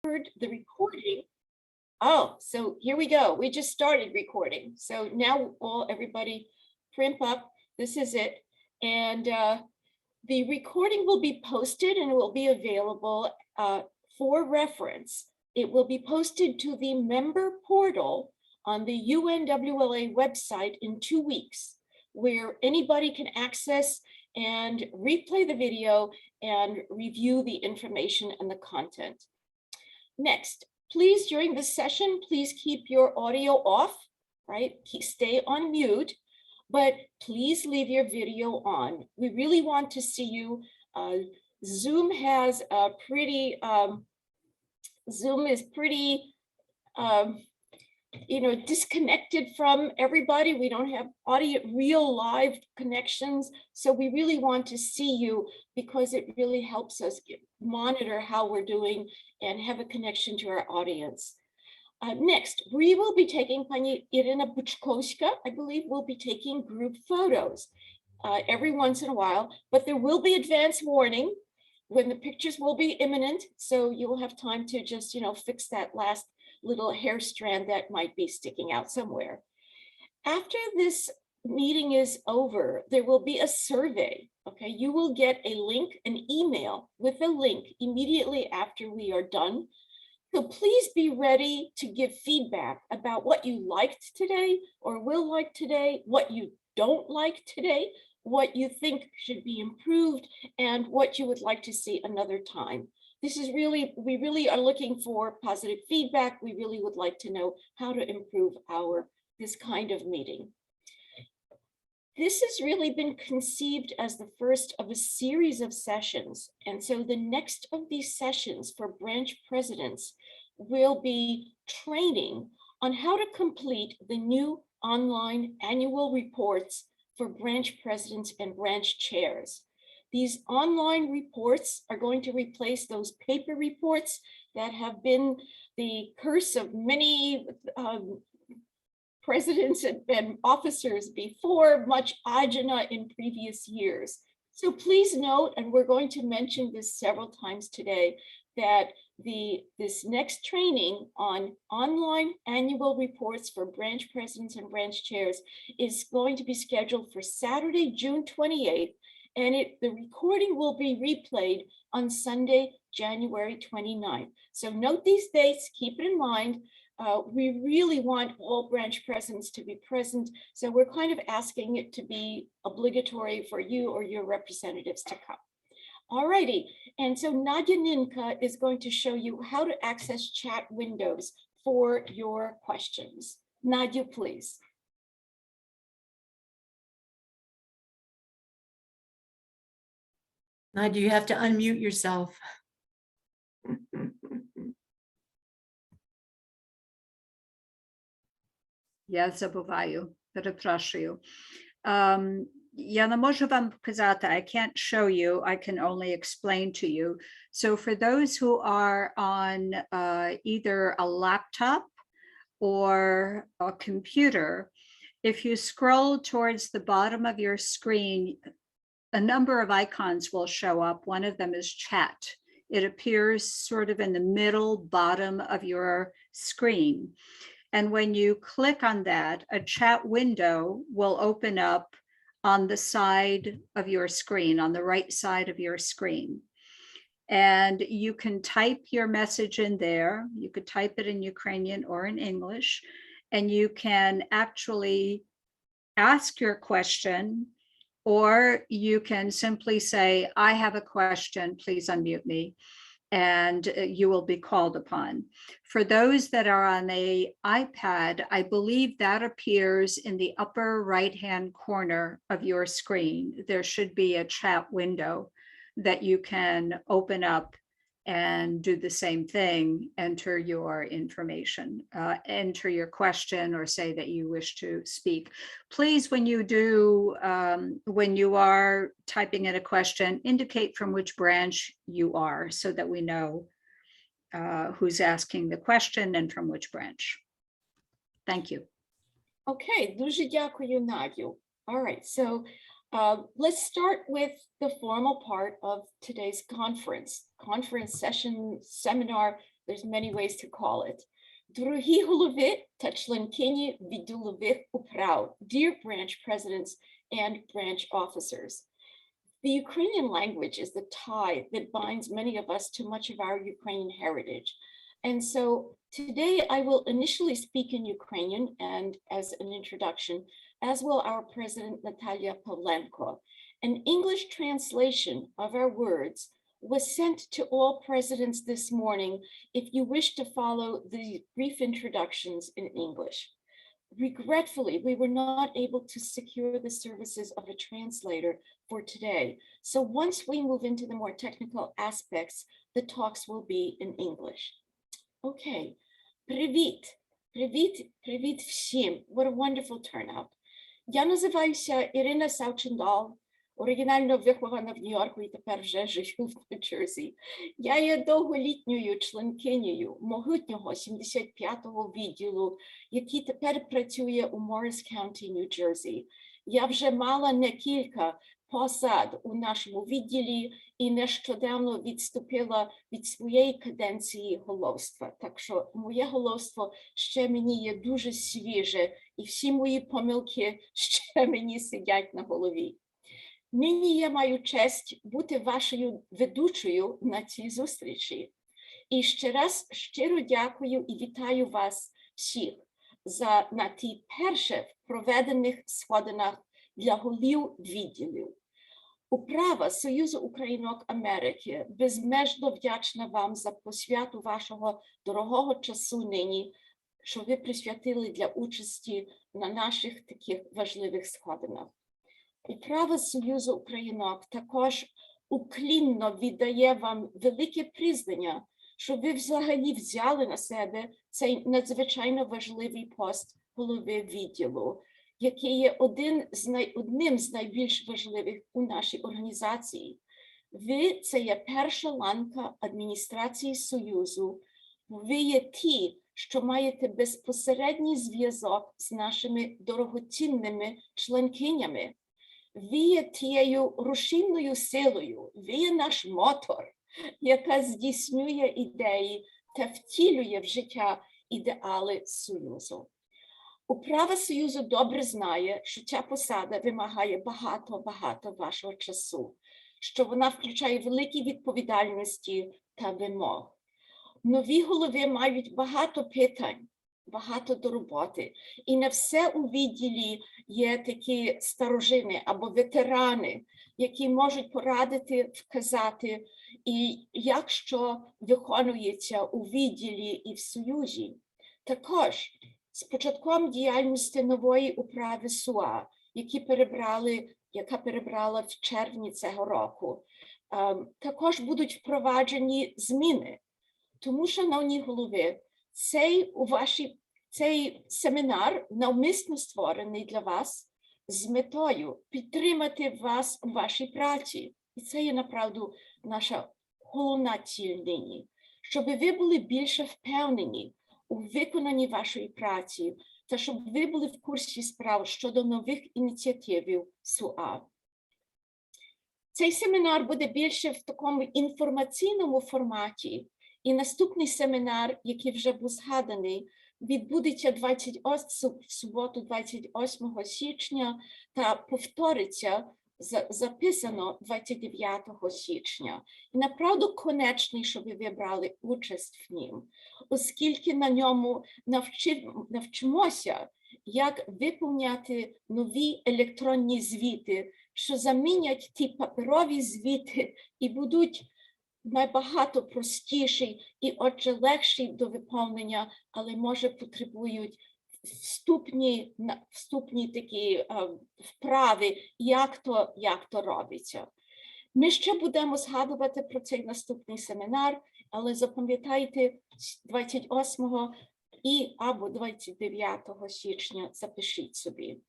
The recording. Oh, so here we go. We just started recording. So now everybody crimp up. This is it. And the recording will be posted and it will be available for reference. It will be posted to the member portal on the UNWLA website in 2 weeks, where anybody can access and replay the video and review the information and the content. Next, please, during this session, please keep your audio off, right? Stay on mute, but please leave your video on. We really want to see you. Zoom has a pretty, Zoom is pretty, disconnected from everybody. We don't have real live connections. So we really want to see you because it really helps us monitor how we're doing and have a connection to our audience. Next, we will be taking, Pani Irina Buchkowska, I believe, will be taking group photos every once in a while, but there will be advance warning when the pictures will be imminent. So you'll have time to just, fix that last little hair strand that might be sticking out somewhere. After this meeting is over, there will be a survey, okay? You will get a link, an email with a link immediately after we are done. So please be ready to give feedback about what you liked today or will like today, what you don't like today, what you think should be improved, and what you would like to see another time. This is really, we really are looking for positive feedback. We really would like to know how to improve this kind of meeting. This has really been conceived as the first of a series of sessions. And so the next of these sessions for branch presidents will be training on how to complete the new online annual reports for branch presidents and branch chairs. These online reports are going to replace those paper reports that have been the curse of many presidents and officers before, much agina in previous years. So please note, and we're going to mention this several times today, that this next training on online annual reports for branch presidents and branch chairs is going to be scheduled for Saturday, June 28th. And the recording will be replayed on Sunday, January 29th. So note these dates, keep it in mind. We really want all branch presidents to be present. So we're kind of asking it to be obligatory for you or your representatives to come. All righty, and so Nadia Ninka is going to show you how to access chat windows for your questions. Nadia, please. Nadia, you have to unmute yourself. Я забуваю, перепрошую. Я не можу вам показати, I can't show you, I can only explain to you. So for those who are on either a laptop or a computer, if you scroll towards the bottom of your screen, a number of icons will show up. One of them is chat. It appears sort of in the middle bottom of your screen. And when you click on that, a chat window will open up on the side of your screen, on the right side of your screen. And you can type your message in there. You could type it in Ukrainian or in English, and you can actually ask your question, or you can simply say, I have a question, please unmute me, and you will be called upon. For those that are on the iPad, I believe that appears in the upper right-hand corner of your screen. There should be a chat window that you can open up and do the same thing, enter your information, enter your question, or say that you wish to speak. Please, when you do, when you are typing in a question, indicate from which branch you are so that we know who's asking the question and from which branch. Thank you. Okay, дуже дякую, Надю. All right, so let's start with the formal part of today's conference session, seminar. There's many ways to call it. Дорогі голови та членкині відділових управ, dear branch presidents and branch officers. The Ukrainian language is the tie that binds many of us to much of our Ukrainian heritage. And so today I will initially speak in Ukrainian and as an introduction, as will our president Natalia Pavlenko. An English translation of our words was sent to all presidents this morning if you wish to follow the brief introductions in English. Regretfully, we were not able to secure the services of a translator for today. So once we move into the more technical aspects, the talks will be in English. Okay, привіт, привіт всім. What a wonderful turnout. Я називаюся Ірина Савчендал, оригінально вихована в Нью-Йорку і тепер вже живу в Нью-Джерсі. Я є довголітньою членкинею могутнього 75-го відділу, який тепер працює у Морріс Каунті, Нью-Джерсі. Я вже мала не кілька посад у нашому відділі і нещодавно відступила від своєї каденції головства. Так що моє головство ще мені є дуже свіже, і всі мої помилки ще мені сидять на голові. Нині я маю честь бути вашою ведучою на цій зустрічі. І ще раз щиро дякую і вітаю вас всіх на ті перших проведених сходинах для голів відділів. Управа Союзу Українок Америки безмежно вдячна вам за посвяту вашого дорогого часу нині, що ви присвятили для участі на наших таких важливих сходинах. Управа Союзу Українок також уклінно віддає вам велике признання, що ви взагалі взяли на себе цей надзвичайно важливий пост голови відділу, який є одним з найбільш важливих у нашій організації. Ви – це є перша ланка адміністрації Союзу, ви є ті, що маєте безпосередній зв'язок з нашими дорогоцінними членкинями. Ви є тією рушійною силою, ви є наш мотор, яка здійснює ідеї та втілює в життя ідеали Союзу. Управа Союзу добре знає, що ця посада вимагає багато вашого часу, що вона включає великі відповідальності та вимог. Нові голови мають багато питань, багато до роботи, і не все у відділі є такі старожини або ветерани, які можуть порадити, вказати, і як що виконується у відділі і в Союзі. Також з початком діяльності нової управи СУА, яка перебрала в червні цього року, також будуть впроваджені зміни. Тому, шановні голови, цей семінар навмисно створений для вас з метою підтримати вас у вашій праці. І це є, направду, наша головна ціль нині, щоб ви були більше впевнені у виконанні вашої праці та щоб ви були в курсі справ щодо нових ініціатив СУА. Цей семінар буде більше в такому інформаційному форматі, і наступний семінар, який вже був згаданий, відбудеться в суботу 28 січня та повториться, записано 29 січня. І направду конечний, щоб ви брали участь в ньому, оскільки на ньому навчимося, як виповняти нові електронні звіти, що замінять ті паперові звіти і будуть набагато простіші і, отже, легші до виповнення, але, може, потребують вступні такі вправи, як то робиться. Ми ще будемо згадувати про цей наступний семінар, але запам'ятайте, 28 або 29 січня запишіть собі.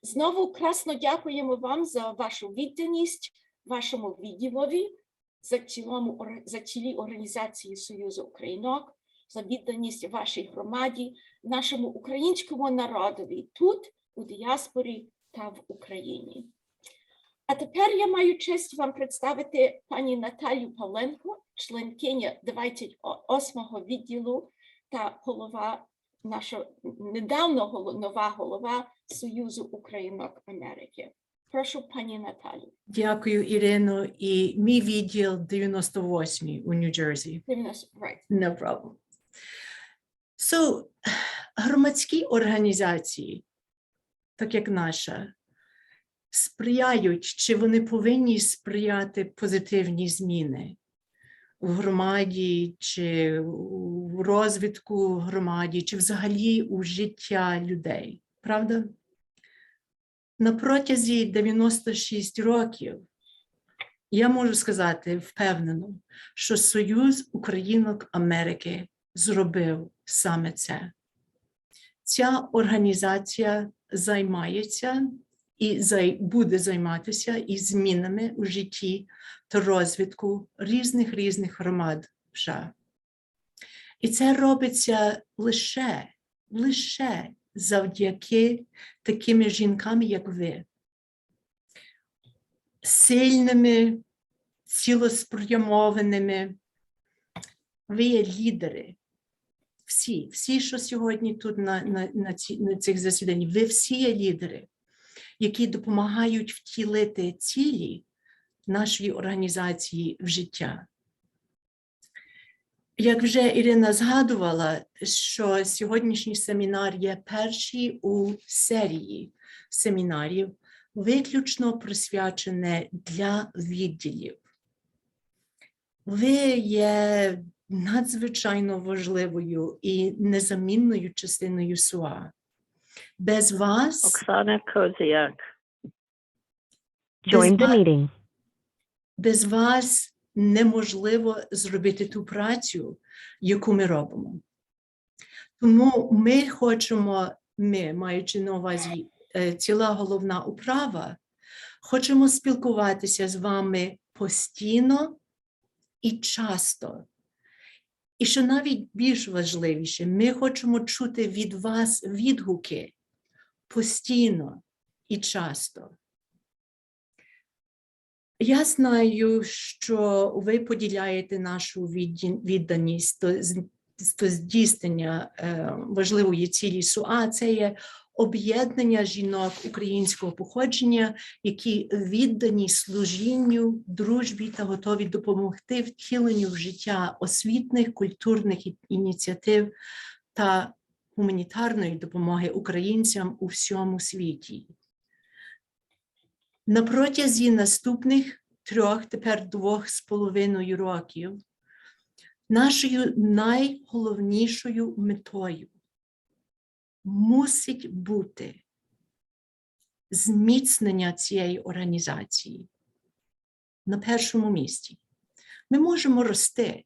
Знову красно дякуємо вам за вашу відданість вашому відділові, за цілі організації Союзу Українок, за відданість вашій громаді, нашому українському народові тут, у діаспорі та в Україні. А тепер я маю честь вам представити пані Наталію Павленко, членкиня 28-го відділу та голова нашого нова голова Союзу Українок Америки. Прошу, пані Наталію. Дякую, Ірино. І мій відділ 98-й у Нью-Джерсі. Right. No problem. So, громадські організації, так як наша, сприяють, чи вони повинні сприяти позитивні зміни в громаді, чи в розвитку громаді, чи взагалі у життя людей, правда? На протязі 96 років я можу сказати впевнено, що Союз Українок Америки зробив саме це. Ця організація займається і буде займатися і змінами у житті та розвитку різних громад в США. І це робиться лише завдяки такими жінками, як ви. Сильними, цілеспрямованими. Ви є лідери. Всі, що сьогодні тут на цих засіданнях, ви всі є лідери, які допомагають втілити цілі нашої організації в життя. Як вже Ірина згадувала, що сьогоднішній семінар є перший у серії семінарів, виключно присвячене для відділів. Ви є надзвичайно важливою і незамінною частиною СУА. Без вас... Оксана Козіяк. Join the meeting. Без вас неможливо зробити ту працю, яку ми робимо. Тому ми хочемо, маючи на увазі ціла головна управа, хочемо спілкуватися з вами постійно і часто. І що навіть більш важливіше, ми хочемо чути від вас відгуки постійно і часто. Я знаю, що ви поділяєте нашу відданість до здійснення важливої цілі СУА. Це є об'єднання жінок українського походження, які віддані служінню, дружбі та готові допомогти втіленню в життя освітних, культурних ініціатив та гуманітарної допомоги українцям у всьому світі. На протязі наступних 3, тепер 2,5 років, нашою найголовнішою метою мусить бути зміцнення цієї організації на першому місці. Ми можемо рости,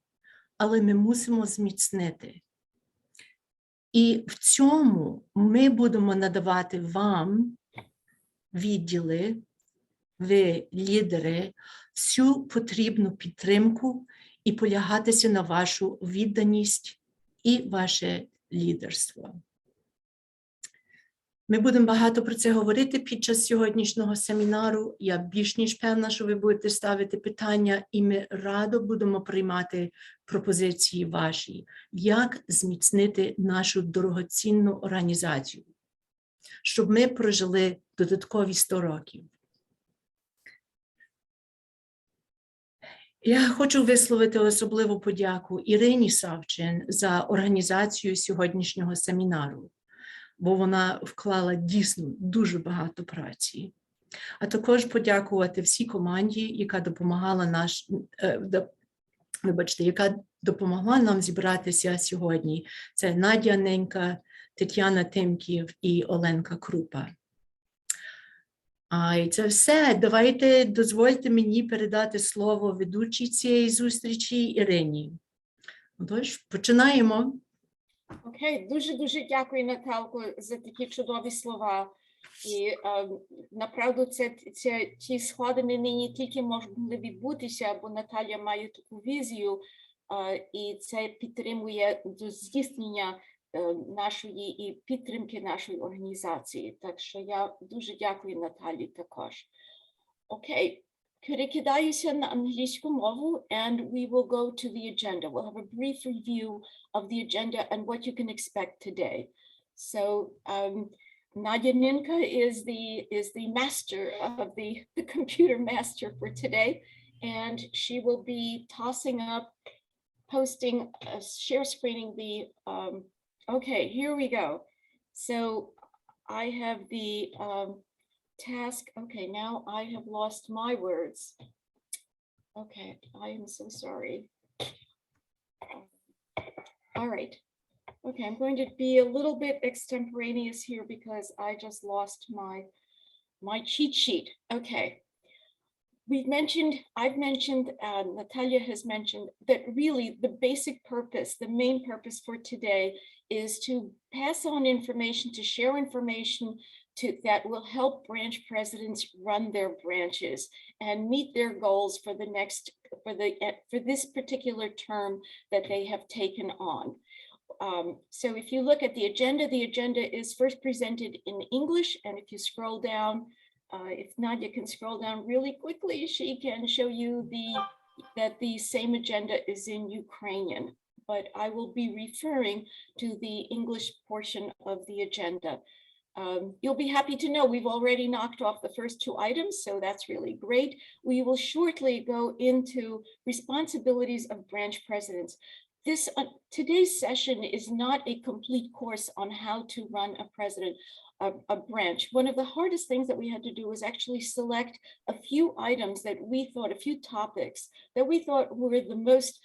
але ми мусимо зміцнити. І в цьому ми будемо надавати вам, відділи, ви, лідери, всю потрібну підтримку і полягатися на вашу відданість і ваше лідерство. Ми будемо багато про це говорити під час сьогоднішнього семінару. Я більш ніж певна, що ви будете ставити питання, і ми радо будемо приймати пропозиції ваші, як зміцнити нашу дорогоцінну організацію, щоб ми прожили додаткові 100 років. Я хочу висловити особливу подяку Ірині Савчин за організацію сьогоднішнього семінару, бо вона вклала дійсно дуже багато праці. А також подякувати всій команді, яка допомогла нам зібратися сьогодні. Це Надя Ненька, Тетяна Тимків і Оленка Крупа. І це все. Дозвольте мені передати слово ведучій цієї зустрічі Ірині. Тож, починаємо. Окей, дуже дякую, Наталко, за такі чудові слова. І направду ці сходини не тільки могли відбутися, бо Наталя має таку візію, і це підтримує до здійснення нашої і підтримки нашої організації. Так що я дуже дякую Наталі також. Okay, перекидаюся на англійську мову, and we will go to the agenda. We'll have a brief review of the agenda and what you can expect today. So Nadia Ninka is the master of the computer master for today, and she will be tossing up, posting, share screening the, okay, here we go. So I have the task. Okay, now I have lost my words. Okay, I am so sorry. All right. Okay, I'm going to be a little bit extemporaneous here because I just lost my cheat sheet. Okay. I've mentioned, Natalia has mentioned that really the basic purpose, the main purpose for today is to pass on information, to share information that will help branch presidents run their branches and meet their goals for for this particular term that they have taken on. So if you look at the agenda is first presented in English, and if you scroll down, if Nadia can scroll down really quickly, she can show you that the same agenda is in Ukrainian, but I will be referring to the English portion of the agenda. You'll be happy to know we've already knocked off the first two items, so that's really great. We will shortly go into responsibilities of branch presidents. Today's session is not a complete course on how to run a branch. One of the hardest things that we had to do was actually select a few items that we thought, a few topics that we thought were the most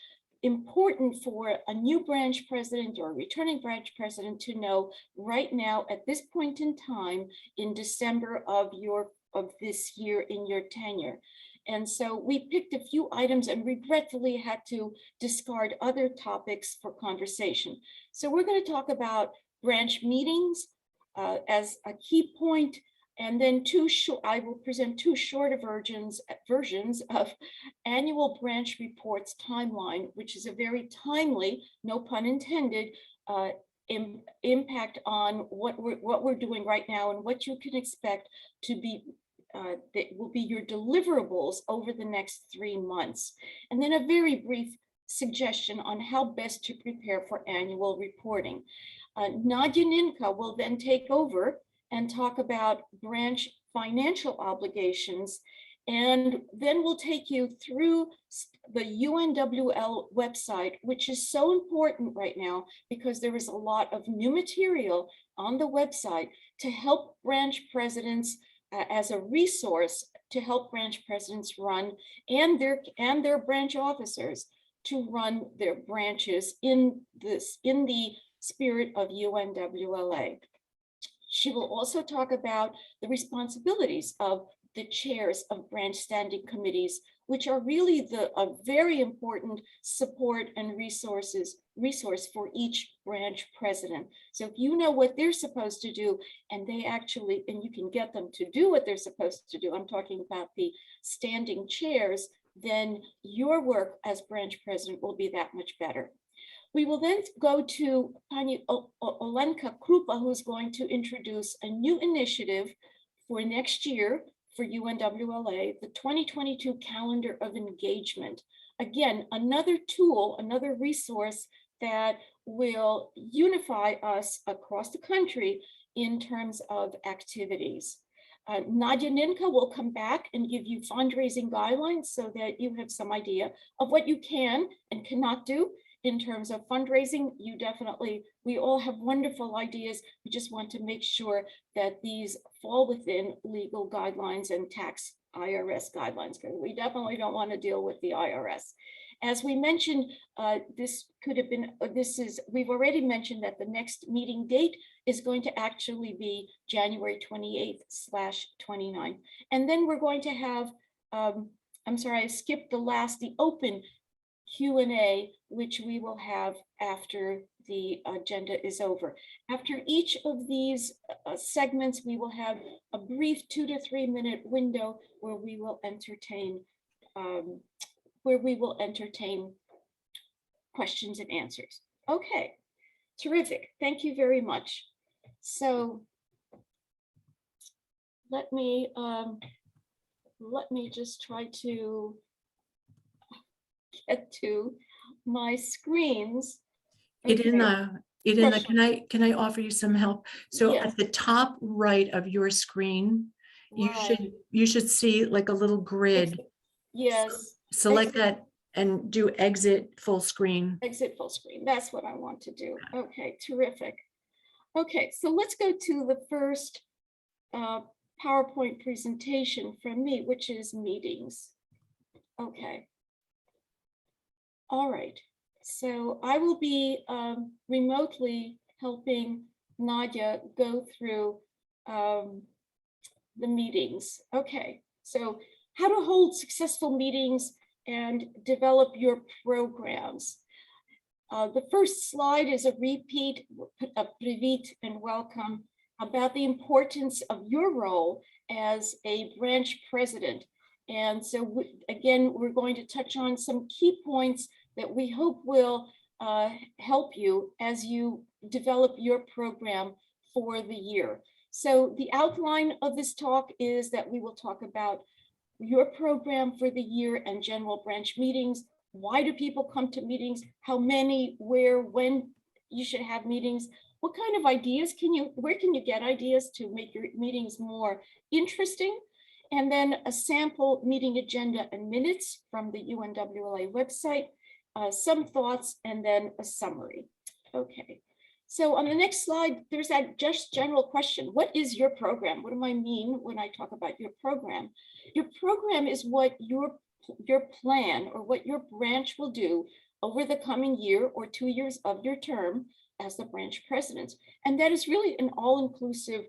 important for a new branch president or a returning branch president to know right now at this point in time in December of this year in your tenure. And so we picked a few items and regretfully had to discard other topics for conversation. So we're going to talk about branch meetings as a key point, and then I will present two shorter versions of annual branch reports timeline, which is a very timely, no pun intended, impact on what we're doing right now and what you can expect to be that will be your deliverables over the next 3 months. And then a very brief suggestion on how best to prepare for annual reporting. Nadia Ninka will then take over and talk about branch financial obligations. And then we'll take you through the UNWL website, which is so important right now because there is a lot of new material on the website to help branch presidents as a resource to help branch presidents run and their branch officers to run their branches in the spirit of UNWLA. She will also talk about the responsibilities of the chairs of branch standing committees, which are really a very important support and resource for each branch president. So if you know what they're supposed to do, and you can get them to do what they're supposed to do, I'm talking about the standing chairs, then your work as branch president will be that much better. We will then go to Pani Olenka Krupa, who's going to introduce a new initiative for next year for UNWLA, the 2022 Calendar of Engagement. Again, another tool, another resource that will unify us across the country in terms of activities. Nadia Ninka will come back and give you fundraising guidelines so that you have some idea of what you can and cannot do in terms of fundraising. We all have wonderful ideas. We just want to make sure that these fall within legal guidelines and tax IRS guidelines, because we definitely don't want to deal with the IRS. As we mentioned, we've already mentioned that the next meeting date is going to actually be January 28th/29th. And then we're going to have, I'm sorry, I skipped the open Q&A, which we will have after the agenda is over. After each of these segments, we will have a brief 2 to 3 minute window where we will entertain questions and answers. Okay, terrific. Thank you very much. So let me let me just try to get to my screens. Irina, Proszę. can I offer you some help? So Yes. at the top right of your screen, Right. you should see like a little grid. Yes. Select Exit. that and do exit full screen. Exit full screen. That's what I want to do. Okay, terrific. Okay, so let's go to the first PowerPoint presentation from me, which is meetings. Okay. All right. So I will be remotely helping Nadia go through the meetings. Okay, so how to hold successful meetings and develop your programs. The first slide is a repeat, a привет and welcome, about the importance of your role as a branch president. And so again, we're going to touch on some key points that we hope will help you as you develop your program for the year. So the outline of this talk is that we will talk about your program for the year and general branch meetings. Why do people come to meetings? How many, where, when you should have meetings? What kind of ideas where can you get ideas to make your meetings more interesting? And then a sample meeting agenda and minutes from the UNWLA website, some thoughts, and then a summary. Okay, so on the next slide, there's that just general question. What is your program? What do I mean when I talk about your program? Your program is what your plan or what your branch will do over the coming year or 2 years of your term as the branch president. And that is really an all-inclusive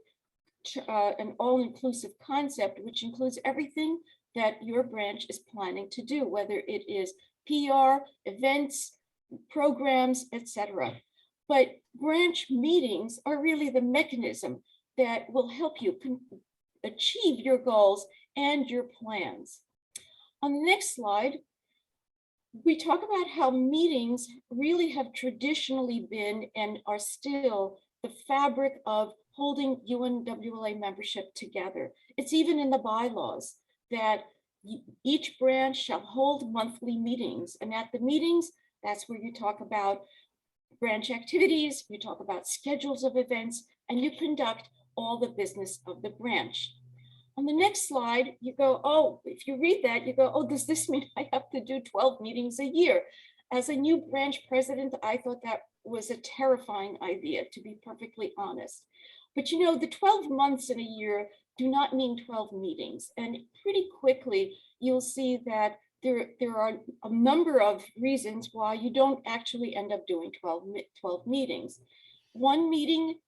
concept, which includes everything that your branch is planning to do, whether it is PR, events, programs, etc. But branch meetings are really the mechanism that will help you achieve your goals and your plans. On the next slide, we talk about how meetings really have traditionally been and are still the fabric of holding UNWLA membership together. It's even in the bylaws that each branch shall hold monthly meetings. And at the meetings, that's where you talk about branch activities, you talk about schedules of events, and you conduct all the business of the branch. On the next slide, you go, oh, if you read that, you go, oh, does this mean I have to do 12 meetings a year? As a new branch president, I thought that was a terrifying idea, to be perfectly honest. But you know, the 12 months in a year do not mean 12 meetings. And pretty quickly, you'll see that there are a number of reasons why you don't actually end up doing 12 meetings. One meeting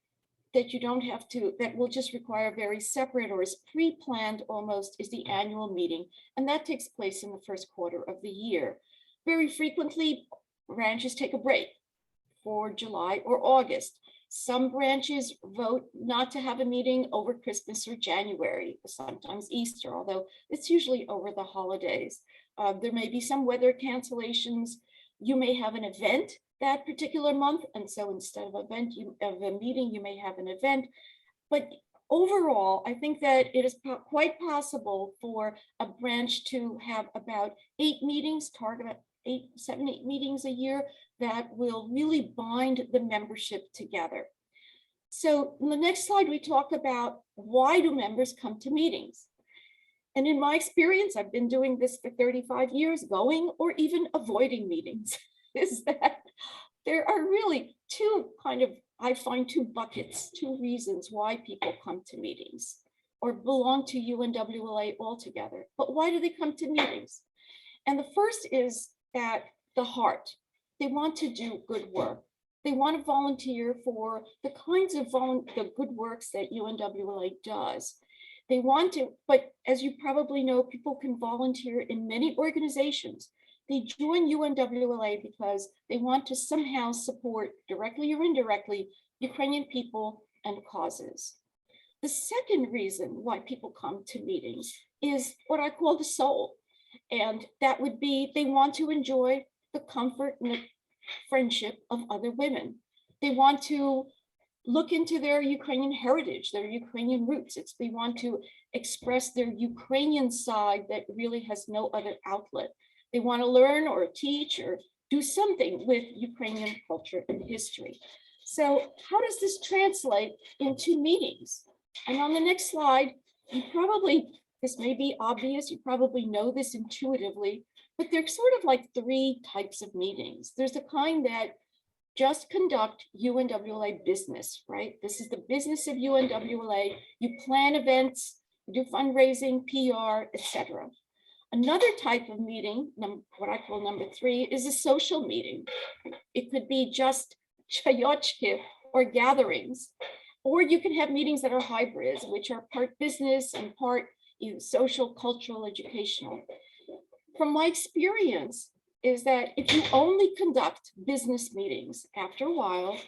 that you don't have to, that will just require very separate or is pre-planned almost, is the annual meeting. And that takes place in the first quarter of the year. Very frequently, branches take a break for July or August. Some branches vote not to have a meeting over Christmas or January, sometimes Easter, although it's usually over the holidays. There may be some weather cancellations. You may have an event that particular month, and so instead of a meeting, you may have an event. But overall, I think that it is quite possible for a branch to have about 8 meetings, target 7, 8 meetings a year that will really bind the membership together. So in the next slide, we talk about why do members come to meetings? And in my experience, I've been doing this for 35 years, going or even avoiding meetings, is that there are really I find 2 buckets, 2 reasons why people come to meetings or belong to UNWLA altogether. But why do they come to meetings? And the first is at the heart. They want to do good work. They want to volunteer for the kinds of the good works that UNWLA does. They want to, but as you probably know, people can volunteer in many organizations. They join UNWLA because they want to somehow support, directly or indirectly, Ukrainian people and causes. The second reason why people come to meetings is what I call the soul. And that would be they want to enjoy the comfort and the friendship of other women. They want to look into their Ukrainian heritage, their Ukrainian roots. They want to express their Ukrainian side that really has no other outlet. They want to learn or teach or do something with Ukrainian culture and history. So how does this translate into meetings? And on the next slide, this may be obvious, you probably know this intuitively, but there's sort of like 3 types of meetings. There's the kind that just conduct UNWLA business, right? This is the business of UNWLA. You plan events, do fundraising, PR, etc. Another type of meeting, what I call number 3, is a social meeting. It could be just chayochki or gatherings, or you can have meetings that are hybrids, which are part business and part social, cultural, educational. From my experience is that if you only conduct business meetings, after a while,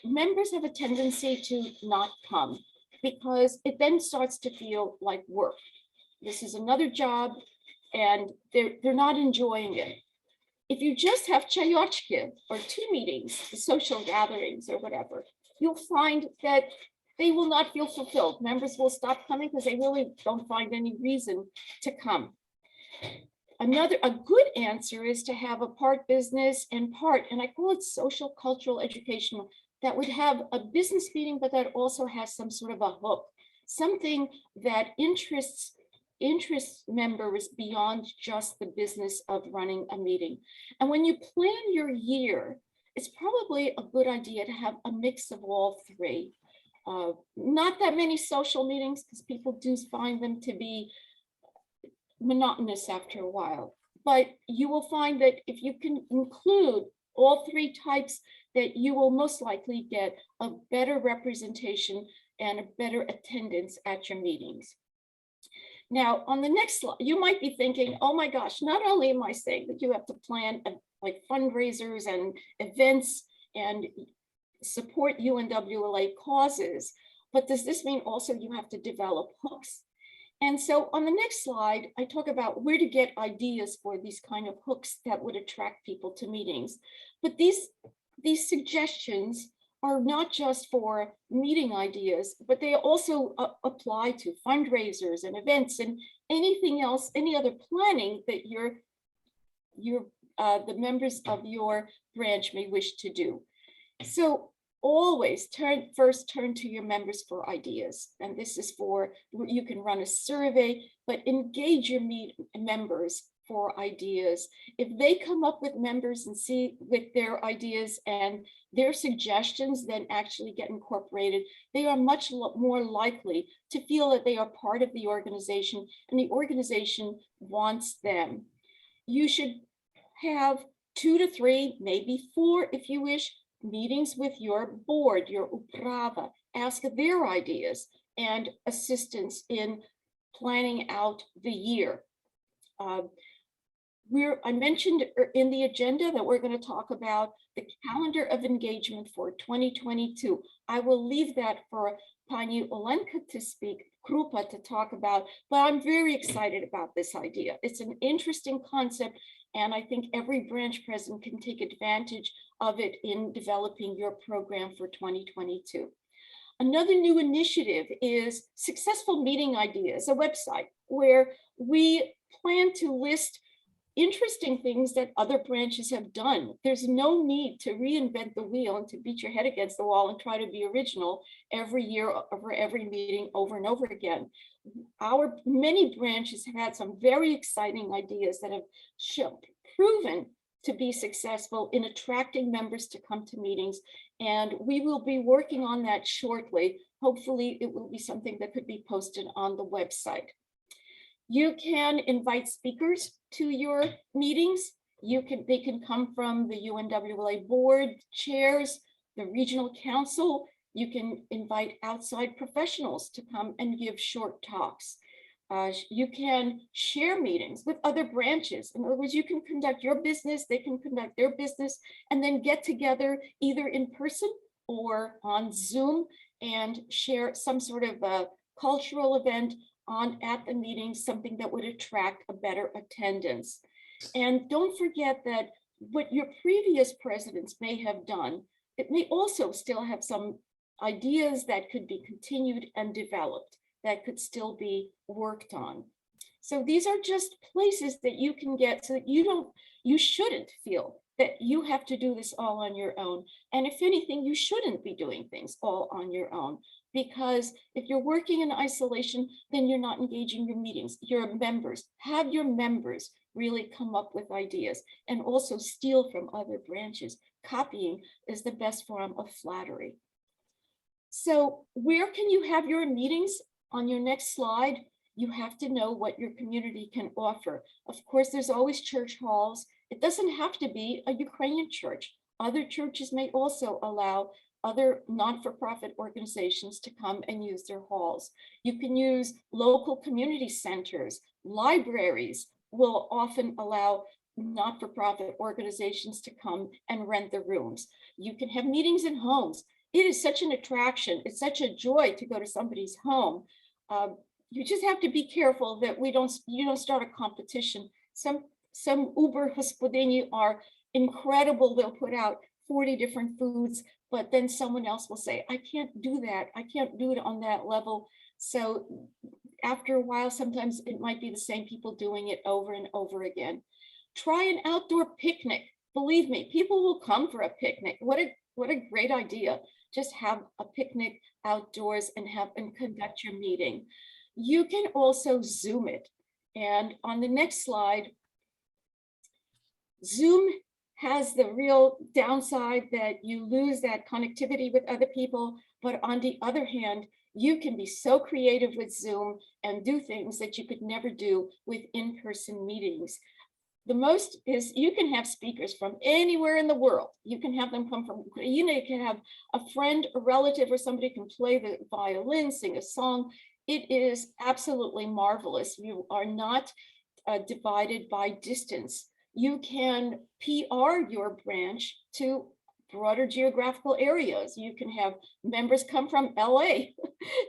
members have a tendency to not come because it then starts to feel like work. This is another job and they're not enjoying it. If you just have chayochki or 2 meetings, the social gatherings or whatever, you'll find that they will not feel fulfilled. Members will stop coming because they really don't find any reason to come. A good answer is to have a part business and part, and I call it social, cultural, educational, that would have a business meeting, but that also has some sort of a hook, something that interests members beyond just the business of running a meeting. And when you plan your year, it's probably a good idea to have a mix of all 3. Not that many social meetings because people do find them to be monotonous after a while, but you will find that if you can include all 3 types, that you will most likely get a better representation and a better attendance at your meetings. Now, on the next slide, you might be thinking, oh my gosh, not only am I saying that you have to plan like fundraisers and events and support UNWLA causes, but does this mean also you have to develop hooks? And so on the next slide, I talk about where to get ideas for these kind of hooks that would attract people to meetings. But these suggestions are not just for meeting ideas, but they also apply to fundraisers and events and anything else, any other planning that the members of your branch may wish to do. So always first turn to your members for ideas. And this is you can run a survey, but engage your members for ideas. If they come up with members and see with their ideas and their suggestions then actually get incorporated, they are much more likely to feel that they are part of the organization and the organization wants them. You should have 2 to 3, maybe 4 if you wish, meetings with your board, your uprava, ask their ideas and assistance in planning out the year. I mentioned in the agenda that we're going to talk about the calendar of engagement for 2022. I will leave that for Pani Olenka to speak, Krupa to talk about, but I'm very excited about this idea. It's an interesting concept, and I think every branch president can take advantage of it in developing your program for 2022. Another new initiative is Successful Meeting Ideas, a website where we plan to list interesting things that other branches have done. There's no need to reinvent the wheel and to beat your head against the wall and try to be original every year over every meeting over and over again. Many branches have had some very exciting ideas that have proven to be successful in attracting members to come to meetings. And we will be working on that shortly. Hopefully it will be something that could be posted on the website. You can invite speakers to your meetings. They can come from the UNWLA board, chairs, the regional council. You can invite outside professionals to come and give short talks. You can share meetings with other branches. In other words, you can conduct your business, they can conduct their business, and then get together either in person or on Zoom and share some sort of a cultural event at the meeting, something that would attract a better attendance. And don't forget that what your previous presidents may have done, it may also still have some ideas that could be continued and developed, that could still be worked on. So these are just places that you can get so that you shouldn't feel that you have to do this all on your own. And if anything, you shouldn't be doing things all on your own, because if you're working in isolation, then you're not engaging your meetings, your members. Have your members really come up with ideas and also steal from other branches. Copying is the best form of flattery. So where can you have your meetings? On your next slide, you have to know what your community can offer. Of course, there's always church halls. It doesn't have to be a Ukrainian church. Other churches may also allow other non-for-profit organizations to come and use their halls. You can use local community centers. Libraries will often allow not-for-profit organizations to come and rent the rooms. You can have meetings in homes. It is such an attraction. It's such a joy to go to somebody's home. You just have to be careful that you don't start a competition. Some Uber hospodyni are incredible. They'll put out 40 different foods, but then someone else will say, I can't do that. I can't do it on that level. So after a while, sometimes it might be the same people doing it over and over again. Try an outdoor picnic. Believe me, people will come for a picnic. What a great idea. Just have a picnic outdoors and conduct your meeting. You can also Zoom it. And on the next slide, Zoom has the real downside that you lose that connectivity with other people. But on the other hand, you can be so creative with Zoom and do things that you could never do with in-person meetings. The most is you can have speakers from anywhere in the world. You can have them come from, you can have a friend, a relative, or somebody can play the violin, sing a song. It is absolutely marvelous. You are not divided by distance. You can PR your branch to broader geographical areas. You can have members come from LA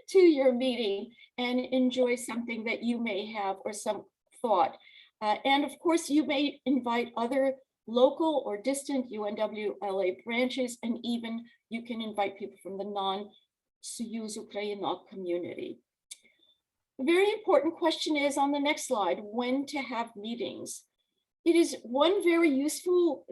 to your meeting and enjoy something that you may have or some thought. And of course, you may invite other local or distant UNWLA branches, and even you can invite people from the non-Soyuz Ukraina community. A very important question is on the next slide, when to have meetings. It is one very useful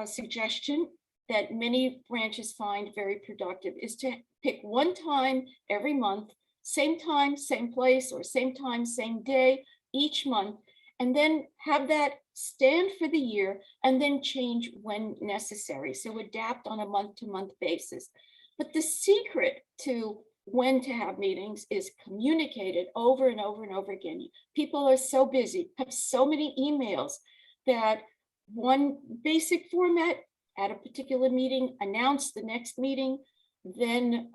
suggestion that many branches find very productive is to pick one time every month, same time, same place, or same time, same day each month, and then have that stand for the year and then change when necessary. So adapt on a month-to-month basis. But the secret to when to have meetings is communicated over and over and over again. People are so busy, have so many emails that one basic format at a particular meeting, announce the next meeting, then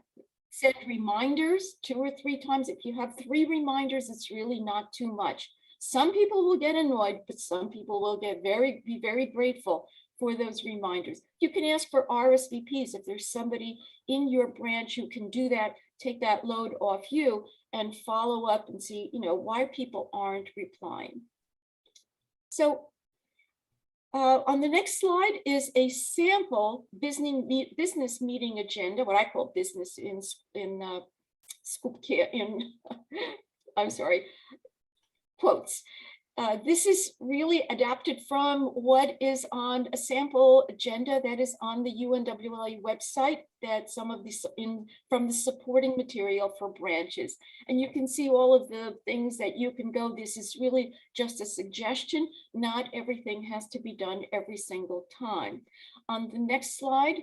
send reminders 2 or 3 times. If you have 3 reminders, it's really not too much. Some people will get annoyed, but some people will be very grateful for those reminders. You can ask for RSVPs if there's somebody in your branch who can do that, take that load off you and follow up and see, why people aren't replying. So on the next slide is a sample business meeting agenda, what I call business in I'm sorry, quotes. This is really adapted from what is on a sample agenda that is on the UNWLA website, that some of these from the supporting material for branches. And you can see all of the things that you can go. This is really just a suggestion. Not everything has to be done every single time. On the next slide,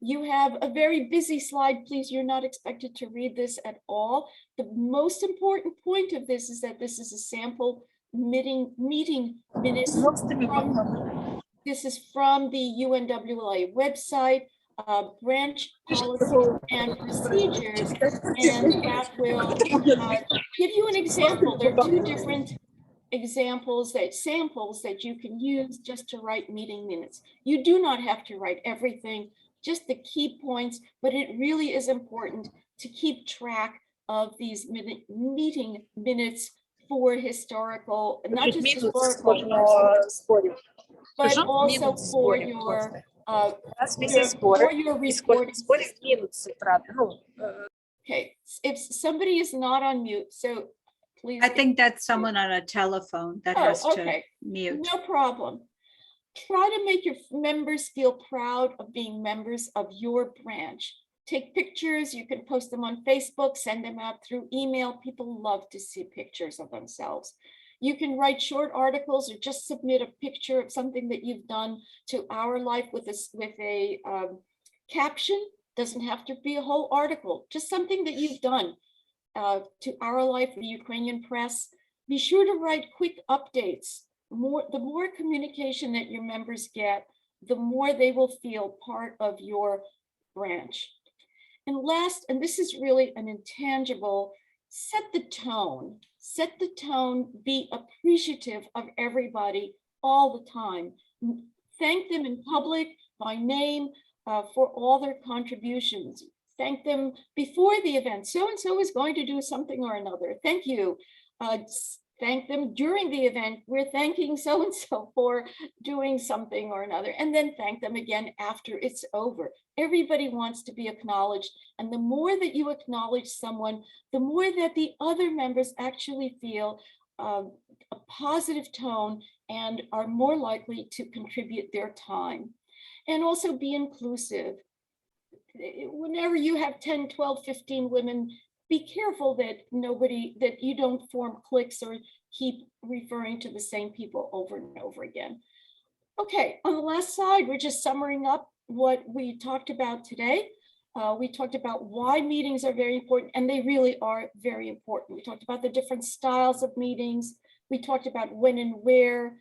you have a very busy slide. Please, you're not expected to read this at all. The most important point of this is that this is a sample meeting minutes. This is from the UNWLA website, branch policies and procedures, and that will give you an example. There are 2 different samples that you can use just to write meeting minutes. You do not have to write everything, just the key points, but it really is important to keep track of these meeting minutes for historical, not just historical, but also for your your- for your report. Okay, if somebody is not on mute, so please. I think that's someone on a telephone that Oh, has to okay. mute. No problem. Try to make your members feel proud of being members of your branch. Take pictures, you can post them on Facebook, send them out through email. People love to see pictures of themselves. You can write short articles or just submit a picture of something that you've done to Our Life with a caption. Doesn't have to be a whole article, just something that you've done to Our Life, the Ukrainian press. Be sure to write quick updates. The more communication that your members get, the more they will feel part of your branch. And last, and this is really an intangible, set the tone. Set the tone, be appreciative of everybody all the time. Thank them in public, by name, for all their contributions. Thank them before the event. So-and-so is going to do something or another. Thank you. Thank them during the event. We're thanking so-and-so for doing something or another, and then thank them again after it's over. Everybody wants to be acknowledged, and the more that you acknowledge someone, the more that the other members actually feel a positive tone and are more likely to contribute their time. And also be inclusive. Whenever you have 10, 12, 15 women, be careful that that you don't form cliques or keep referring to the same people over and over again. Okay, on the last slide, we're just summarizing up what we talked about today. We talked about why meetings are very important, and they really are very important. We talked about the different styles of meetings. We talked about when and where,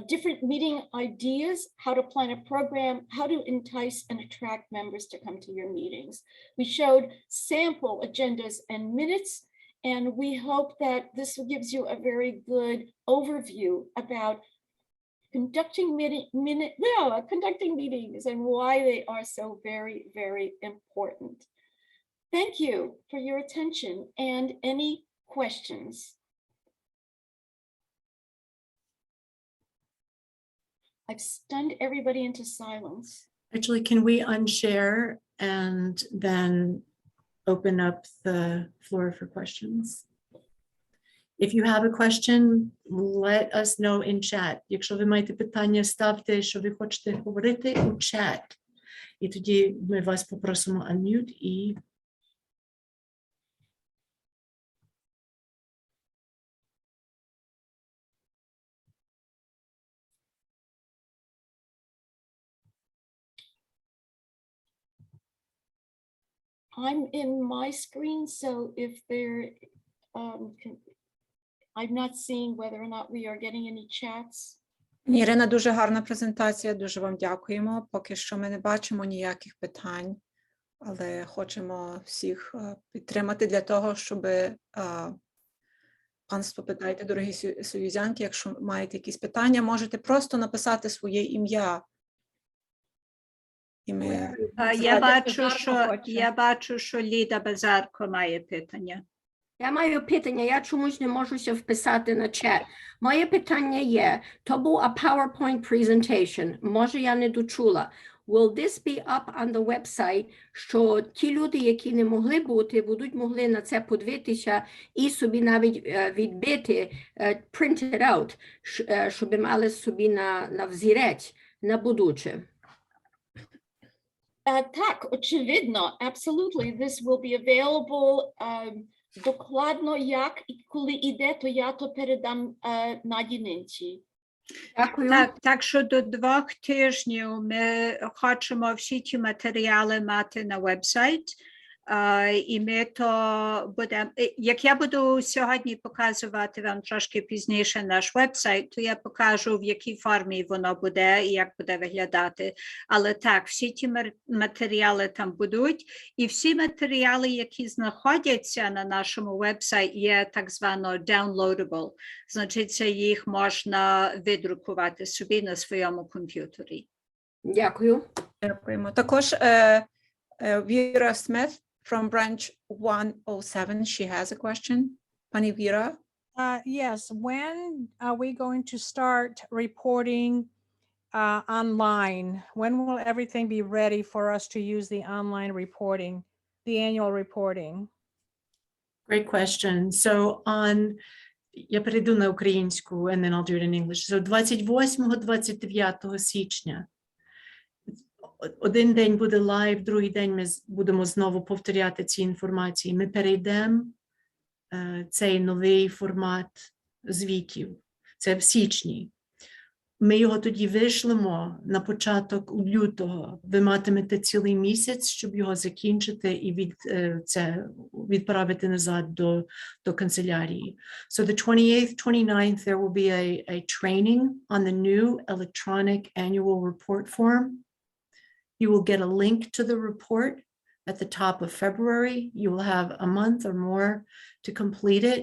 different meeting ideas, how to plan a program, how to entice and attract members to come to your meetings. We showed sample agendas and minutes, and we hope that this gives you a very good overview about conducting meetings and why they are so very, very important. Thank you for your attention and any questions. I've stunned everybody into silence. Actually, can we unshare and then open up the floor for questions? If you have a question, let us know in chat. Якщо ви маєте питання, ставте, що ви хочете говорити у чат. І тоді ми вас попросимо unmute і I'm in my screen, so if there, I'm not seeing whether or not we are getting any chats. Ірина, дуже гарна презентація, дуже вам дякуємо. Поки що ми не бачимо ніяких питань, але хочемо всіх підтримати для того, щоб панство, питайте, дорогі союзянки, якщо маєте якісь питання, можете просто написати своє ім'я. І ми... Я бачу, що Ліда Базарко має питання. Я маю питання, я чомусь не можуся вписати на чат. Моє питання є, то був a PowerPoint presentation, може я не дочула. Will this be up on the website, що ті люди, які не могли бути, будуть могли на це подивитися і собі навіть відбити, print it out, щоб мали собі на взірець, на будуче. Так, очевидно, absolutely. This will be available. Докладно як і коли іде, то я то передам на дільниці. Дякую. Так що до 2 тижнів ми хочемо всі ті матеріали мати на вебсайт. І ми то будемо, як я буду сьогодні показувати вам трошки пізніше наш вебсайт, то я покажу, в якій формі воно буде і як буде виглядати. Але так, всі ті матеріали там будуть, і всі матеріали, які знаходяться на нашому вебсайті, є так звано downloadable. Значить, це їх можна видрукувати собі на своєму комп'ютері. Дякую. Дякуємо. Також Віра Смith from branch 107, she has a question. Pani Vira? Yes, when are we going to start reporting online? When will everything be ready for us to use the online reporting, the annual reporting? Great question. So я перейду на українську, and then I'll do it in English. So 28-29 січня. Один день буде лайв, другий день ми будемо знову повторяти ці інформації. Ми перейдемо цей новий формат звітів. Це в січні. Ми його тоді вишлемо на початок лютого. Ви матимете цілий місяць, щоб його закінчити і відправити назад до канцелярії. So the 28th, 29th, there will be a training on the new electronic annual report form. You will get a link to the report at the top of February. You will have a month or more to complete it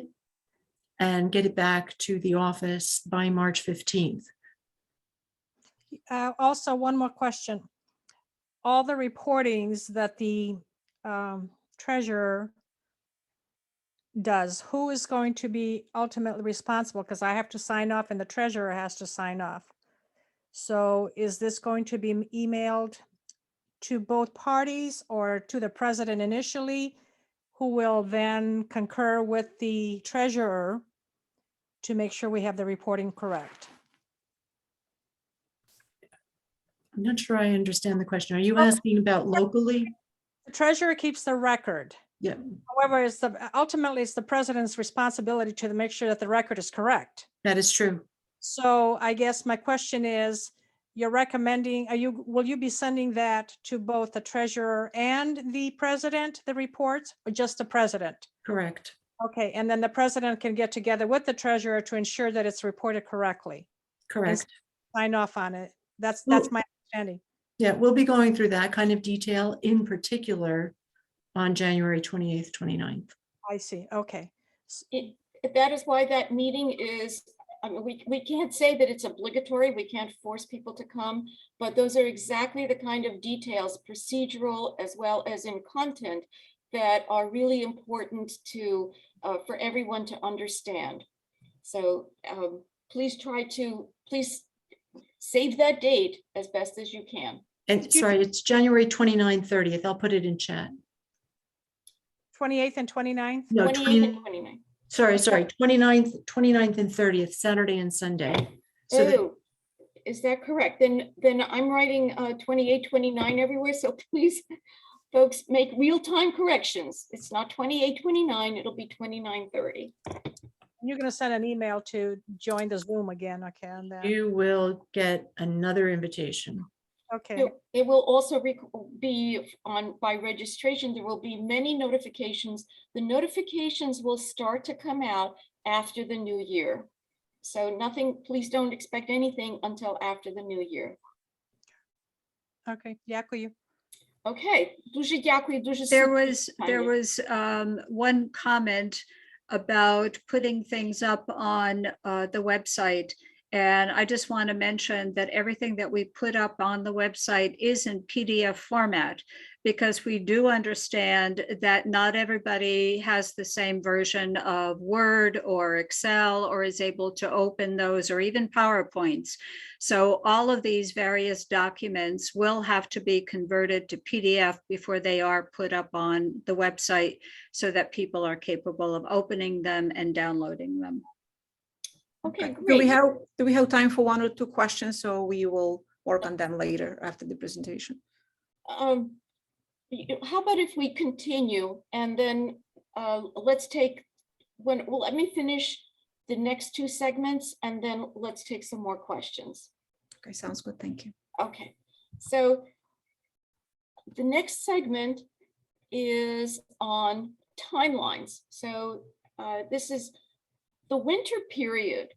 and get it back to the office by March 15th. Also, one more question. All the reportings that the treasurer does, who is going to be ultimately responsible? Because I have to sign off and the treasurer has to sign off. So is this going to be emailed to both parties or to the president initially, who will then concur with the treasurer to make sure we have the reporting correct? I'm not sure I understand the question. Are you asking about locally? The treasurer keeps the record. Yeah. However, ultimately it's the president's responsibility to make sure that the record is correct. That is true. So I guess my question is, you're recommending, will you be sending that to both the treasurer and the president, the reports, or just the president? Correct. Okay, and then the president can get together with the treasurer to ensure that it's reported correctly. Correct. Sign off on it. That's my understanding. Yeah, we'll be going through that kind of detail in particular on January 28th, 29th. I see, okay. That is why that meeting is, I mean, we can't say that it's obligatory, we can't force people to come, but those are exactly the kind of details, procedural as well as in content, that are really important for everyone to understand. So please save that date as best as you can. And sorry, it's January 29th, 30th. I'll put it in chat. 28th and 29th? No, 28th and 29th. sorry, 29th and 30th, Saturday and Sunday. So Is that correct? Then I'm writing 28, 29 everywhere. So please, folks, make real-time corrections. It's not 28, 29, it'll be 29, 30. You're going to send an email to join the Zoom again, okay? And then, you will get another invitation. okay, It will also be by registration. There will be many notifications. The notifications will start to come out after the new year. So please don't expect anything until after the new year. okay, дякую. Okay. Дуже дякую, дуже There was one comment about putting things up on the website. And I just want to mention that everything that we put up on the website is in PDF format, because we do understand that not everybody has the same version of Word or Excel or is able to open those, or even PowerPoints. So all of these various documents will have to be converted to PDF before they are put up on the website, so that people are capable of opening them and downloading them. Okay, Do we great. have time for one or two questions? So we will work on them later after the presentation. How about if we continue and then let me finish the next two segments and then let's take some more questions. Okay, sounds good. Thank you. Okay, so the next segment is on timelines. So this is the winter period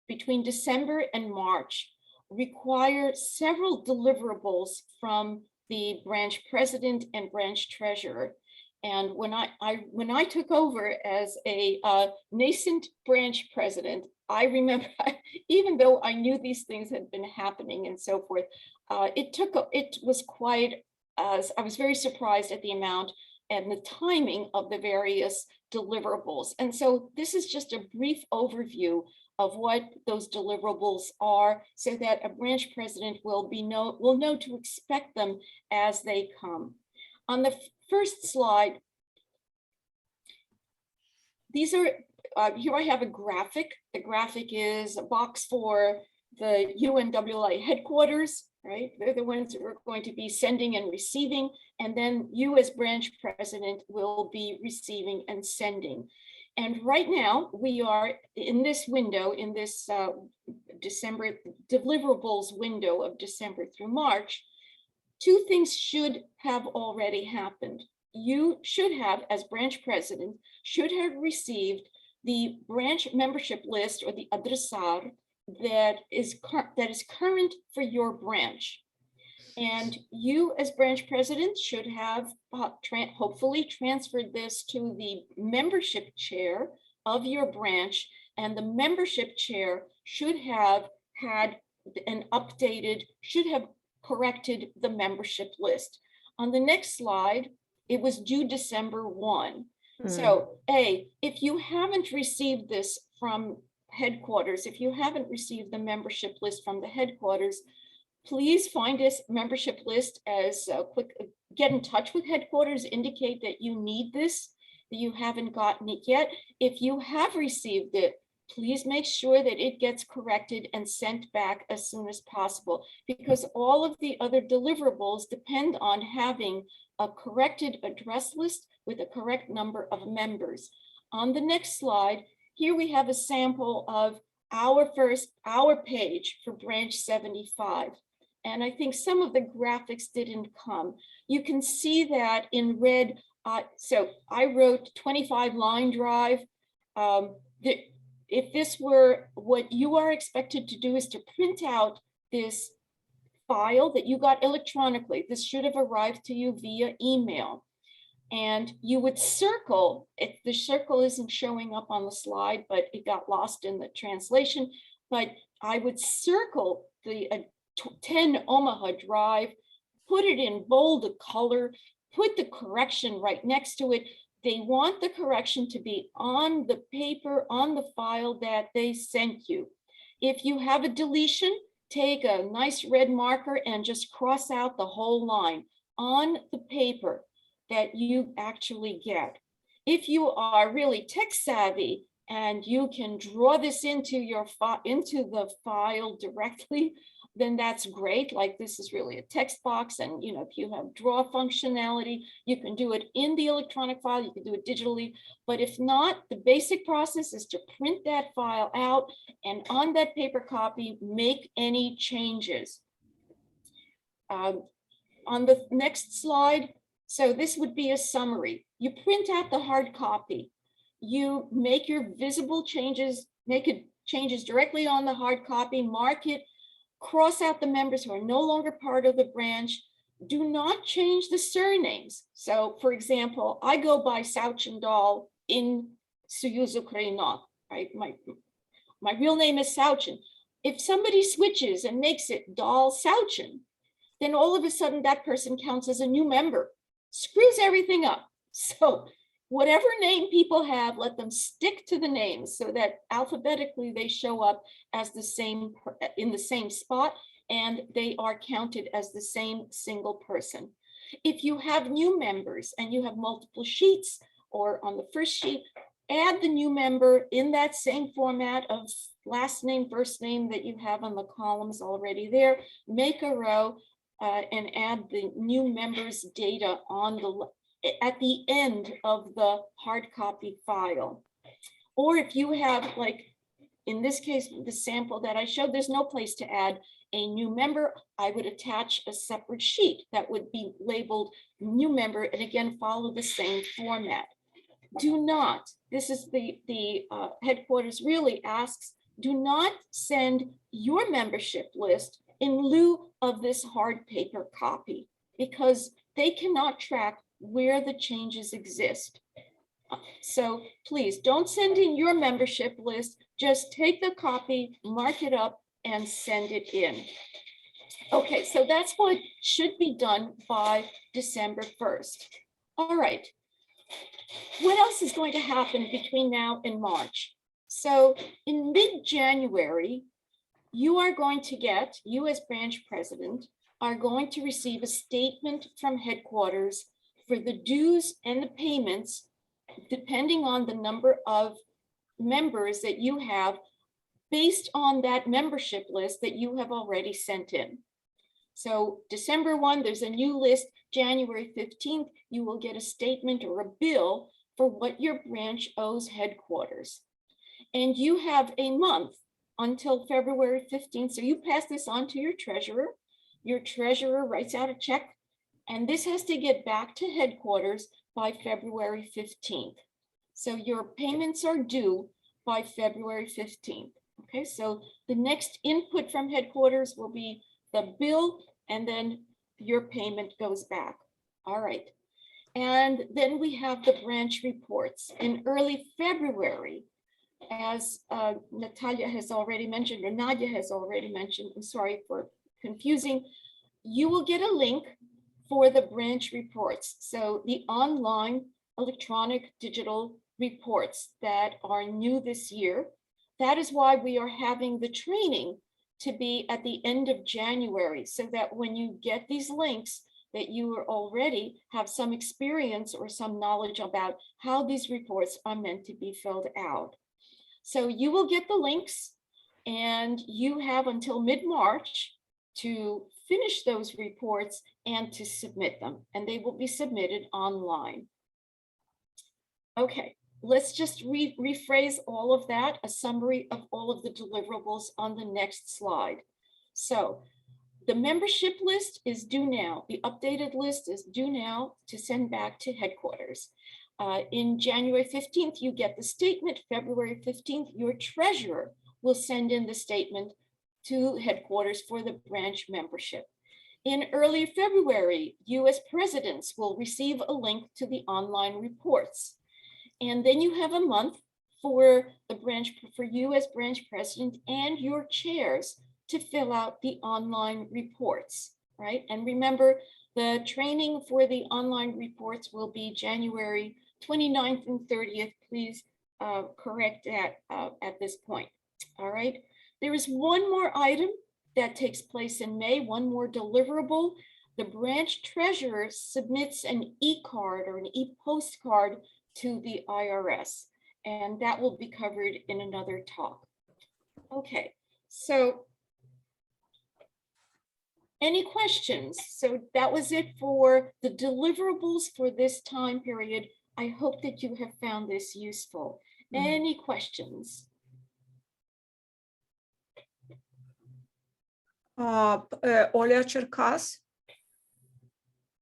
between December and March require several deliverables from the branch president and branch treasurer. And when I took over as a nascent branch president, I remember, even though I knew these things had been happening and so forth, it was quite, I was very surprised at the amount and the timing of the various deliverables. And so this is just a brief overview of what those deliverables are so that a branch president will know to expect them as they come. On the first slide, these are, here I have a graphic. The graphic is a box for the UNWLA headquarters, right? They're the ones who are going to be sending and receiving, and then you as branch president will be receiving and sending. And right now we are in this window, in this December deliverables window of December through March. Two things should have already happened. You should have, as branch president, should have received the branch membership list or the adresar that is current for your branch. And you as branch president should have hopefully transferred this to the membership chair of your branch, and the membership chair should have had an updated, should have corrected the membership list. On the next slide, it was due December 1. So if you haven't received this from headquarters, if you haven't received the membership list from the headquarters, please find this membership list as get in touch with headquarters, indicate that you need this, that you haven't gotten it yet. If you have received it, please make sure that it gets corrected and sent back as soon as possible, because all of the other deliverables depend on having a corrected address list with a correct number of members. On the next slide, here we have a sample of our page for branch 75. And I think some of the graphics didn't come. You can see that in red. So I wrote 25 line drive. If this were what you are expected to do is to print out this file that you got electronically. This should have arrived to you via email. And you would circle, the circle isn't showing up on the slide, but it got lost in the translation. But I would circle the 10 Omaha Drive, put it in bold color, put the correction right next to it. They want the correction to be on the paper, on the file that they sent you. If you have a deletion, take a nice red marker and just cross out the whole line on the paper that you actually get. If you are really tech savvy and you can draw this into the file directly, then that's great. Like this is really a text box, and if you have draw functionality, you can do it in the electronic file, you can do it digitally. But if not, the basic process is to print that file out and on that paper copy, make any changes. On the next slide, so this would be a summary. You print out the hard copy. You make your visible changes, changes directly on the hard copy, mark it, cross out the members who are no longer part of the branch. Do not change the surnames. So for example, I go by Sauchin in Soyuz Ukraina, right? My real name is Sauchin. If somebody switches and makes it Dal Sauchin, then all of a sudden that person counts as a new member. Screws everything up. So whatever name people have, let them stick to the names so that alphabetically they show up as the same, in the same spot, and they are counted as the same single person. If you have new members and you have multiple sheets, or on the first sheet, add the new member in that same format of last name, first name that you have on the columns already there, make a row, and add the new members data on at the end of the hard copy file. Or if you have, like in this case, the sample that I showed, there's no place to add a new member. I would attach a separate sheet that would be labeled new member, and again, follow the same format. Do not, this is the headquarters really asks, do not send your membership list in lieu of this hard paper copy, because they cannot track where the changes exist. So please don't send in your membership list, just take the copy, mark it up, and send it in. Okay, so that's what should be done by December 1st. All right, what else is going to happen between now and March? So in mid-January, you are going to get, you as branch president, are going to receive a statement from headquarters for the dues and the payments, depending on the number of members that you have based on that membership list that you have already sent in. So December 1, there's a new list. January 15th, you will get a statement or a bill for what your branch owes headquarters. And you have a month until February 15th. So you pass this on to your treasurer. Your treasurer writes out a check, and this has to get back to headquarters by February 15th. So your payments are due by February 15th. Okay, so the next input from headquarters will be the bill, and then your payment goes back. All right. And then we have the branch reports. In early February, as Natalia has already mentioned, or Nadia has already mentioned, I'm sorry for confusing, you will get a link for the branch reports. So the online electronic digital reports that are new this year. That is why we are having the training to be at the end of January, so that when you get these links, that you already have some experience or some knowledge about how these reports are meant to be filled out. So you will get the links, and you have until mid-March to finish those reports and to submit them, and they will be submitted online. Okay, let's just rephrase all of that, a summary of all of the deliverables on the next slide. So the membership list is due now. The updated list is due now to send back to headquarters. In January 15th, you get the statement. February 15th, your treasurer will send in the statement to headquarters for the branch membership. In early February, you as presidents will receive a link to the online reports. And then you have a month for the branch, for you as branch president and your chairs to fill out the online reports, right? And remember, the training for the online reports will be January 29th and 30th. Please correct that at this point, all right? There is one more item that takes place in May, one more deliverable. The branch treasurer submits an e-card or an e-postcard to the IRS, and that will be covered in another talk. Okay, so any questions? So that was it for the deliverables for this time period. I hope that you have found this useful. Any questions? Оля Черкас.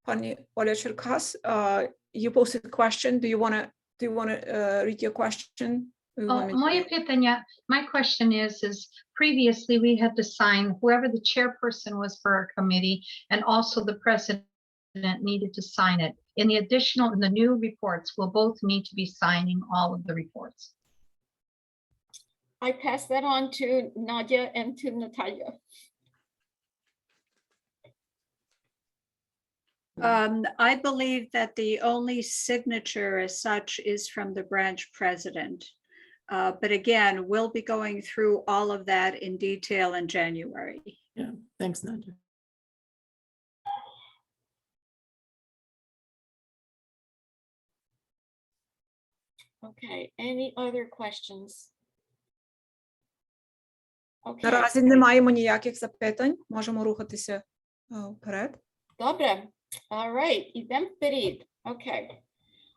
Pani Oля Черкас, you posted a question. Do you want to read your question? Моє питання, my question is previously we had to sign, whoever the chairperson was for our committee, and also the president needed to sign it. In the new reports, we'll both need to be signing all of the reports. I pass that on to Nadia and to Natalia. I believe that the only signature as such is from the branch president. But again, we'll be going through all of that in detail in January. Yeah, thanks, Nadia. Okay, any other questions? Okay. Наразі не маємо ніяких запитань. Можемо рухатися вперед. Добре. All right. Idem вперед. Okay.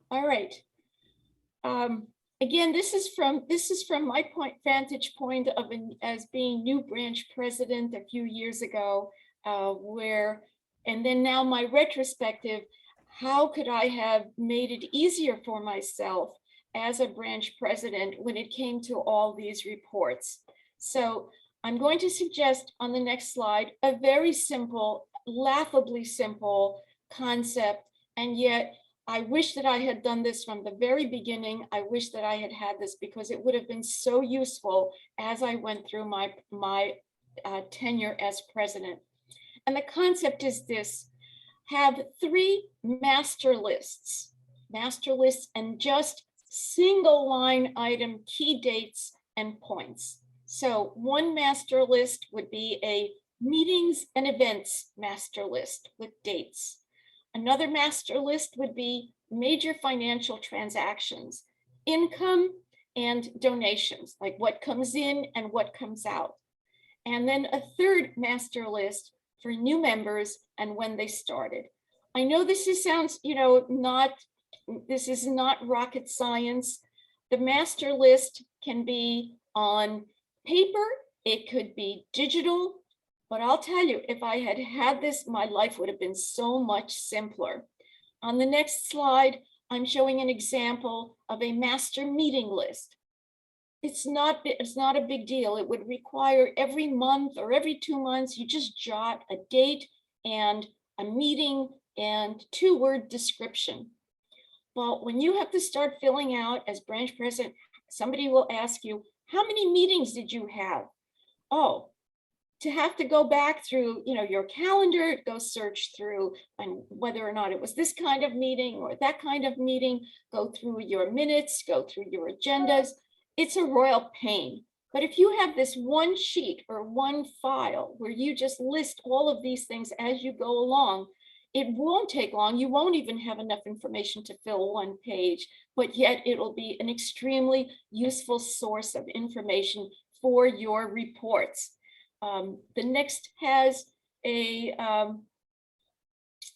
All right. Again, this is from my vantage point of as being new branch president a few years ago, and then now my retrospective, how could I have made it easier for myself as a branch president when it came to all these reports? So I'm going to suggest on the next slide a very simple, laughably simple concept, and yet I wish that I had done this from the very beginning. I wish that I had had this because it would have been so useful as I went through my tenure as president. And the concept is this: have 3 master lists, and just single line item key dates and points. So one master list would be a meetings and events master list with dates. Another master list would be major financial transactions, income and donations, like what comes in and what comes out. And then a third master list for new members and when they started. I know this sounds, this is not rocket science. The master list can be on paper, it could be digital, but I'll tell you, if I had had this, my life would have been so much simpler. On the next slide, I'm showing an example of a master meeting list. It's not a big deal. It would require every month or every 2 months, you just jot a date and a meeting and 2-word description. But when you have to start filling out as branch president, somebody will ask you, how many meetings did you have? Oh, to have to go back through, your calendar, go search through and whether or not it was this kind of meeting or that kind of meeting, go through your minutes, go through your agendas. It's a royal pain. But if you have this one sheet or one file where you just list all of these things as you go along, it won't take long. You won't even have enough information to fill one page, but yet it'll be an extremely useful source of information for your reports. The next has a,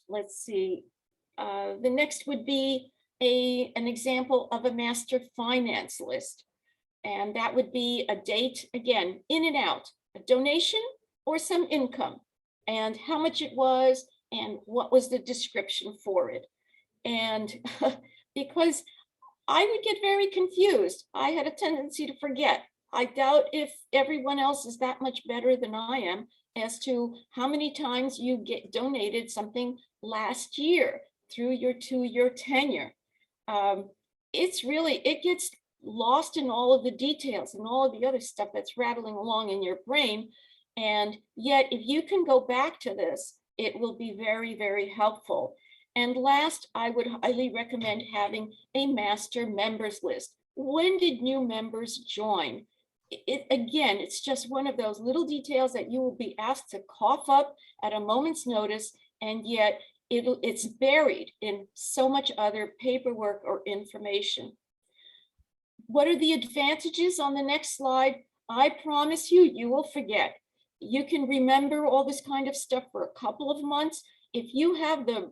let's see, the next would be an example of a master finance list. And that would be a date, again, in and out, a donation or some income, and how much it was, and what was the description for it. And because I would get very confused, I had a tendency to forget. I doubt if everyone else is that much better than I am as to how many times you get donated something last year through your 2-year tenure. It gets lost in all of the details and all of the other stuff that's rattling along in your brain. And yet, if you can go back to this, it will be very, very helpful. And last, I would highly recommend having a master members list. When did new members join? Again, it's just one of those little details that you will be asked to cough up at a moment's notice, and yet it's buried in so much other paperwork or information. What are the advantages on the next slide? I promise you, you will forget. You can remember all this kind of stuff for a couple of months. If you have the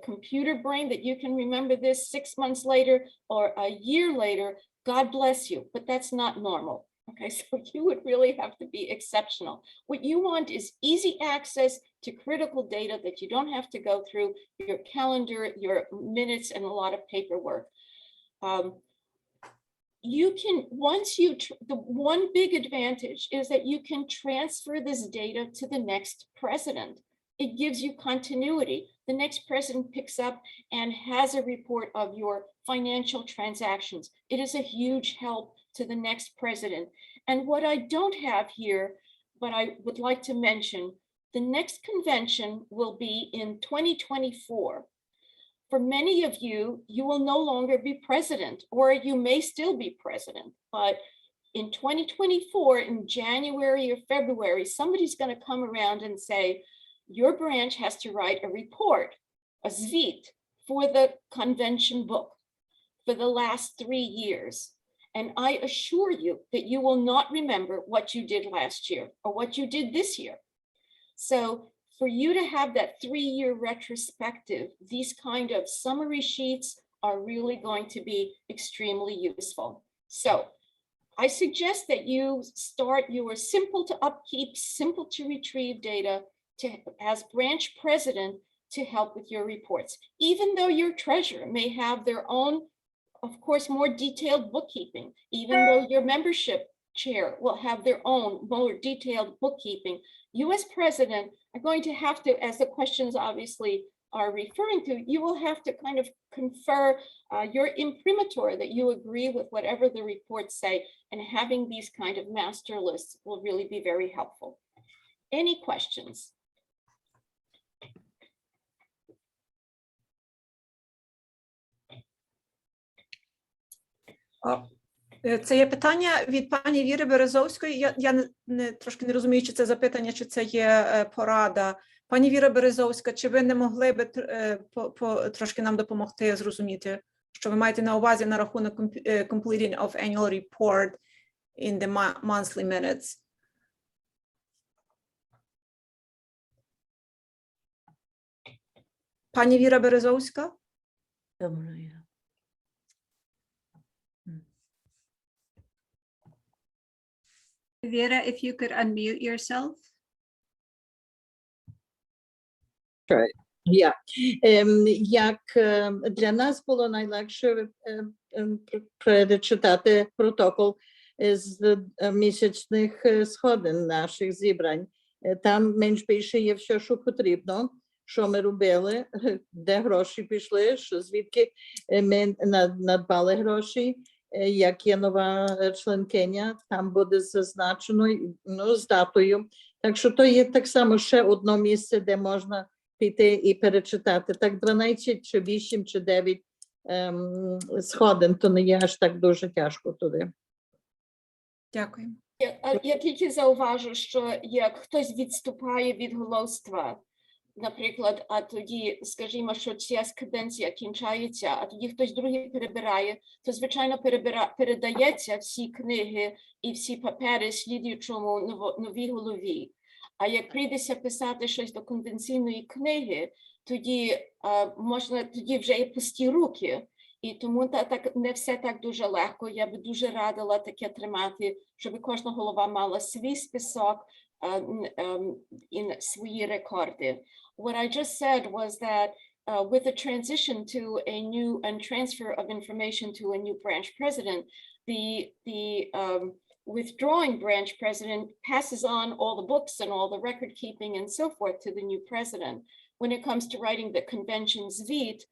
computer brain that you can remember this 6 months later or a year later, God bless you, but that's not normal. Okay, so you would really have to be exceptional. What you want is easy access to critical data that you don't have to go through your calendar, your minutes, and a lot of paperwork. You can, the one big advantage is that you can transfer this data to the next president. It gives you continuity. The next president picks up and has a report of your financial transactions. It is a huge help to the next president. And what I don't have here, but I would like to mention, the next convention will be in 2024. For many of you, you will no longer be president, or you may still be president, but in 2024, in January or February, somebody's going to come around and say, your branch has to write a report, a zvit, for the convention book for the last 3 years. And I assure you that you will not remember what you did last year or what you did this year. So for you to have that 3-year retrospective, these kind of summary sheets are really going to be extremely useful. So I suggest that you start your simple to upkeep, simple to retrieve data as branch president to help with your reports. Even though your treasurer may have their own, of course, more detailed bookkeeping, even though your membership chair will have their own more detailed bookkeeping, you as president are going to have to, as the questions obviously are referring to, you will have to kind of confer your imprimatur that you agree with whatever the reports say, and having these kind of master lists will really be very helpful. Any questions? Це є питання від пані Віри Березовської. Я трошки не розумію, чи це запитання, чи це є порада. Пані Віра Березовська, чи ви не могли би трошки нам допомогти зрозуміти, що ви маєте на увазі на рахунок completing of annual report in the monthly minutes? Пані Віра Березовська? Добре. Vera, if you could unmute yourself. Як для нас було найлегше перечитати протокол з місячних сходин наших зібрань. Там менш-більше є все, що потрібно, що ми робили, де гроші пішли, що звідки ми надбали гроші. Як є нова членкиня, там буде зазначено з датою. Так що то є так само ще одне місце, де можна піти і перечитати. Так 12 чи 8 чи 9 сходин, то не є аж так дуже тяжко туди. Дякую. Я тільки зауважу, що як хтось відступає від головства, наприклад, а тоді, скажімо, що ця каденція кінчається, а тоді хтось другий перебирає, то, звичайно, передається всі книги і всі папери слідуючому новій голові. А як прийдеться писати щось до конвенційної книги, тоді тоді вже є пусті руки. І тому так не все так дуже легко. Я би дуже радила таке тримати, щоб кожна голова мала свій список і свої рекорди. What I just said was that with the transition to a new and transfer of information to a new branch president, the withdrawing branch president passes on all the books and all the record keeping and so forth to the new president. When it comes to writing the convention's veto,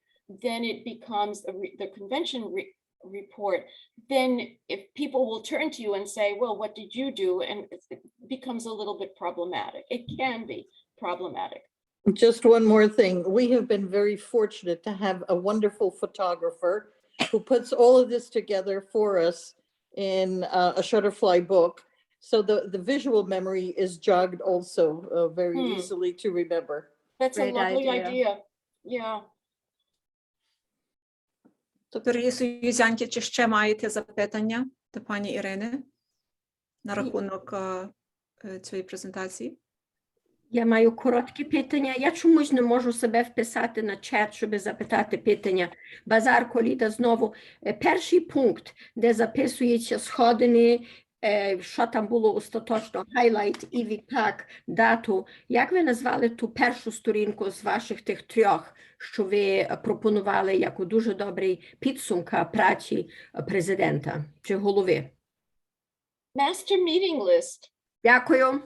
then it becomes the convention report. Then if people will turn to you and say, well, what did you do? And it becomes a little bit problematic. It can be problematic. Just one more thing. We have been very fortunate to have a wonderful photographer who puts all of this together for us in a Shutterfly book. So the visual memory is jogged also very easily to remember. That's Great a lovely idea. Yeah. Дорогі союзянки, чи ще маєте запитання до пані Ірини на рахунок цієї презентації? Я маю короткі питання. Я чомусь не можу себе вписати на чат, щоб запитати питання. Базар Коліда знову. Перший пункт, де записуються сходини, що там було остаточно, хайлайт і відтак дату. Як ви назвали ту першу сторінку з ваших тих трьох, що ви пропонували як дуже добрий підсумка праці президента чи голови? Master meeting list. Дякую.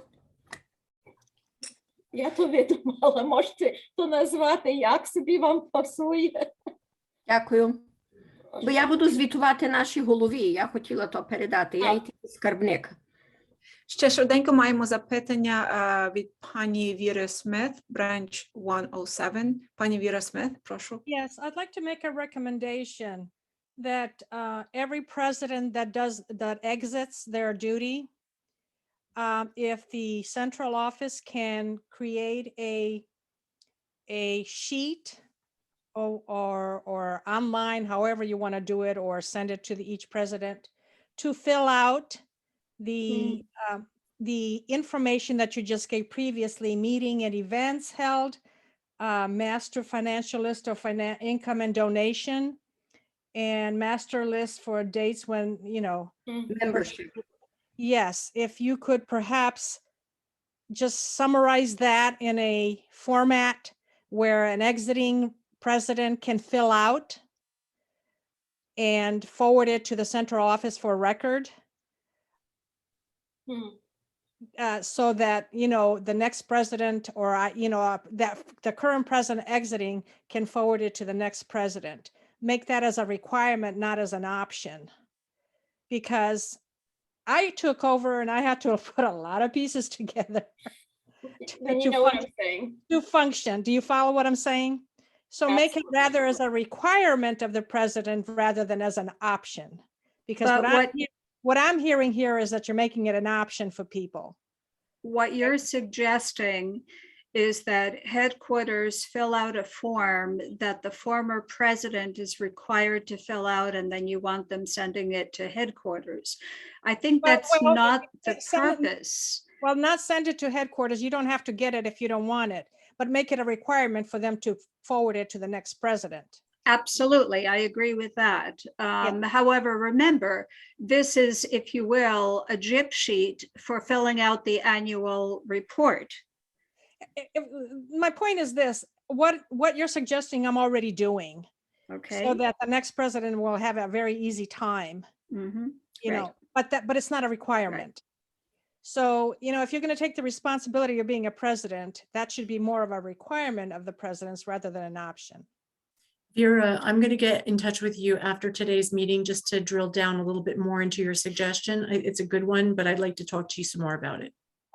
Я то видумала, можете то назвати, як собі вам пасує. Дякую. Бо я буду звітувати нашій голові, я хотіла то передати, я і скарбник. Ще швиденько маємо запитання від пані Віри Сміт, branch 107. Пані Віра Сміт, прошу. Yes, I'd like to make a recommendation that every president that exits their duty, if the central office can create a sheet or online, however you want to do it, or send it to each president to fill out the information that you just gave previously, meeting and events held, master financial list of income and donation, and master list for dates when, Membership. Yes, if you could perhaps just summarize that in a format where an exiting president can fill out and forward it to the central office for record. So that, the next president or, that the current president exiting can forward it to the next president. Make that as a requirement, not as an option. Because I took over and I had to put a lot of pieces together Then you know what I'm saying. to function. Do you follow what I'm saying? So make it rather as a requirement of the president rather than as an option. Because But what I'm hearing here is that you're making it an option for people. What you're suggesting is that headquarters fill out a form that the former president is required to fill out, and then you want them sending it to headquarters. I think that's Well, not the send it- purpose. Well, not send it to headquarters. You don't have to get it if you don't want it, but make it a requirement for them to forward it to the next president. Absolutely, I agree with that. However, remember, this is, if you will, a JIP sheet for filling out the annual report. My point is this, what you're suggesting, I'm already doing. Okay. So that the next president will have a very easy time, Mhm. you Right. know, but it's not a requirement. So, you know, if you're going to take the responsibility of being a president, that should be more of a requirement of the presidents rather than an option. Vera, I'm going to get in touch with you after today's meeting just to drill down a little bit more into your suggestion. It's a good one, but I'd like to talk to you some more about it.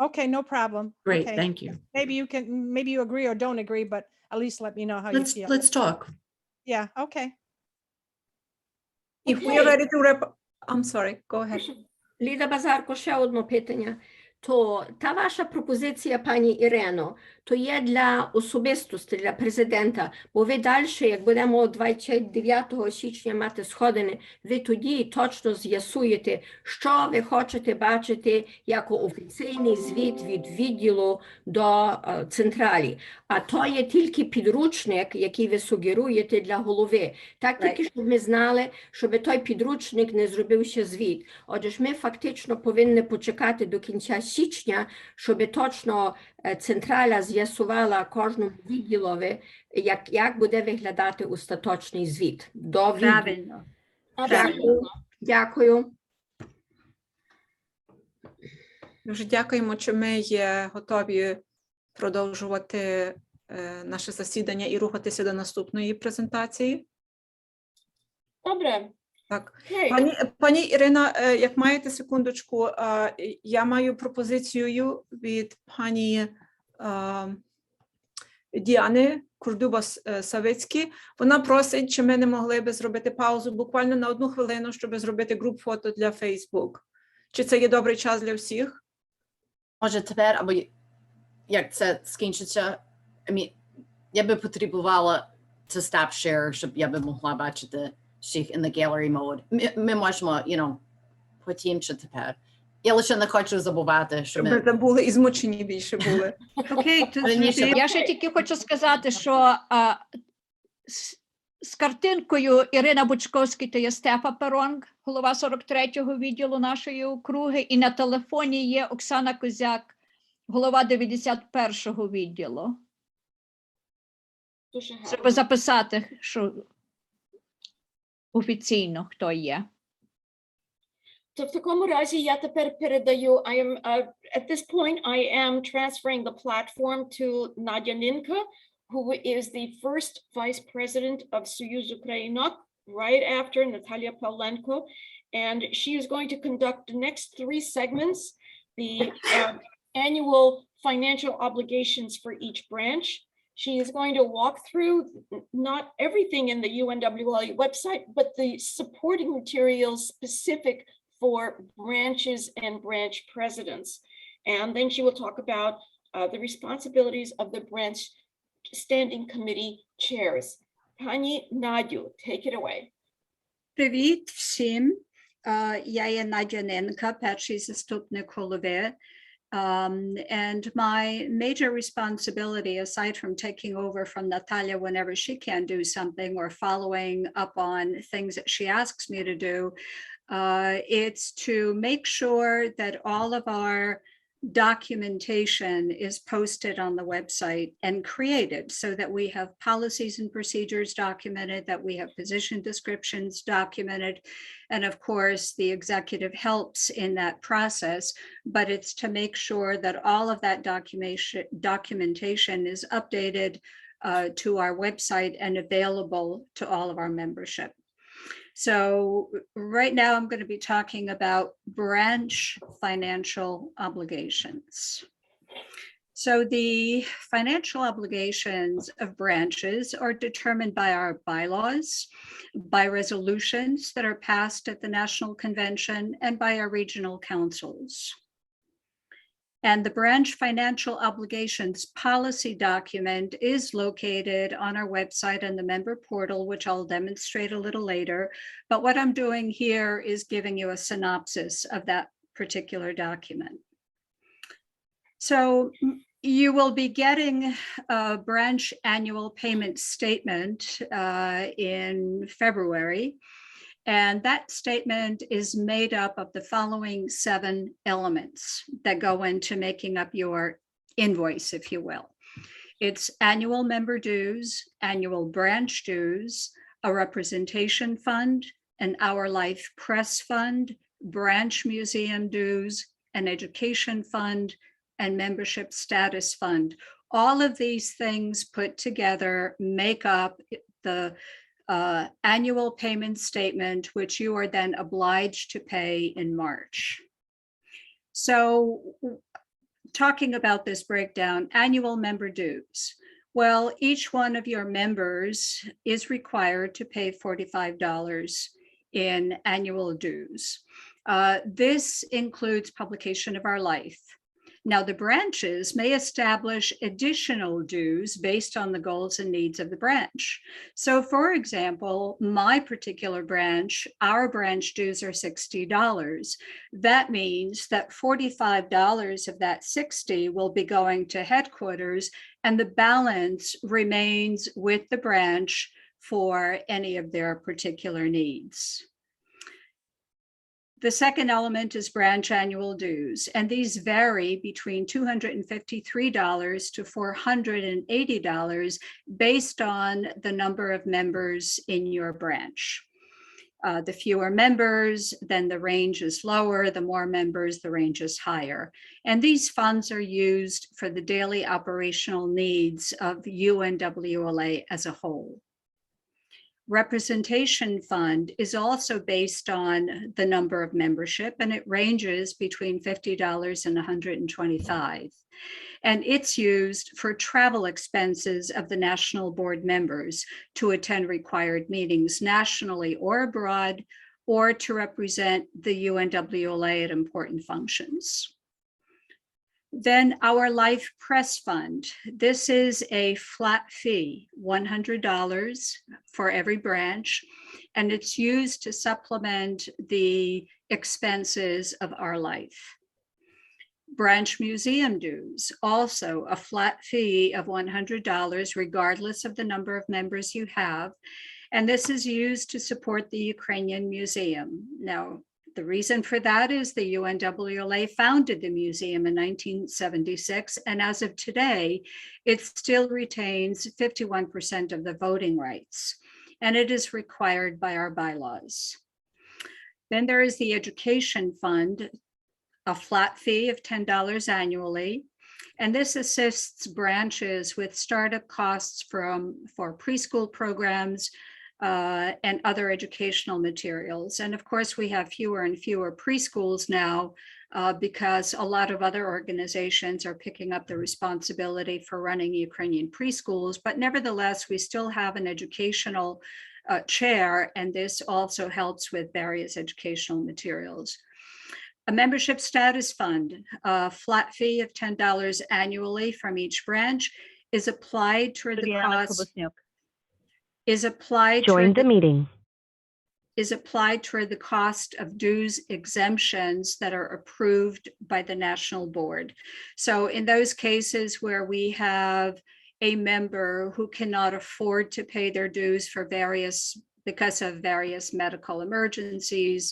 Okay, no problem. Great, Okay. thank you. Maybe you agree or don't agree, but at least let me know how you feel. Let's talk. Yeah, okay. If we are ready to I'm sorry, go ahead. Ліда Базарко, ще одне питання. То та ваша пропозиція, пані Ірено, то є для особистості, для президента, бо ви далі, як будемо 29 січня мати сходини, ви тоді точно з'ясуєте, що ви хочете бачити як офіційний звіт від відділу до централі. А то є тільки підручник, який ви сугеруєте для голови. Так тільки, щоб ми знали, щоб той підручник не зробив ще звіт. Отже ж ми фактично повинні почекати до кінця січня, щоб точно централя з'ясувала кожному відділові, як буде виглядати остаточний звіт. До відділу. Правильно. Дякую. Дякую. Дуже дякуємо, що ми є готові продовжувати наше засідання і рухатися до наступної презентації. Добре. Так. Окей. Пані Ірина, як маєте секундочку, я маю пропозицію від пані Діани Курдуба-Савицькі. Вона просить, чи ми не могли би зробити паузу буквально на 1 хвилину, щоб зробити груп-фото для Facebook. Чи це є добрий час для всіх? Може тепер, або як це скінчиться, я би потребувала це stop share, щоб я би могла бачити всіх in the gallery mode. Ми можемо, потім чи тепер. Я лише не хочу забувати, що Щоб ми забули і змучені більше були. Окей, то Я ще тільки хочу сказати, що з картинкою Ірина Бучковський, то є Стефа Перонг, голова 43-го відділу нашої округи, і на телефоні є Оксана Козяк, голова 91-го відділу. Дуже гарно. Треба записати, що офіційно хто є. То в такому разі я тепер передаю, at this point, I am transferring the platform to Nadia Ninka, who is the first vice president of Soyuz Ukrainok, right after Natalia Pavlenko. And she is going to conduct the next 3 segments, the annual financial obligations for each branch. She is going to walk through not everything in the UNWLA website, but the supporting materials specific for branches and branch presidents. And then she will talk about the responsibilities of the branch standing committee chairs. Pani Nadyu, take it away. Привіт всім. Я є Надя Ненка, перший заступник голови. And my major responsibility, aside from taking over from Natalia whenever she can do something or following up on things that she asks me to do, it's to make sure that all of our documentation is posted on the website and created so that we have policies and procedures documented, that we have position descriptions documented, and of course the executive helps in that process, but it's to make sure that all of that documentation is updated to our website and available to all of our membership. So right now I'm going to be talking about branch financial obligations. So the financial obligations of branches are determined by our bylaws, by resolutions that are passed at the National Convention, and by our regional councils. And the branch financial obligations policy document is located on our website and the member portal, which I'll demonstrate a little later. But what I'm doing here is giving you a synopsis of that particular document. So you will be getting a branch annual payment statement in February. And that statement is made up of the following 7 elements that go into making up your invoice, if you will. It's annual member dues, annual branch dues, a representation fund, an Our Life press fund, branch museum dues, an education fund, and membership status fund. All of these things put together make up the annual payment statement, which you are then obliged to pay in March. So talking about this breakdown, annual member dues. Well, each one of your members is required to pay $45 in annual dues. This includes publication of Our Life. Now, the branches may establish additional dues based on the goals and needs of the branch. So, for example, my particular branch, our branch dues are $60. That means that $45 of that $60 will be going to headquarters, and the balance remains with the branch for any of their particular needs. The second element is branch annual dues, and these vary between $253 to $480 based on the number of members in your branch. The fewer members, then the range is lower. The more members, the range is higher. And these funds are used for the daily operational needs of UNWLA as a whole. Representation fund is also based on the number of membership, and it ranges between $50 and $125. And it's used for travel expenses of the national board members to attend required meetings nationally or abroad, or to represent the UNWLA at important functions. Then Our Life Press Fund. This is a flat fee, $100 for every branch, and it's used to supplement the expenses of Our Life. Branch museum dues, also a flat fee of $100 regardless of the number of members you have, and this is used to support the Ukrainian Museum. Now, the reason for that is the UNWLA founded the museum in 1976, and as of today, it still retains 51% of the voting rights, and it is required by our bylaws. Then there is the education fund, a flat fee of $10 annually, and this assists branches with startup costs for preschool programs, and other educational materials. And of course, we have fewer and fewer preschools now because a lot of other organizations are picking up the responsibility for running Ukrainian preschools. But nevertheless, we still have an educational chair, and this also helps with various educational materials. A membership status fund, a flat fee of $10 annually from each branch, is applied toward the cost. Is applied toward the cost of dues exemptions that are approved by the national board. So in those cases where we have a member who cannot afford to pay their dues because of various medical emergencies,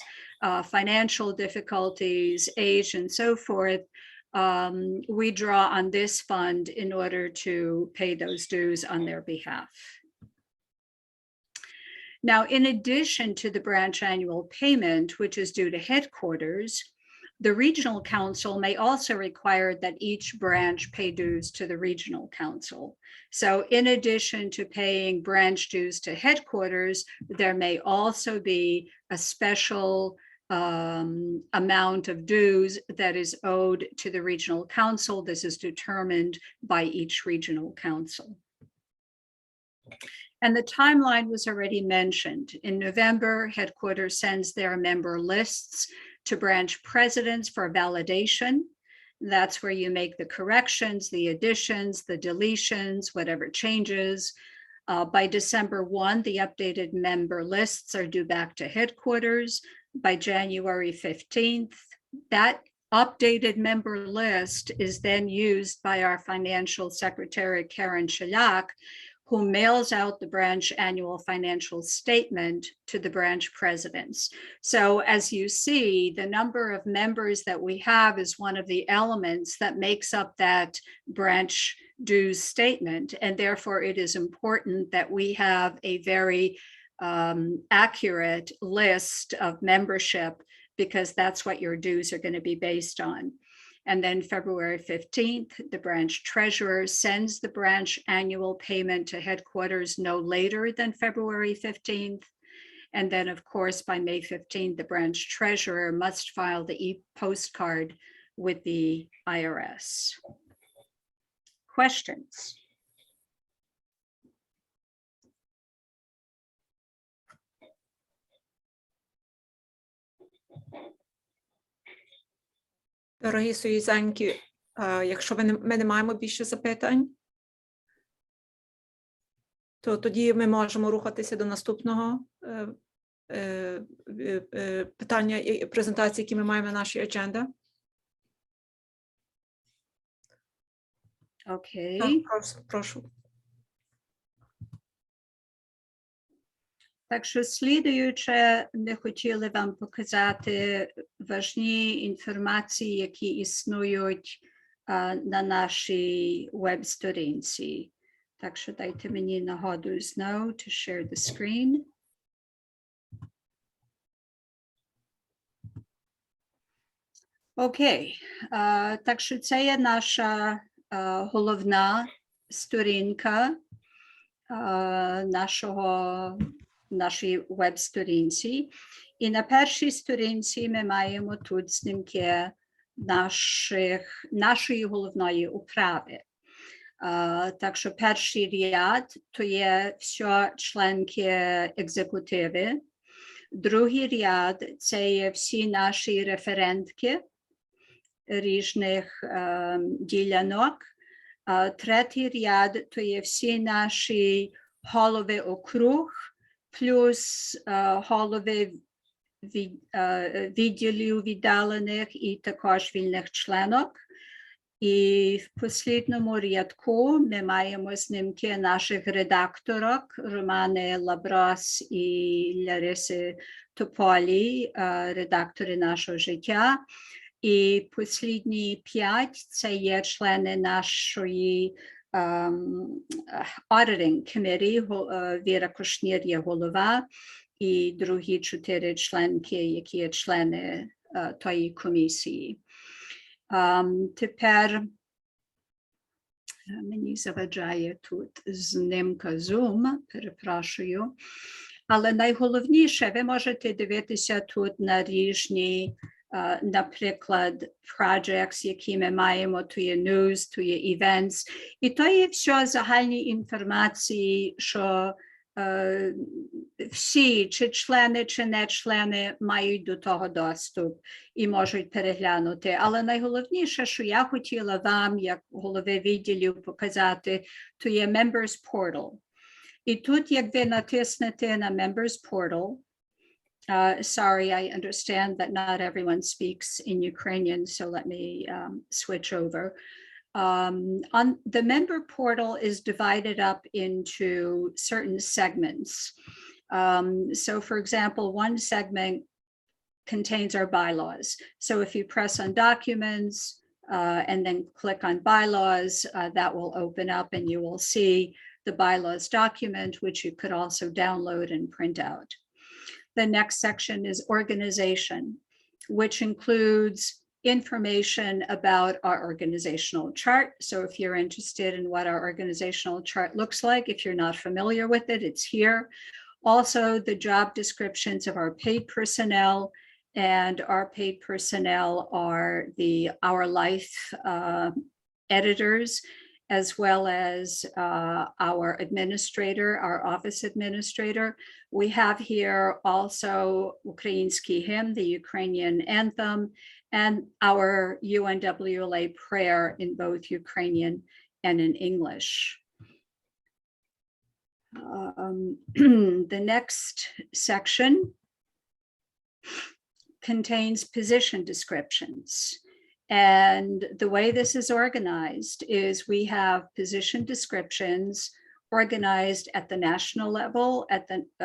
financial difficulties, age, and so forth, we draw on this fund in order to pay those dues on their behalf. Now, in addition to the branch annual payment, which is due to headquarters, the regional council may also require that each branch pay dues to the regional council. So in addition to paying branch dues to headquarters, there may also be a special amount of dues that is owed to the regional council. This is determined by each regional council. And the timeline was already mentioned. In November, headquarters sends their member lists to branch presidents for validation. That's where you make the corrections, the additions, the deletions, whatever changes. By December 1, the updated member lists are due back to headquarters. By January 15th, that updated member list is then used by our financial secretary, Karen Shalak, who mails out the branch annual financial statement to the branch presidents. So as you see, the number of members that we have is one of the elements that makes up that branch dues statement. And therefore it is important that we have a very accurate list of membership, because that's what your dues are going to be based on. And then February 15th, the branch treasurer sends the branch annual payment to headquarters no later than February 15th. And then, of course, by May 15th, the branch treasurer must file the e-postcard with the IRS. Questions? Дорогі союзанки, якщо ми не маємо більше запитань, то тоді ми можемо рухатися до наступного питання і презентації, які ми маємо на нашій адженді. Окей. Прошу. Так що слідуюче, ми хотіли вам показати важні інформації, які існують на нашій веб-сторінці. Так що дайте мені нагоду знову to share the screen. Окей, так що це є наша головна сторінка нашій веб-сторінці. І на першій сторінці ми маємо тут знімки нашої головної управи. Так що перший ряд – то є все членки екзекутиви. Другий ряд – це є всі наші референтки різних ділянок. Третій ряд – то є всі наші голови округ, плюс голови відділів віддалених і також вільних членок. І в послідному рядку ми маємо знімки наших редакторок Романи Лаброс і Лариси Тополі, редактори нашого життя. І послідні 5 – це є члени нашої auditing committee, Віра Кушнір є голова, і другі 4 членки, які є члени тої комісії. Тепер мені заважає тут знімка Zoom, перепрошую. Але найголовніше, ви можете дивитися тут на різні, наприклад, projects, які ми маємо, то є news, то є events. І то є все загальні інформації, що всі, чи члени, чи не члени, мають до того доступ і можуть переглянути. Але найголовніше, що я хотіла вам, як голови відділів, показати, то є Members Portal. І тут, як ви натиснете на Members Portal, sorry, I understand that not everyone speaks in Ukrainian, so let me switch over. On the member portal is divided up into certain segments. So for example, one segment contains our bylaws. So if you press on documents and then click on bylaws, that will open up and you will see the bylaws document, which you could also download and print out. The next section is organization, which includes information about our organizational chart. So if you're interested in what our organizational chart looks like, if you're not familiar with it, it's here. Also, the job descriptions of our paid personnel and our paid personnel are our life editors, as well as our administrator, our office administrator. We have here also Ukrainsky hymn, the Ukrainian anthem, and our UNWLA prayer in both Ukrainian and in English. The next section contains position descriptions. And the way this is organized is we have position descriptions organized at the national level,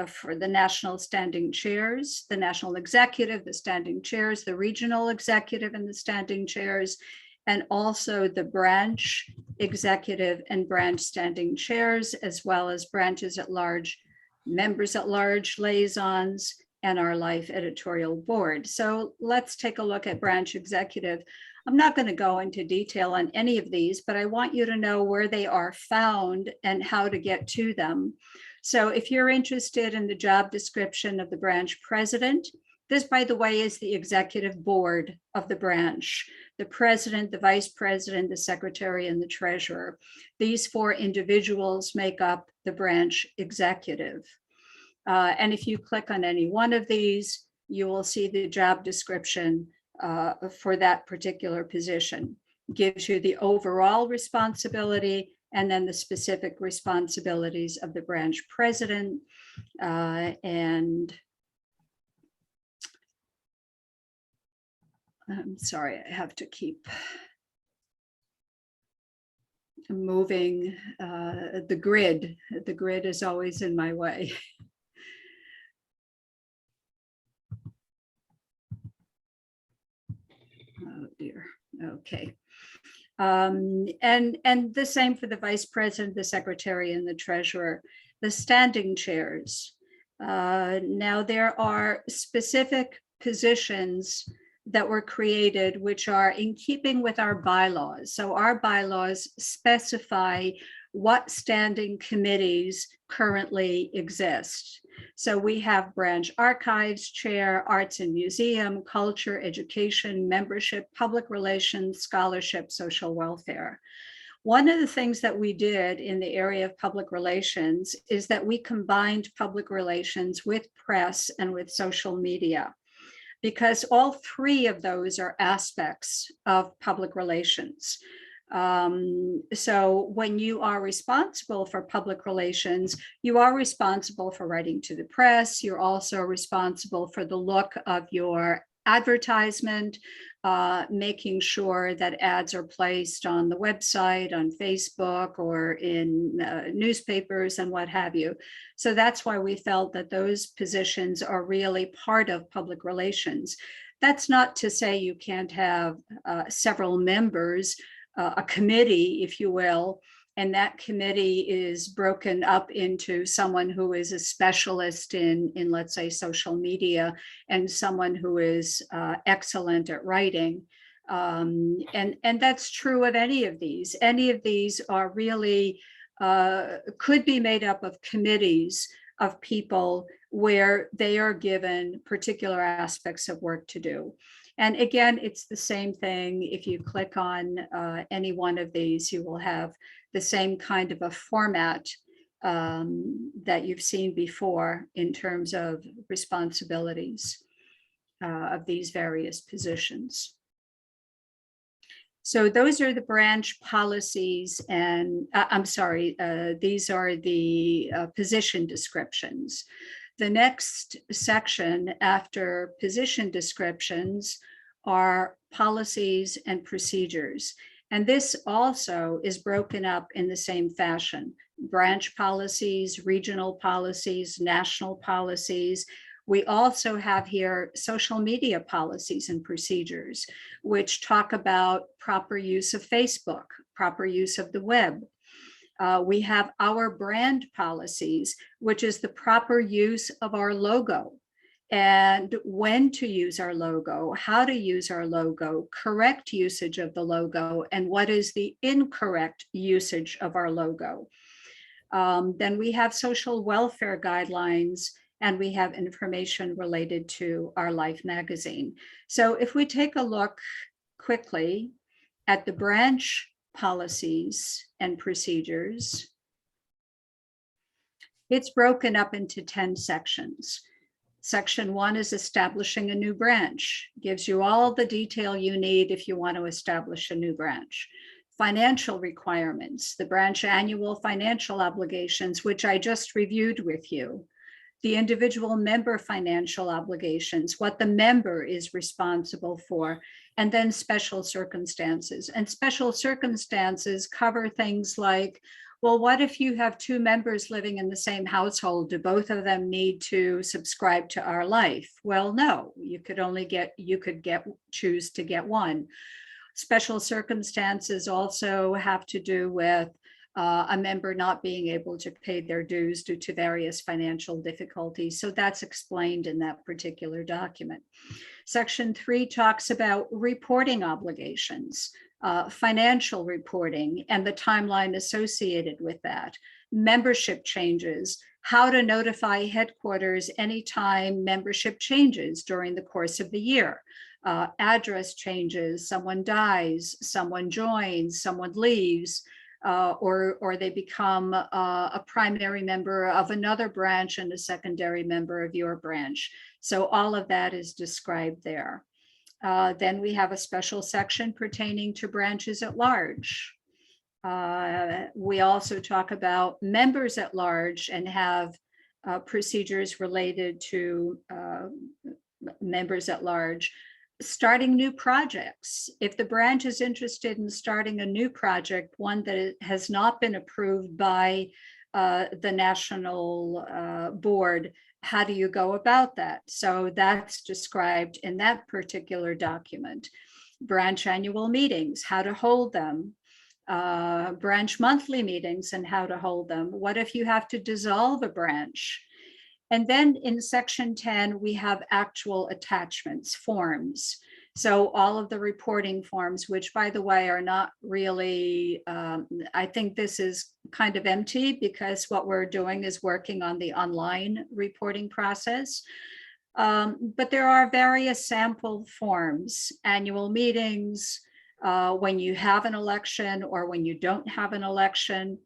for the national standing chairs, the national executive, the standing chairs, the regional executive and the standing chairs, and also the branch executive and branch standing chairs, as well as branches at large, members at large, liaisons, and our life editorial board. So let's take a look at branch executive. I'm not going to go into detail on any of these, but I want you to know where they are found and how to get to them. So if you're interested in the job description of the branch president, this, by the way, is the executive board of the branch. The president, the vice president, the secretary, and the treasurer. These four individuals make up the branch executive. And if you click on any one of these, you will see the job description for that particular position. Gives you the overall responsibility and then the specific responsibilities of the branch president. And I'm sorry, I have to keep moving the grid. The grid is always in my way. Oh dear, okay. And the same for the vice president, the secretary, and the treasurer. The standing chairs. Now there are specific positions that were created which are in keeping with our bylaws. So our bylaws specify what standing committees currently exist. So we have branch archives chair, arts and museum, culture, education, membership, public relations, scholarship, social welfare. One of the things that we did in the area of public relations is that we combined public relations with press and with social media, because all three of those are aspects of public relations. So when you are responsible for public relations, you are responsible for writing to the press. You're also responsible for the look of your advertisement, making sure that ads are placed on the website, on Facebook, or in newspapers and what have you. So that's why we felt that those positions are really part of public relations. That's not to say you can't have several members, a committee, if you will, and that committee is broken up into someone who is a specialist in let's say, social media, and someone who is excellent at writing. And that's true of any of these. Any of these are really, could be made up of committees of people where they are given particular aspects of work to do. And again, it's the same thing. If you click on any one of these, you will have the same kind of a format that you've seen before in terms of responsibilities of these various positions. So those are the branch policies, and I'm sorry, these are the position descriptions. The next section after position descriptions are policies and procedures. And this also is broken up in the same fashion: branch policies, regional policies, national policies. We also have here social media policies and procedures, which talk about proper use of Facebook, proper use of the web. We have our brand policies, which is the proper use of our logo, and when to use our logo, how to use our logo, correct usage of the logo, and what is the incorrect usage of our logo. Then we have social welfare guidelines and we have information related to our Life magazine. So if we take a look quickly at the branch policies and procedures, it's broken up into 10 sections. Section 1 is establishing a new branch, gives you all the detail you need if you want to establish a new branch. Financial requirements, the branch annual financial obligations, which I just reviewed with you. The individual member financial obligations, what the member is responsible for, and then special circumstances. And special circumstances cover things like, well, what if you have two members living in the same household? Do both of them need to subscribe to Our Life? Well, no, you could choose to get one. Special circumstances also have to do with a member not being able to pay their dues due to various financial difficulties. So that's explained in that particular document. Section 3 talks about reporting obligations, financial reporting, and the timeline associated with that, membership changes, how to notify headquarters anytime membership changes during the course of the year. Address changes, someone dies, someone joins, someone leaves, or they become a primary member of another branch and a secondary member of your branch. So all of that is described there. Then we have a special section pertaining to branches at large. We also talk about members at large and have procedures related to members at large. Starting new projects. If the branch is interested in starting a new project, one that has not been approved by the national board, how do you go about that? So that's described in that particular document. Branch annual meetings, how to hold them. Branch monthly meetings and how to hold them. What if you have to dissolve a branch? And then in section 10, we have actual attachments, forms. So all of the reporting forms, which by the way, are not really, I think this is kind of empty because what we're doing is working on the online reporting process. But there are various sample forms, annual meetings, when you have an election or when you don't have an election.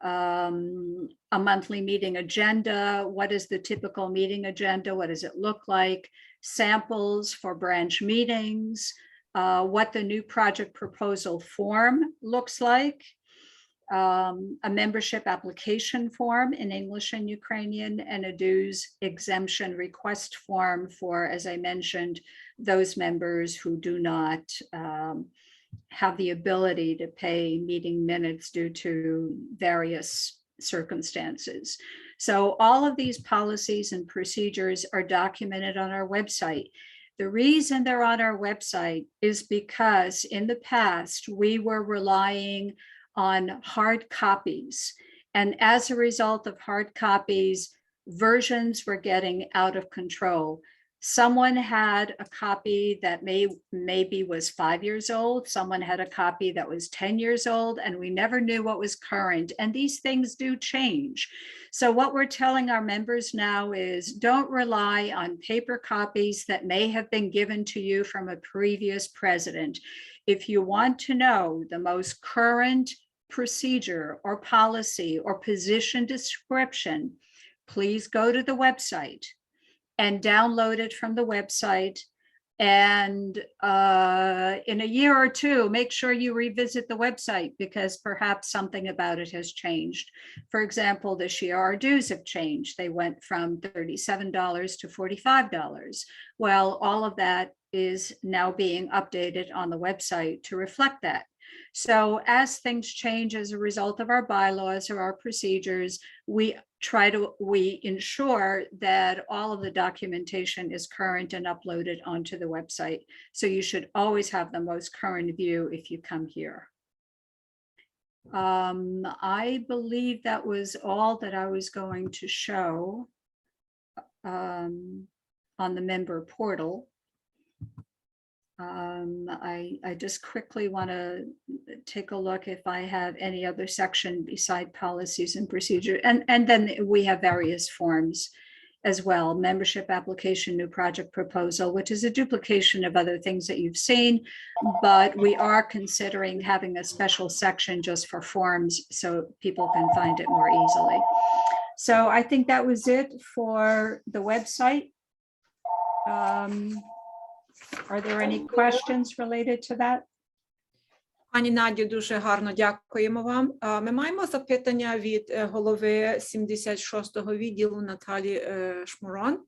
A monthly meeting agenda. What is the typical meeting agenda? What does it look like? Samples for branch meetings, what the new project proposal form looks like, a membership application form in English and Ukrainian, and a dues exemption request form for, as I mentioned, those members who do not have the ability to pay meeting minutes due to various circumstances. So all of these policies and procedures are documented on our website. The reason they're on our website is because in the past, we were relying on hard copies. And as a result of hard copies, versions were getting out of control. Someone had a copy that maybe was 5 years old. Someone had a copy that was 10 years old, and we never knew what was current. And these things do change. So what we're telling our members now is don't rely on paper copies that may have been given to you from a previous president. If you want to know the most current procedure or policy or position description, please go to the website and download it from the website. And in a year or two, make sure you revisit the website because perhaps something about it has changed. For example, this year our dues have changed. They went from $37 to $45. Well, all of that is now being updated on the website to reflect that. So as things change as a result of our bylaws or our procedures, we ensure that all of the documentation is current and uploaded onto the website. So you should always have the most current view if you come here. I believe that was all that I was going to show on the member portal. I just quickly want to take a look if I have any other section beside policies and procedure. And then we have various forms as well, membership application, new project proposal, which is a duplication of other things that you've seen, but we are considering having a special section just for forms so people can find it more easily. So I think that was it for the website. Are there any questions related to that? Пані Надю, дуже гарно дякуємо вам. Ми маємо запитання від голови 76-го відділу Наталі Шмурон.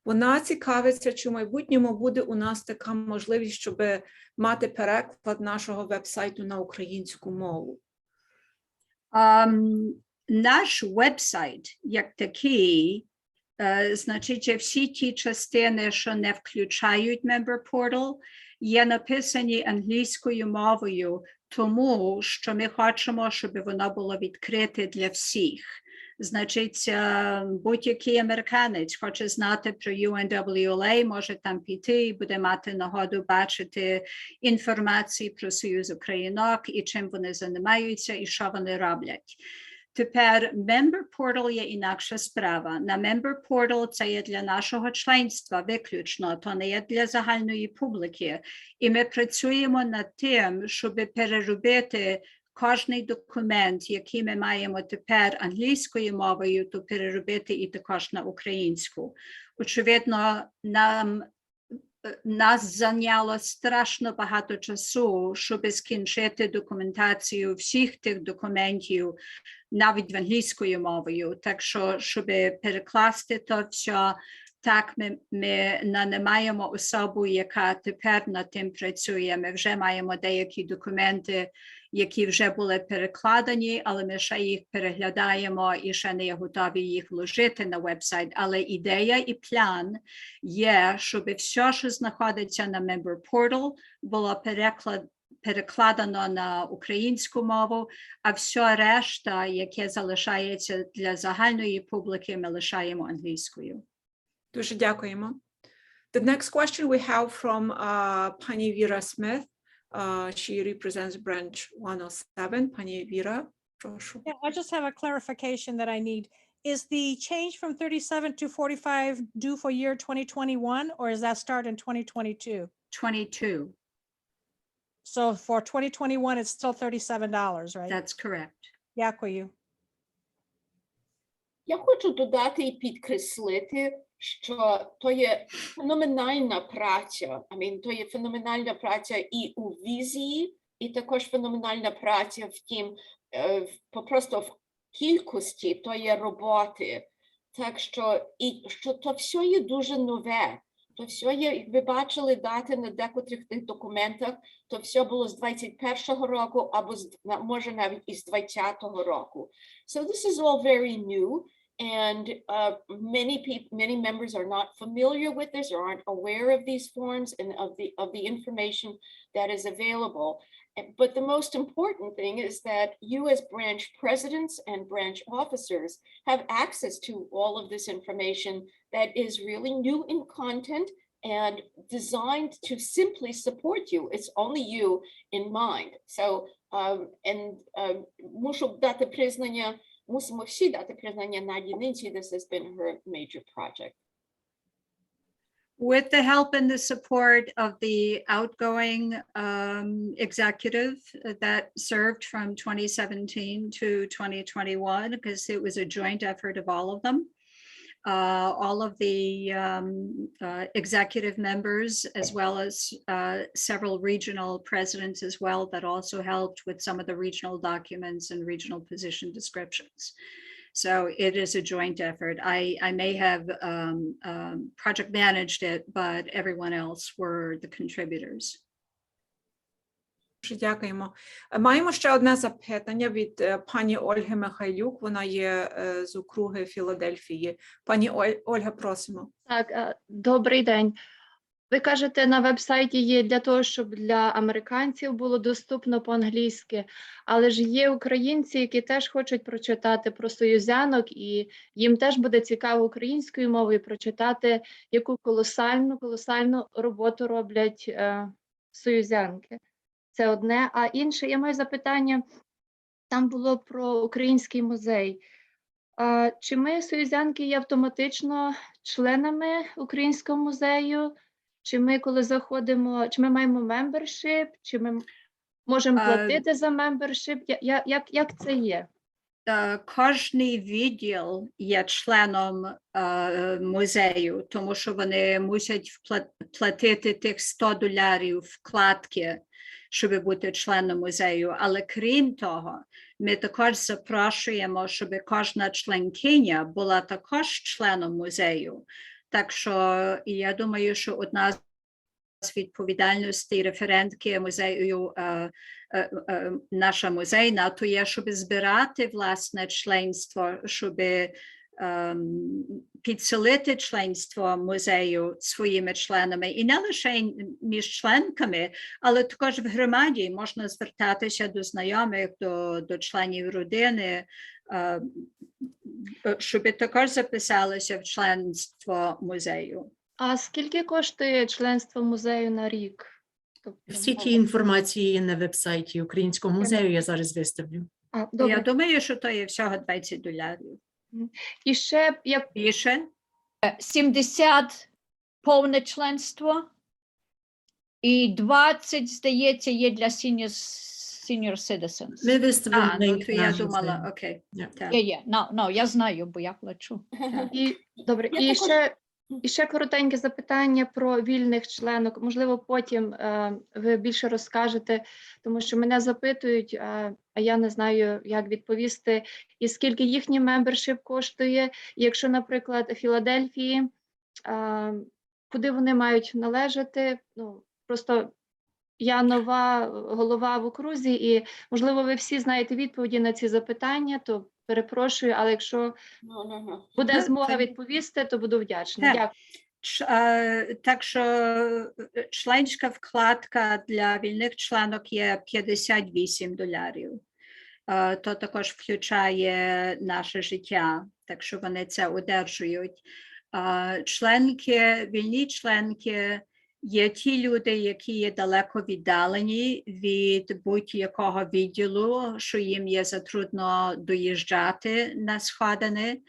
Вона цікавиться, чи в майбутньому буде у нас така можливість, щоб мати переклад нашого веб-сайту на українську мову. Наш веб-сайт, як такий, значить, всі ті частини, що не включають Member Portal, є написані англійською мовою, тому що ми хочемо, щоб воно було відкрите для всіх. Значить, будь-який американець хоче знати про UNWLA, може там піти і буде мати нагоду бачити інформацію про Союз Українок і чим вони займаються і що вони роблять. Тепер Member Portal є інакша справа. На Member Portal це є для нашого членства виключно, то не є для загальної публіки. І ми працюємо над тим, щоб переробити кожний документ, який ми маємо тепер англійською мовою, то переробити і також на українську. Очевидно, нас зайняло страшно багато часу, щоб скінчити документацію всіх тих документів, навіть англійською мовою. Так що, щоб перекласти то все, так ми наймаємо особу, яка тепер над тим працює. Ми вже маємо деякі документи, які вже були перекладені, але ми ще їх переглядаємо і ще не готові їх вложити на веб-сайт. Але ідея і план є, щоб все, що знаходиться на Member Portal, було перекладено на українську мову, а все решта, яке залишається для загальної публіки, ми лишаємо англійською. Дуже дякуємо. The next question we have from Pani Vera Smith. She represents branch 107. Pani Vera, прошу. Yeah, I just have a clarification that I need. Is the change from 37 to 45 due for year 2021, or does that start in 2022? 22. So for 2021, it's still $37, right? That's correct. Дякую. Я хочу додати і підкреслити, що то є феноменальна праця. То є феноменальна праця і у візії, і також феноменальна праця просто в кількості тої роботи. Так що то все є дуже нове. То все є, як ви бачили, дати на декотрих тих документах, то все було з 21-го року, або може навіть із 20-го року. So this is all very new, and many members are not familiar with this or aren't aware of these forms and of the information that is available. But the most important thing is that you as branch presidents and branch officers have access to all of this information that is really new in content and designed to simply support you. It's only you in mind. So, мусимо всі дати признання Наді Нинці. This has been her major project. With the help and the support of the outgoing executive that served from 2017 to 2021, because it was a joint effort of all of them. All of the executive members, as well as several regional presidents as well, that also helped with some of the regional documents and regional position descriptions. So it is a joint effort. I may have project managed it, but everyone else were the contributors. Дякуємо. Маємо ще одне запитання від пані Ольги Михайлюк. Вона є з округи Філадельфії. Пані Ольга, просимо. Так, добрий день. Ви кажете, на веб-сайті є для того, щоб для американців було доступно по-англійськи, але ж є українці, які теж хочуть прочитати про союзянок, і їм теж буде цікаво українською мовою прочитати, яку колосальну роботу роблять союзянки. Це одне. А інше, я маю запитання, там було про український музей. Чи ми, союзянки, є автоматично членами Українського музею? Чи ми, коли заходимо, чи ми маємо membership? Чи ми можемо платити за membership? Як це є? Кожний відділ є членом музею, тому що вони мусять платити тих $100 вкладки, щоб бути членом музею. Але крім того, ми також запрошуємо, щоб кожна членкиня була також членом музею. Так що я думаю, що одна з відповідальностей референтки музею, наша музейна, то є, щоб збирати власне членство, щоб підсилити членство музею своїми членами. І не лише між членками, але також в громаді можна звертатися до знайомих, до членів родини, щоб також записалися в членство музею. А скільки коштує членство музею на рік? Всі ті інформації є на веб-сайті Українського музею, я зараз виставлю. Я Добре. думаю, що то є всього $20. І ще як Більше? 70 повне членство і 20, здається, є для senior citizens. Ми виставимо Ну лінк то на я музей. думала, окей. Yeah. Так. Є. Я знаю, бо я плачу. добре, і ще коротеньке запитання про вільних членок. Можливо, потім ви більше розкажете, тому що мене запитують, а я не знаю, як відповісти, і скільки їхній мембершип коштує. І якщо, наприклад, Філадельфії, куди вони мають належати? Ну, просто я нова голова в окрузі, і, можливо, ви всі знаєте відповіді на ці запитання, то перепрошую, але якщо буде змога відповісти, то буду вдячна. Так. Дякую. Так що членська вкладка для вільних членок є $58. То також включає наше життя, так що вони це одержують. Вільні членки є ті люди, які є далеко віддалені від будь-якого відділу, що їм є затрудно доїжджати на сходини,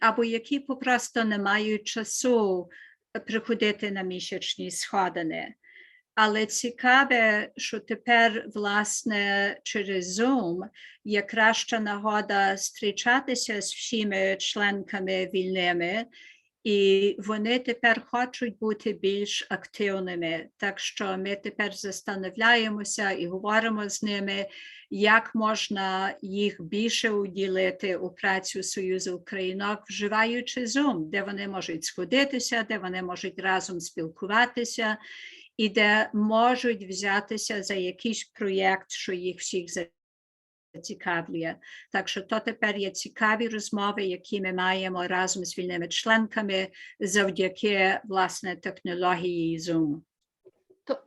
або які попросту не мають часу приходити на місячні сходини. Але цікаве, що тепер, власне, через Zoom є краща нагода зустрічатися з всіма членками вільними, і вони тепер хочуть бути більш активними. Так що ми тепер застановляємося і говоримо з ними, як можна їх більше уділити у працю Союзу Українок, вживаючи Zoom, де вони можуть сходитися, де вони можуть разом спілкуватися, і де можуть взятися за якийсь проєкт, що їх всіх зацікавлює. Так що то тепер є цікаві розмови, які ми маємо разом з вільними членками завдяки, власне, технології Zoom.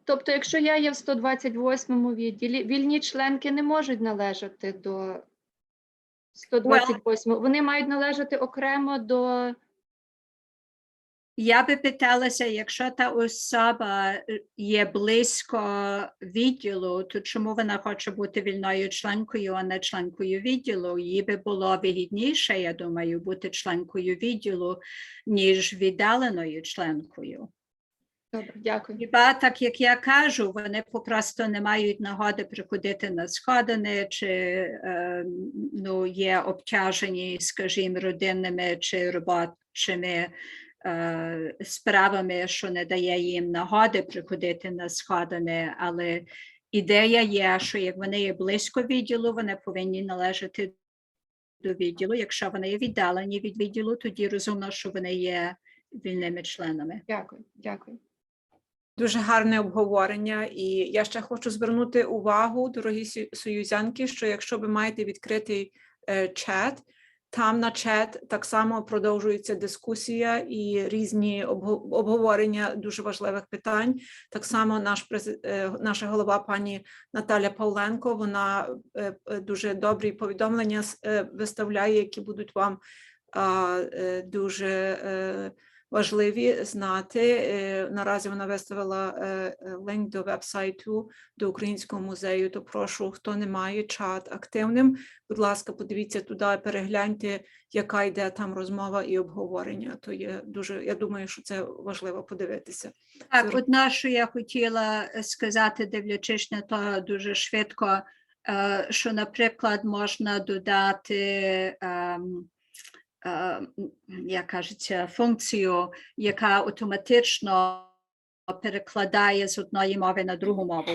Тобто, якщо я є в 128-му відділі, вільні членки не можуть належати до 128-го, вони мають належати окремо до... Я би питалася, якщо та особа є близько відділу, то чому вона хоче бути вільною членкою, а не членкою відділу? Їй би було вигідніше, я думаю, бути членкою відділу, ніж віддаленою членкою. Добре, дякую. Хіба так, як я кажу, вони попросту не мають нагоди приходити на сходини, чи є обтяжені, скажімо, родинними чи робочими справами, що не дає їм нагоди приходити на сходини, але ідея є, що як вони є близько відділу, вони повинні належати до відділу. Якщо вони є віддалені від відділу, тоді розумно, що вони є вільними членами. Дякую. Дуже гарне обговорення, і я ще хочу звернути увагу, дорогі союзянки, що якщо ви маєте відкритий чат, там на чат так само продовжується дискусія і різні обговорення дуже важливих питань. Так само наша голова пані Наталя Павленко, вона дуже добрі повідомлення виставляє, які будуть вам дуже важливі знати. Наразі вона виставила лінк до веб-сайту, до Українського музею, то прошу, хто не має чат активним, будь ласка, подивіться туди, перегляньте, яка йде там розмова і обговорення. То є дуже, я думаю, що це важливо подивитися. Так, одна, що я хотіла сказати, дивлячись на то дуже швидко, що, наприклад, можна додати, як кажеться, функцію, яка автоматично перекладає з одної мови на другу мову.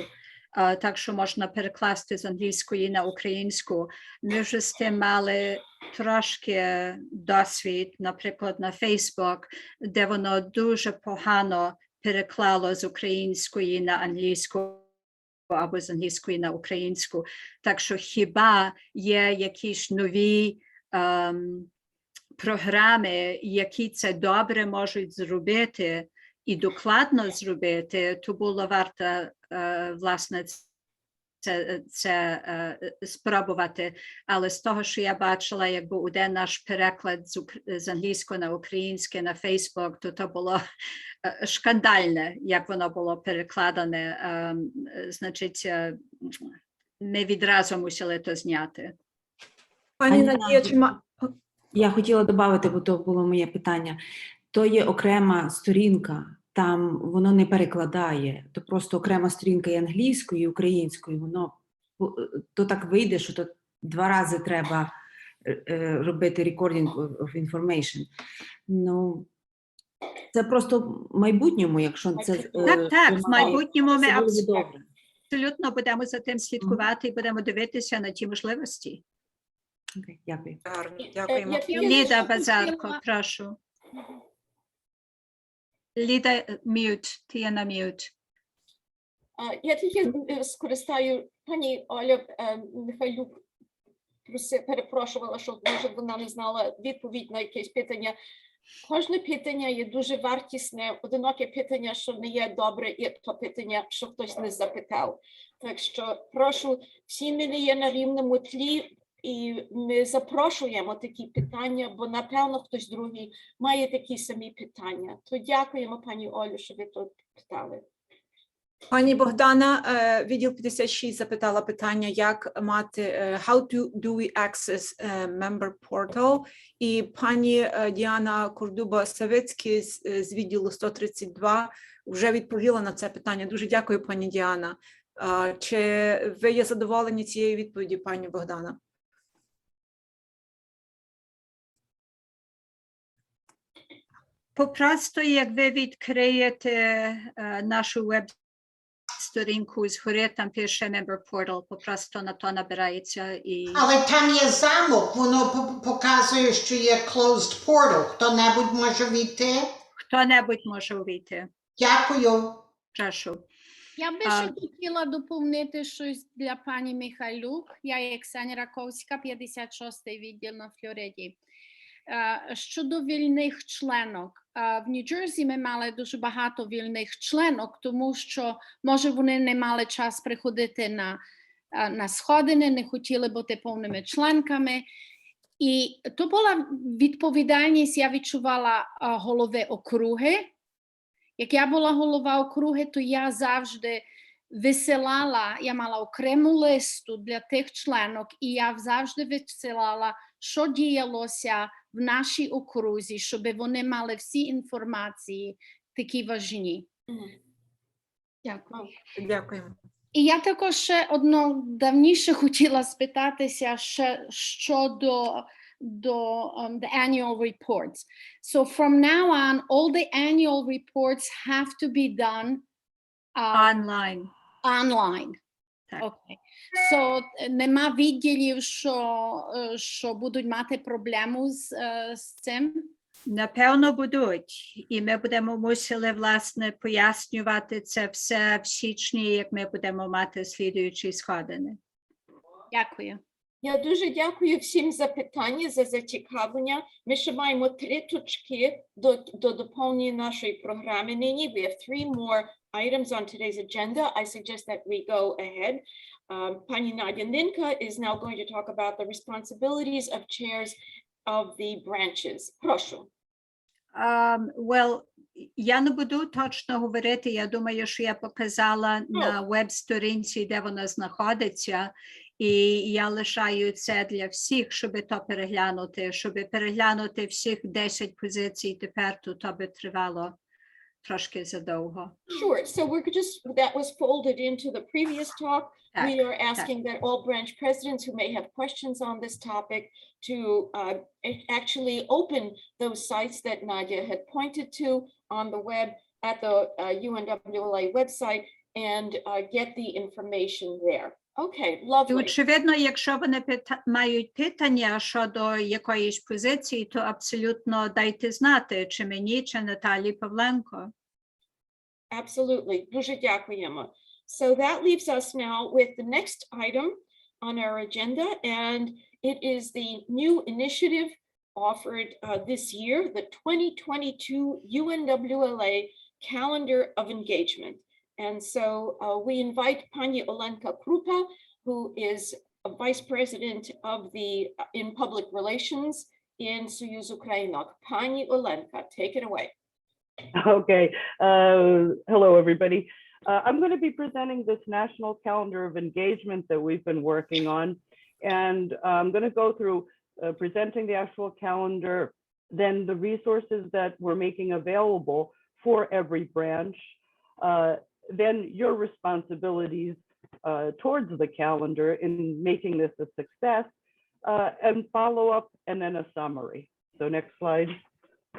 Так що можна перекласти з англійської на українську. Ми вже з тим мали трошки досвід, наприклад, на Facebook, де воно дуже погано переклало з української на англійську або з англійської на українську. Так що хіба є якісь нові програми, які це добре можуть зробити і зробити, то було варто, власне, це спробувати. Але з того, що я бачила, якби один наш переклад з англійського на українське на Facebook, то це було шкандальне, як воно було перекладане. Значить, ми відразу мусили то зняти. Пані Надія, чи я хотіла додати, бо то було моє питання. То є окрема сторінка, там воно не перекладає, то просто окрема сторінка і англійською, і українською, воно то так вийде, що то 2 рази треба робити recording of information. Ну, це просто в майбутньому, якщо це... Так, в майбутньому ми абсолютно будемо за тим слідкувати і будемо дивитися на ті можливості. Окей, дякую. Дякуємо. Ліда Базарко, прошу. Ліда, м'ют, ти є на м'ют. Я тільки скористаю, пані Оля Михайлюк перепрошувала, що, може, вона не знала відповідь на якесь питання. Кожне питання є дуже вартісне, одиноке питання, що не є добре, і то питання, що хтось не запитав. Так що, прошу, всі ми не є на рівному тлі, і ми запрошуємо такі питання, бо, напевно, хтось другий має такі самі питання. То дякуємо, пані Олю, що ви тут питали. Пані Богдана, відділ 56 запитала питання, як мати, how do we access member portal? І пані Діана Кордуба-Савицький з відділу 132 вже відповіла на це питання. Дуже дякую, пані Діана. Чи ви є задоволені цією відповіді, пані Богдана? Попросту, як ви відкриєте нашу веб-сторінку згори, там пише Member Portal, попросту на то набирається і... Але там є замок, воно показує, що є Closed Portal. Хто-небудь може війти? Хто-небудь може увійти. Дякую. Прошу. Я би ще хотіла доповнити щось для пані Михайлюк. Я є Ксенія Раковська, 56-й відділ на Флориді. Щодо вільних членок. В Нью-Джерсі ми мали дуже багато вільних членок, тому що, може, вони не мали час приходити на сходини, не хотіли бути повними членками. І то була відповідальність, я відчувала голови округи. Як я була голова округи, то я завжди висилала, я мала окрему листу для тих членок, і я завжди висилала, що діялося в нашій окрузі, щоб вони мали всі інформації, такі важні. Дякую. Дякуємо. І я також ще одно давніше хотіла спитатися щодо the annual reports. So from now on, all the annual reports have to be done Online. Online. Okay. So нема відділів, що будуть мати проблему з цим? Напевно, будуть. І ми будемо мусили, власне, пояснювати це все в січні, як ми будемо мати слідуючі сходини. Дякую. Я дуже дякую всім за питання, за зацікавлення. Ми ще маємо 3 точки до доповнення нашої програми. Нині we have 3 more items on today's agenda. I suggest that we go ahead. Pani Nadia Ninka is now going to talk about the responsibilities of chairs of the branches. Прошу. Well, я не буду точно говорити. Я думаю, що я показала на веб-сторінці, де вона знаходиться, і я лишаю це для всіх, щоб то переглянути, щоб переглянути всіх 10 позицій тепер, то би тривало трошки задовго. Sure. So that was folded into the previous talk. We are asking that all branch presidents who may have questions on this topic to actually open those sites that Nadia had pointed to on the web at the UNWLA website and get the information there. Okay, lovely. Очевидно, якщо вони мають питання щодо якоїсь позиції, то абсолютно дайте знати, чи мені, чи Наталії Павленко. Absolutely. Дуже дякуємо. So that leaves us now with the next item on our agenda, and it is the new initiative offered this year, the 2022 UNWLA Calendar of Engagement. And so we invite Pani Olenka Krupa, who is a Vice President of in Public Relations in Soyuz Ukrainok. Pani Olenka, take it away. Okay. Hello, everybody. I'm going to be presenting this National Calendar of Engagement that we've been working on. And I'm going to go through presenting the actual calendar, then the resources that we're making available for every branch, then your responsibilities towards the calendar in making this a success, and follow up, and then a summary. So next slide.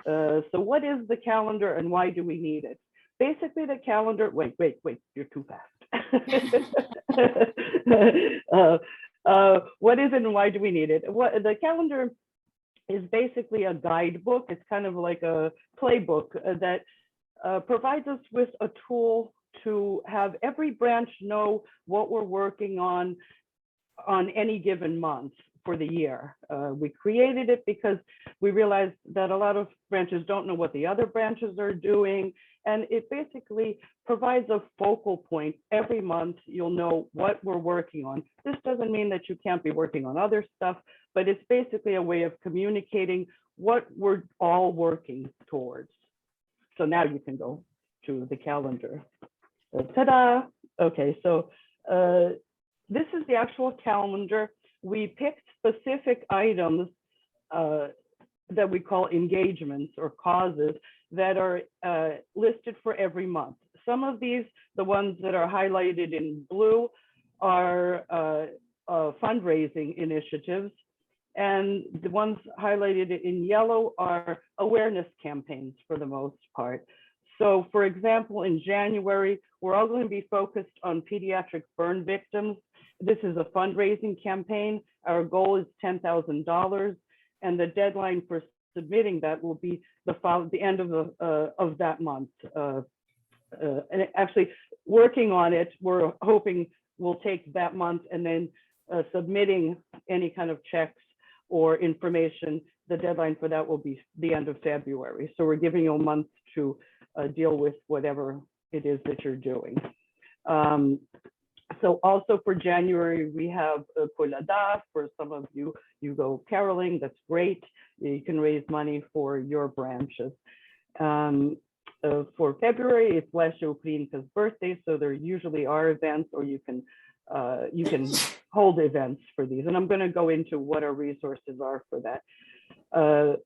So what is the calendar and why do we need it? Basically the calendar, wait, you're too fast. What is it and why do we need it? The calendar is basically a guidebook. It's kind of like a playbook that provides us with a tool to have every branch know what we're working on any given month for the year. We created it because we realized that a lot of branches don't know what the other branches are doing. And it basically provides a focal point. Every month, you'll know what we're working on. This doesn't mean that you can't be working on other stuff, but it's basically a way of communicating what we're all working towards. So now you can go to the calendar. Ta-da! Okay, so this is the actual calendar. We picked specific items that we call engagements or causes that are listed for every month. Some of these, the ones that are highlighted in blue, are fundraising initiatives, and the ones highlighted in yellow are awareness campaigns for the most part. So for example, in January, we're all going to be focused on pediatric burn victims. This is a fundraising campaign. Our goal is $10,000, and the deadline for submitting that will be the end of that month. And actually, working on it, we're hoping we'll take that month, and then submitting any kind of checks or information. The deadline for that will be the end of February. So we're giving you a month to deal with whatever it is that you're doing. So also for January, we have Kulada. For some of you, you go caroling, that's great. You can raise money for your branches. For February, it's Lesha Ukrainka's birthday, so there usually are events, or you can hold events for these. And I'm going to go into what our resources are for that.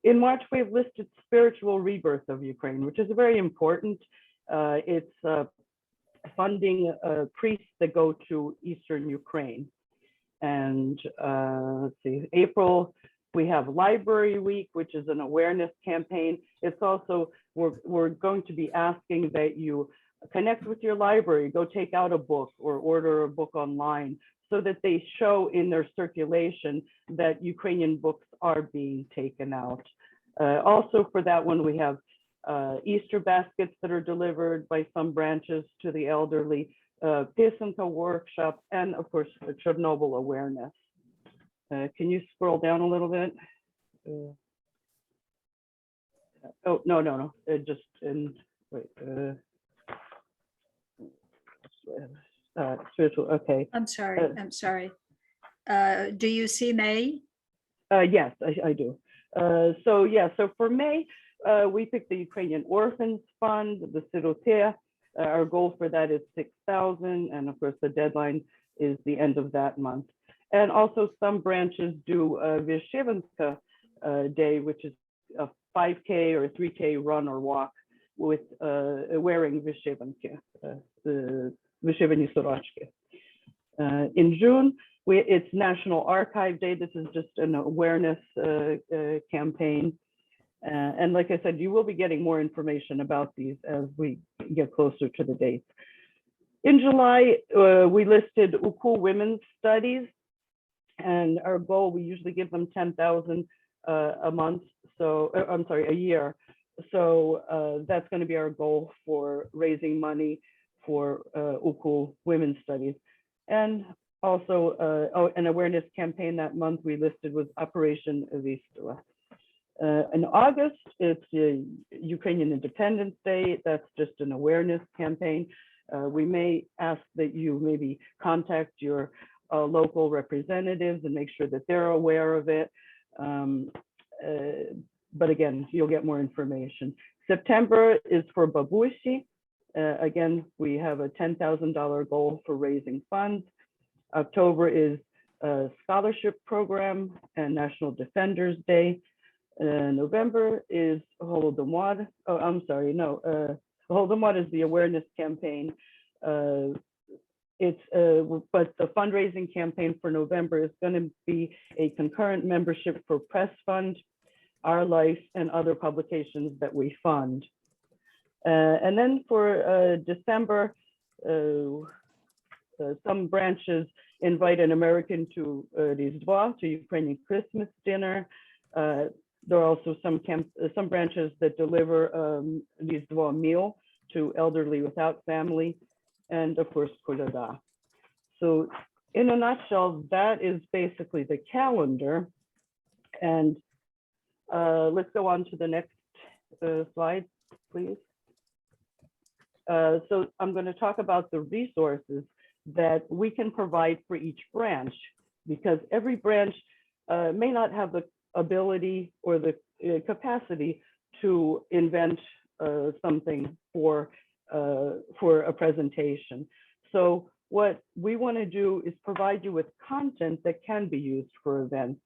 In March, we've listed spiritual rebirth of Ukraine, which is very important. It's funding priests that go to Eastern Ukraine. And let's see, April, we have Library Week, which is an awareness campaign. It's also, we're going to be asking that you connect with your library, go take out a book or order a book online so that they show in their circulation that Ukrainian books are being taken out. Also for that one, we have Easter baskets that are delivered by some branches to the elderly, Pisanka workshop, and of course, Chernobyl awareness. Can you scroll down a little bit? Oh, no. Just in, wait. Spiritual, okay. I'm sorry. Do you see May? Yes, I do. So for May, we picked the Ukrainian Orphans Fund, the Sirote. Our goal for that is 6,000, and of course the deadline is the end of that month. And also some branches do Vyshevenka Day, which is a 5K or a 3K run or walk with wearing Vyshevenki, the Vysheveni Sorochki. In June, it's National Archive Day. This is just an awareness campaign. And like I said, you will be getting more information about these as we get closer to the dates. In July, we listed UKU Women's Studies, and our goal, we usually give them 10,000 a month, so I'm sorry, a year. So that's going to be our goal for raising money for UKU Women's Studies. And also an awareness campaign that month we listed was Operation Vistula. In August, it's the Ukrainian Independence Day. That's just an awareness campaign. We may ask that you maybe contact your local representatives and make sure that they're aware of it. But again, you'll get more information. September is for Babushi. Again, we have a $10,000 goal for raising funds. October is a scholarship program and National Defenders Day. November is Holodomor. Oh, I'm sorry, no. Holodomor is the awareness campaign. But the fundraising campaign for November is going to be a concurrent membership for Press Fund, Our Life, and other publications that we fund. And then for December, some branches invite an American to Rizdva, to Ukrainian Christmas dinner. There are also some branches that deliver Rizdva meal to elderly without family, and of course, Kolyada. So in a nutshell, that is basically the calendar. And let's go on to the next slide, please. So I'm going to talk about the resources that we can provide for each branch, because every branch may not have the ability or the capacity to invent something for a presentation. So what we want to do is provide you with content that can be used for events.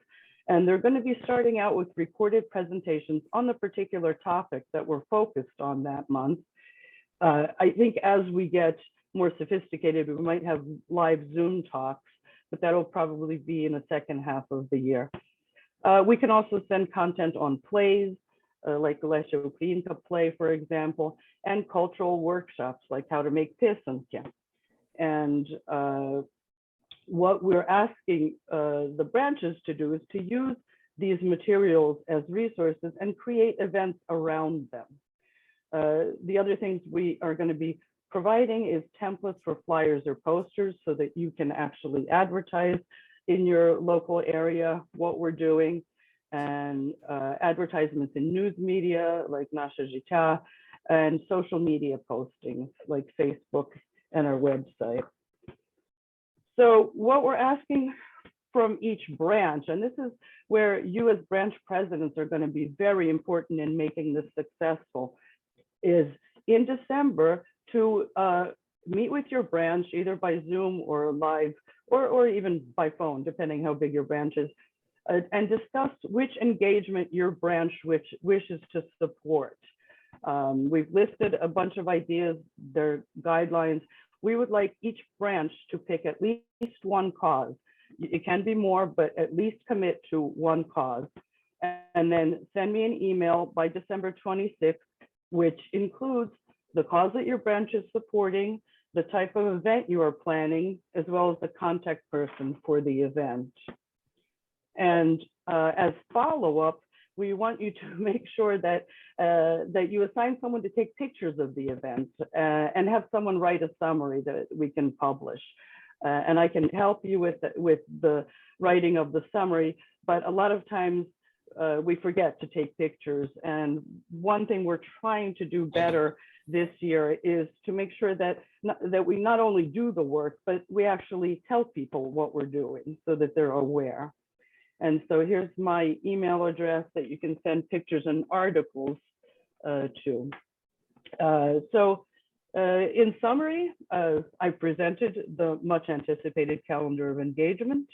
And they're going to be starting out with recorded presentations on the particular topic that we're focused on that month. I think as we get more sophisticated, we might have live Zoom talks, but that'll probably be in the second half of the year. We can also send content on plays, like the Lesha Ukrainka play, for example, and cultural workshops, like how to make pisanki. And what we're asking the branches to do is to use these materials as resources and create events around them. The other things we are going to be providing is templates for flyers or posters so that you can actually advertise in your local area what we're doing, and advertisements in news media like Nasha Zhitya, and social media postings like Facebook and our website. So what we're asking from each branch, and this is where you as branch presidents are going to be very important in making this successful, is in December to meet with your branch either by Zoom or live or even by phone, depending how big your branch is, and discuss which engagement your branch wishes to support. We've listed a bunch of ideas, their guidelines. We would like each branch to pick at least one cause. It can be more, but at least commit to one cause. And then send me an email by December 26th, which includes the cause that your branch is supporting, the type of event you are planning, as well as the contact person for the event. And as follow-up, we want you to make sure that that you assign someone to take pictures of the event and have someone write a summary that we can publish. And I can help you with the writing of the summary, but a lot of times we forget to take pictures. And one thing we're trying to do better this year is to make sure that we not only do the work, but we actually tell people what we're doing so that they're aware. And so here's my email address that you can send pictures and articles to. In summary, I've presented the much anticipated calendar of engagement.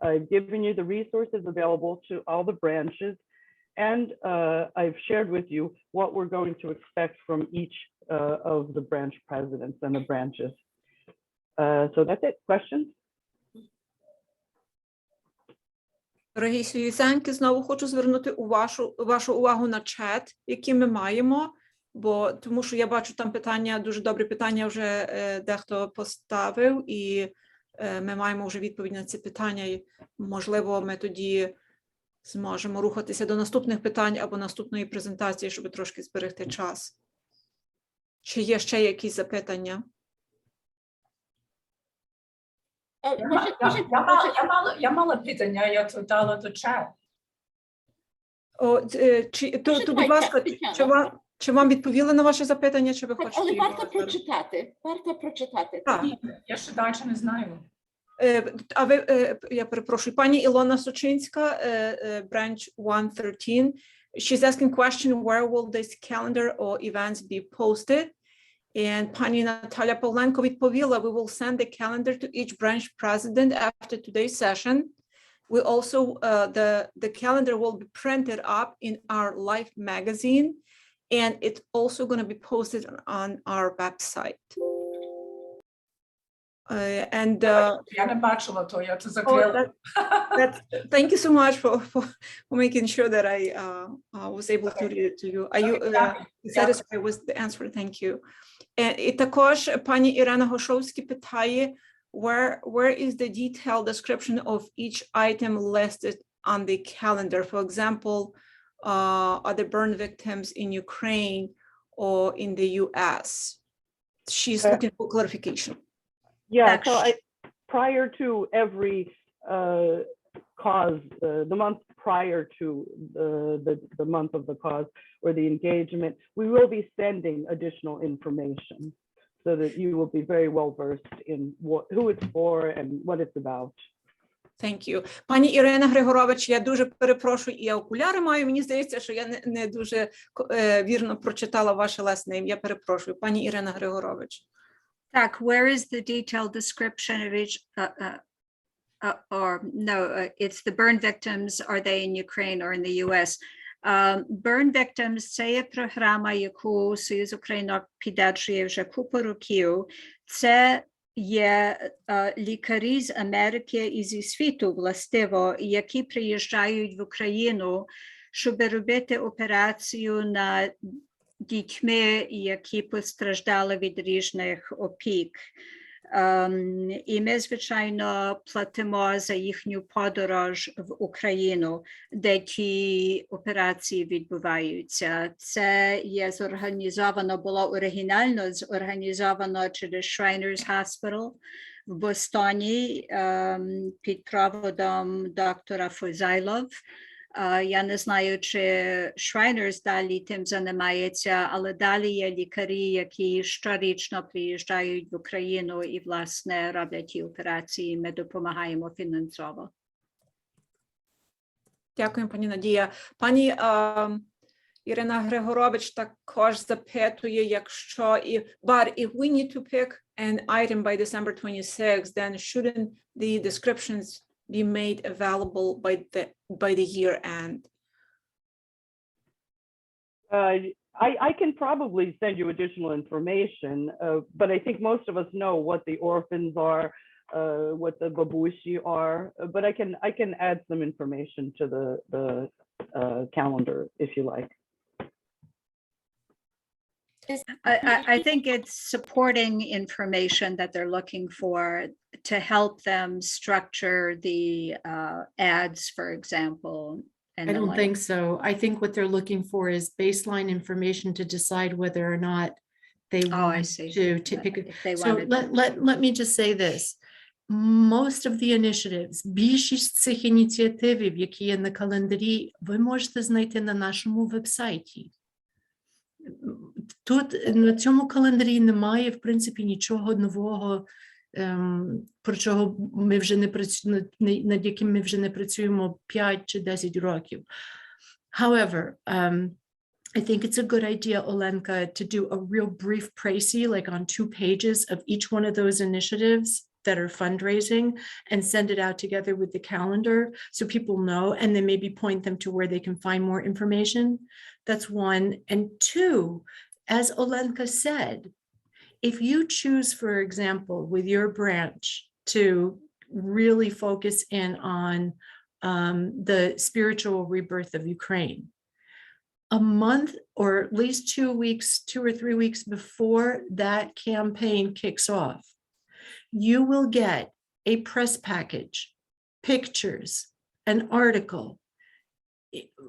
I've given you the resources available to all the branches, and I've shared with you what we're going to expect from each of the branch presidents and the branches. So that's it. Questions? Дорогі союзянки, знову хочу звернути вашу увагу на чат, який ми маємо, тому що я бачу там питання, дуже добрі питання вже дехто поставив, і ми маємо вже відповідь на ці питання, і, можливо, ми тоді зможемо рухатися до наступних питань або наступної презентації, щоб трошки зберегти час. Чи є ще якісь запитання? Я мала питання, я тут дала до чату. Будь ласка, чи вам відповіли на ваше запитання, чи ви хочете? Але варто прочитати. Так. Я ще далі не знаю. А ви, я перепрошую, пані Ілона Сочинська, branch 113, she's asking question, where will this calendar or events be posted? And пані Наталя Павленко відповіла, we will send the calendar to each branch president after today's session. We also, the calendar will be printed up in our live magazine, and it's also going to be posted on our website. Я не бачила то, я це закрила. Thank you so much for making sure that I was able to read it to you. Are you satisfied with the answer? Thank you. І також пані Ірина Гошовська питає, where is the detailed description of each item listed on the calendar? For example, are the burn victims in Ukraine or in the US? She's looking for clarification. Yeah, so prior to every cause, the month prior to the month of the cause or the engagement, we will be sending additional information so that you will be very well versed in who it's for and what it's about. Thank you. Пані Ірина Григорович, я дуже перепрошую, і я окуляри маю, мені здається, що я не дуже вірно прочитала ваше last name. Я перепрошую. Пані Ірина Григорович. Так, where is the detailed description of each, it's the burn victims, are they in Ukraine or in the US? Burn victims – це є програма, яку Союз Українок підтримує вже купу років. Це є лікарі з Америки і зі світу, властиво, які приїжджають в Україну, щоб робити операцію на дітьми, які постраждали від різних опік. І ми, звичайно, платимо за їхню подорож в Україну, де ті операції відбуваються. Це є зорганізовано, було оригінально зорганізовано через Shriners Hospital в Бостоні під проводом доктора Фузайлов. Я не знаю, чи Shriners далі тим займається, але далі є лікарі, які щорічно приїжджають в Україну і, власне, роблять ті операції. Ми допомагаємо фінансово. Дякую, пані Надія. Пані Ірина Григорович також запитує, якщо, but if we need to pick an item by December 26, then shouldn't the descriptions be made available by the year end? I can probably send you additional information, but I think most of us know what the orphans are, what the babushi are, but I can add some information to the calendar if you like. I think it's supporting information that they're looking for to help them structure the ads, for example. I don't think so. I think what they're looking for is baseline information to decide whether or not they want to pick it. So let me just say this. Most of the initiatives, більшість цих ініціатив, які є на календарі, ви можете знайти на нашому вебсайті. Тут на цьому календарі немає, в принципі, нічого нового, про чого ми вже не працюємо, над яким ми вже не працюємо 5 чи 10 років. However, I think it's a good idea, Olenka, to do a real brief précis, like on 2 pages of each one of those initiatives that are fundraising, and send it out together with the calendar so people know, and then maybe point them to where they can find more information. That's one. And two, as Olenka said, if you choose, for example, with your branch to really focus in on the spiritual rebirth of Ukraine, a month or at least 2 weeks, 2 or 3 weeks before that campaign kicks off, you will get a press package, pictures, an article,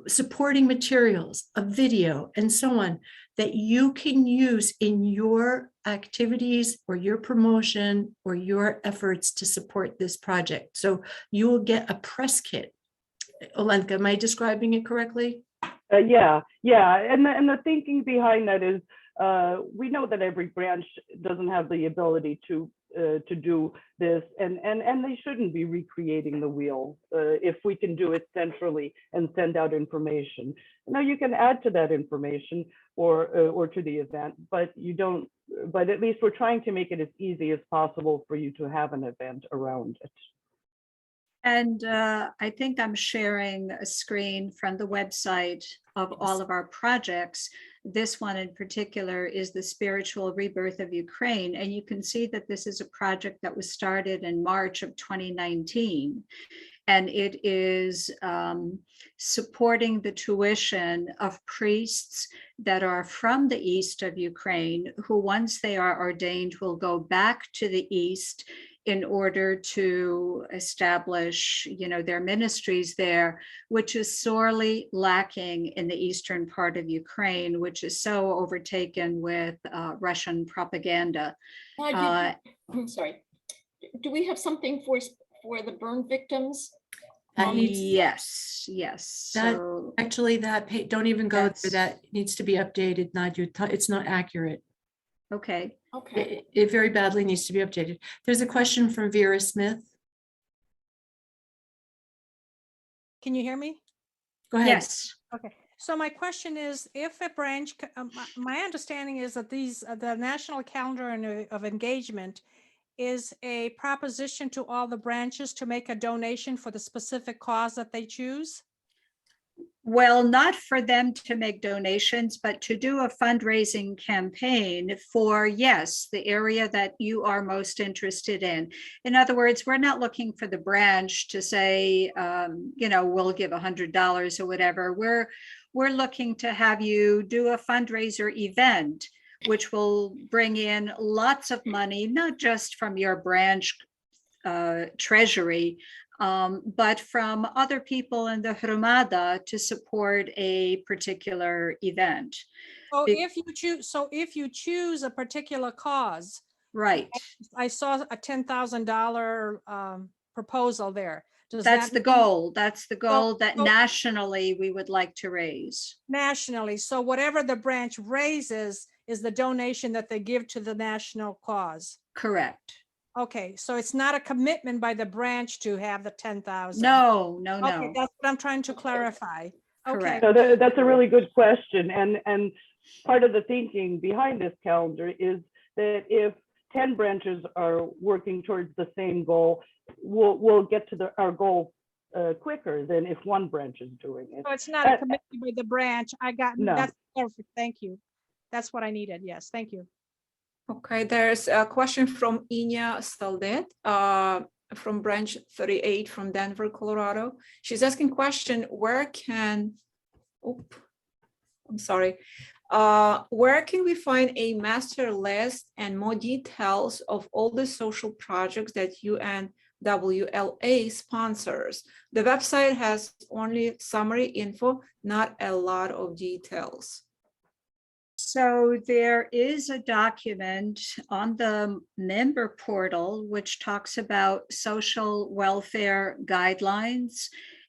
supporting materials, a video, and so on, that you can use in your activities or your promotion or your efforts to support this project. So you will get a press kit. Olenka, am I describing it correctly? Yeah. And the thinking behind that is, we know that every branch doesn't have the ability to do this, and they shouldn't be recreating the wheel if we can do it centrally and send out information. Now you can add to that information or to the event, but you don't. But at least we're trying to make it as easy as possible for you to have an event around it. And I think I'm sharing a screen from the website of all of our projects. This one in particular is the Spiritual Rebirth of Ukraine. And you can see that this is a project that was started in March of 2019. And it is supporting the tuition of priests that are from the east of Ukraine, who once they are ordained will go back to the east in order to establish, their ministries there, which is sorely lacking in the eastern part of Ukraine, which is so overtaken with Russian propaganda. I'm sorry. Do we have something for the burn victims? Yes. Don't even go there. That needs to be updated, Nadia. It's not accurate. Okay. It very badly needs to be updated. There's a question from Vera Smith. Can you hear me? Go ahead. Yes. Okay. So my question is, if a branch, my understanding is that the National Calendar of Engagement is a proposition to all the branches to make a donation for the specific cause that they choose? Well, not for them to make donations, but to do a fundraising campaign for, yes, the area that you are most interested in. In other words, we're not looking for the branch to say, we'll give $100 or whatever. We're looking to have you do a fundraiser event, which will bring in lots of money, not just from your branch treasury, but from other people in the Hromada to support a particular event. So if you choose a particular cause, right? I saw a $10,000 proposal there. That's the goal. That's the goal that nationally we would like to raise. Nationally, so whatever the branch raises is the donation that they give to the national cause. Correct. Okay, so it's not a commitment by the branch to have the 10,000. No. Okay, that's what I'm trying to clarify. Okay. So that's a really good question, and part of the thinking behind this calendar is that if 10 branches are working towards the same goal, we'll get to our goal quicker than if one branch is doing it. So it's not a commitment by the branch. No. That's perfect. Thank you. That's what I needed. Yes, thank you. Okay, there's a question from Inya Saldet from branch 38 from Denver, Colorado. She's asking question, where can we find a master list and more details of all the social projects that UNWLA sponsors? The website has only summary info, not a lot of details. So there is a document on the member portal which talks about social welfare guidelines.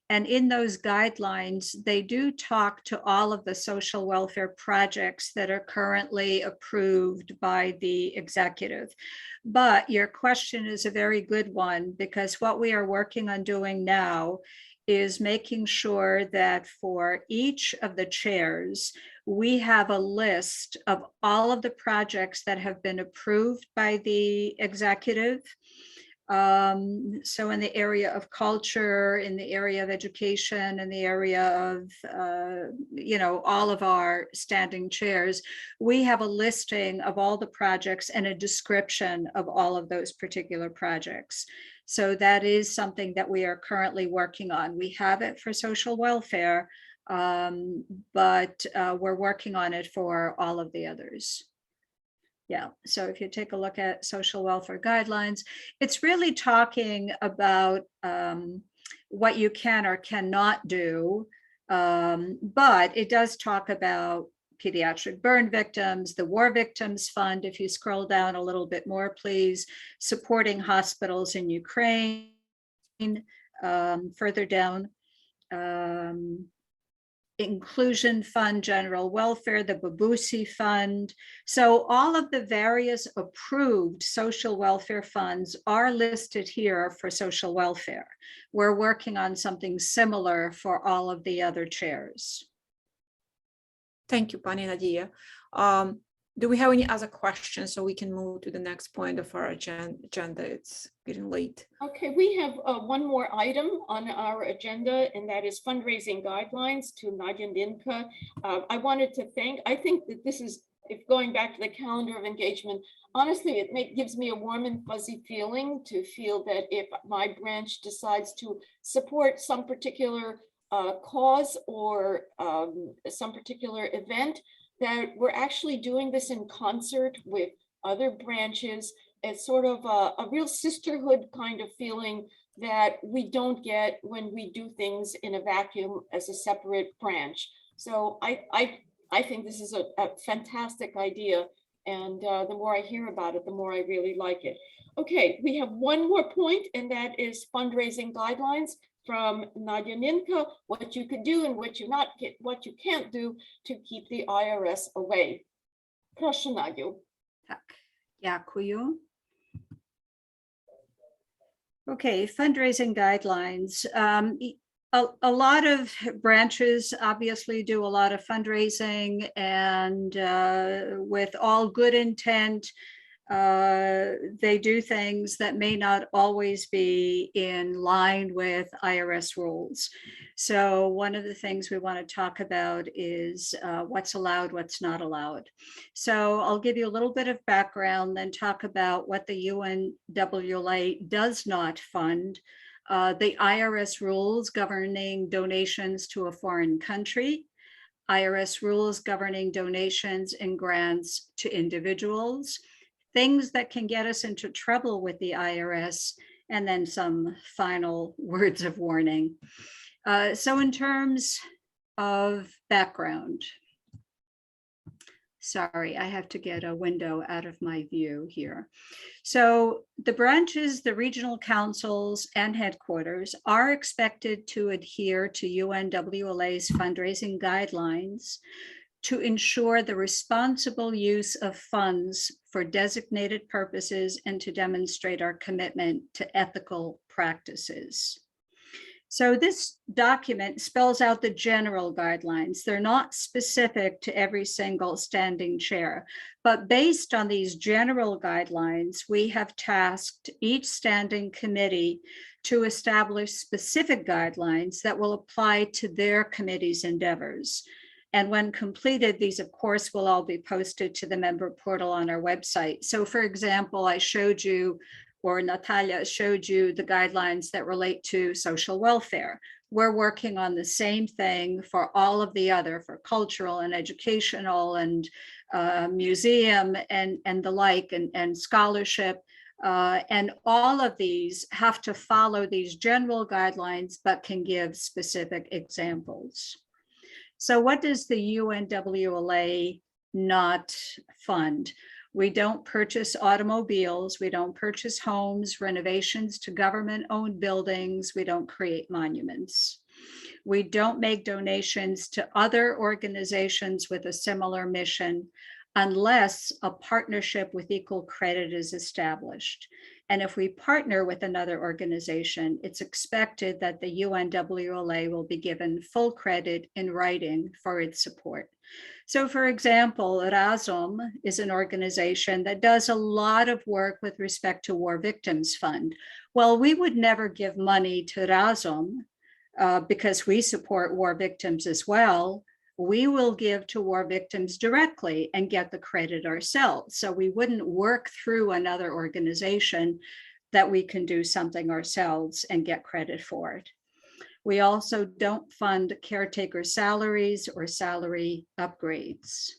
And in those guidelines, they do talk to all of the social welfare projects that are currently approved by the executive. But your question is a very good one, because what we are working on doing now is making sure that for each of the chairs, we have a list of all of the projects that have been approved by the executive. So in the area of culture, in the area of education, in the area of, all of our standing chairs, we have a listing of all the projects and a description of all of those particular projects. So that is something that we are currently working on. We have it for social welfare, but we're working on it for all of the others. Yeah, so if you take a look at social welfare guidelines, it's really talking about what you can or cannot do, but it does talk about pediatric burn victims, the War Victims Fund, if you scroll down a little bit more, please, supporting hospitals in Ukraine, further down, Inclusion Fund, General Welfare, the Babusi Fund. So all of the various approved social welfare funds are listed here for social welfare. We're working on something similar for all of the other chairs. Thank you, Pani Nadia. Do we have any other questions so we can move to the next point of our agenda? It's getting late. Okay, we have one more item on our agenda, and that is fundraising guidelines to Nadia Linka. I wanted to I think that this is, if going back to the calendar of engagement, honestly, it gives me a warm and fuzzy feeling to feel that if my branch decides to support some particular cause or some particular event, that we're actually doing this in concert with other branches. It's sort of a real sisterhood kind of feeling that we don't get when we do things in a vacuum as a separate branch. So I think this is a fantastic idea. And the more I hear about it, the more I really like it. Okay, we have one more point, and that is fundraising guidelines from Nadia Ninka, what you could do and what you can't do to keep the IRS away. Proszę, Nadiu. Tak, dziękuję. Okay, fundraising guidelines. A lot of branches obviously do a lot of fundraising, and with all good intent, they do things that may not always be in line with IRS rules. So one of the things we want to talk about is what's allowed, what's not allowed. So I'll give you a little bit of background, then talk about what the UNWLA does not fund, the IRS rules governing donations to a foreign country, IRS rules governing donations and grants to individuals, things that can get us into trouble with the IRS, and then some final words of warning. So in terms of background, sorry, I have to get a window out of my view here. So the branches, the regional councils, and headquarters are expected to adhere to UNWLA's fundraising guidelines to ensure the responsible use of funds for designated purposes and to demonstrate our commitment to ethical practices. So this document spells out the general guidelines. They're not specific to every single standing chair, but based on these general guidelines, we have tasked each standing committee to establish specific guidelines that will apply to their committee's endeavors. And when completed, these, of course, will all be posted to the member portal on our website. So for example, I showed you, or Natalia showed you, the guidelines that relate to social welfare. We're working on the same thing for all of the other, for cultural and educational and museum and the like, and scholarship. And all of these have to follow these general guidelines, but can give specific examples. So what does the UNWLA not fund? We don't purchase automobiles, we don't purchase homes, renovations to government-owned buildings, we don't create monuments. We don't make donations to other organizations with a similar mission unless a partnership with equal credit is established. And if we partner with another organization, it's expected that the UNWLA will be given full credit in writing for its support. So for example, Razom is an organization that does a lot of work with respect to War Victims Fund. Well, we would never give money to Razom because we support war victims as well. We will give to war victims directly and get the credit ourselves. So we wouldn't work through another organization that we can do something ourselves and get credit for it. We also don't fund caretaker salaries or salary upgrades.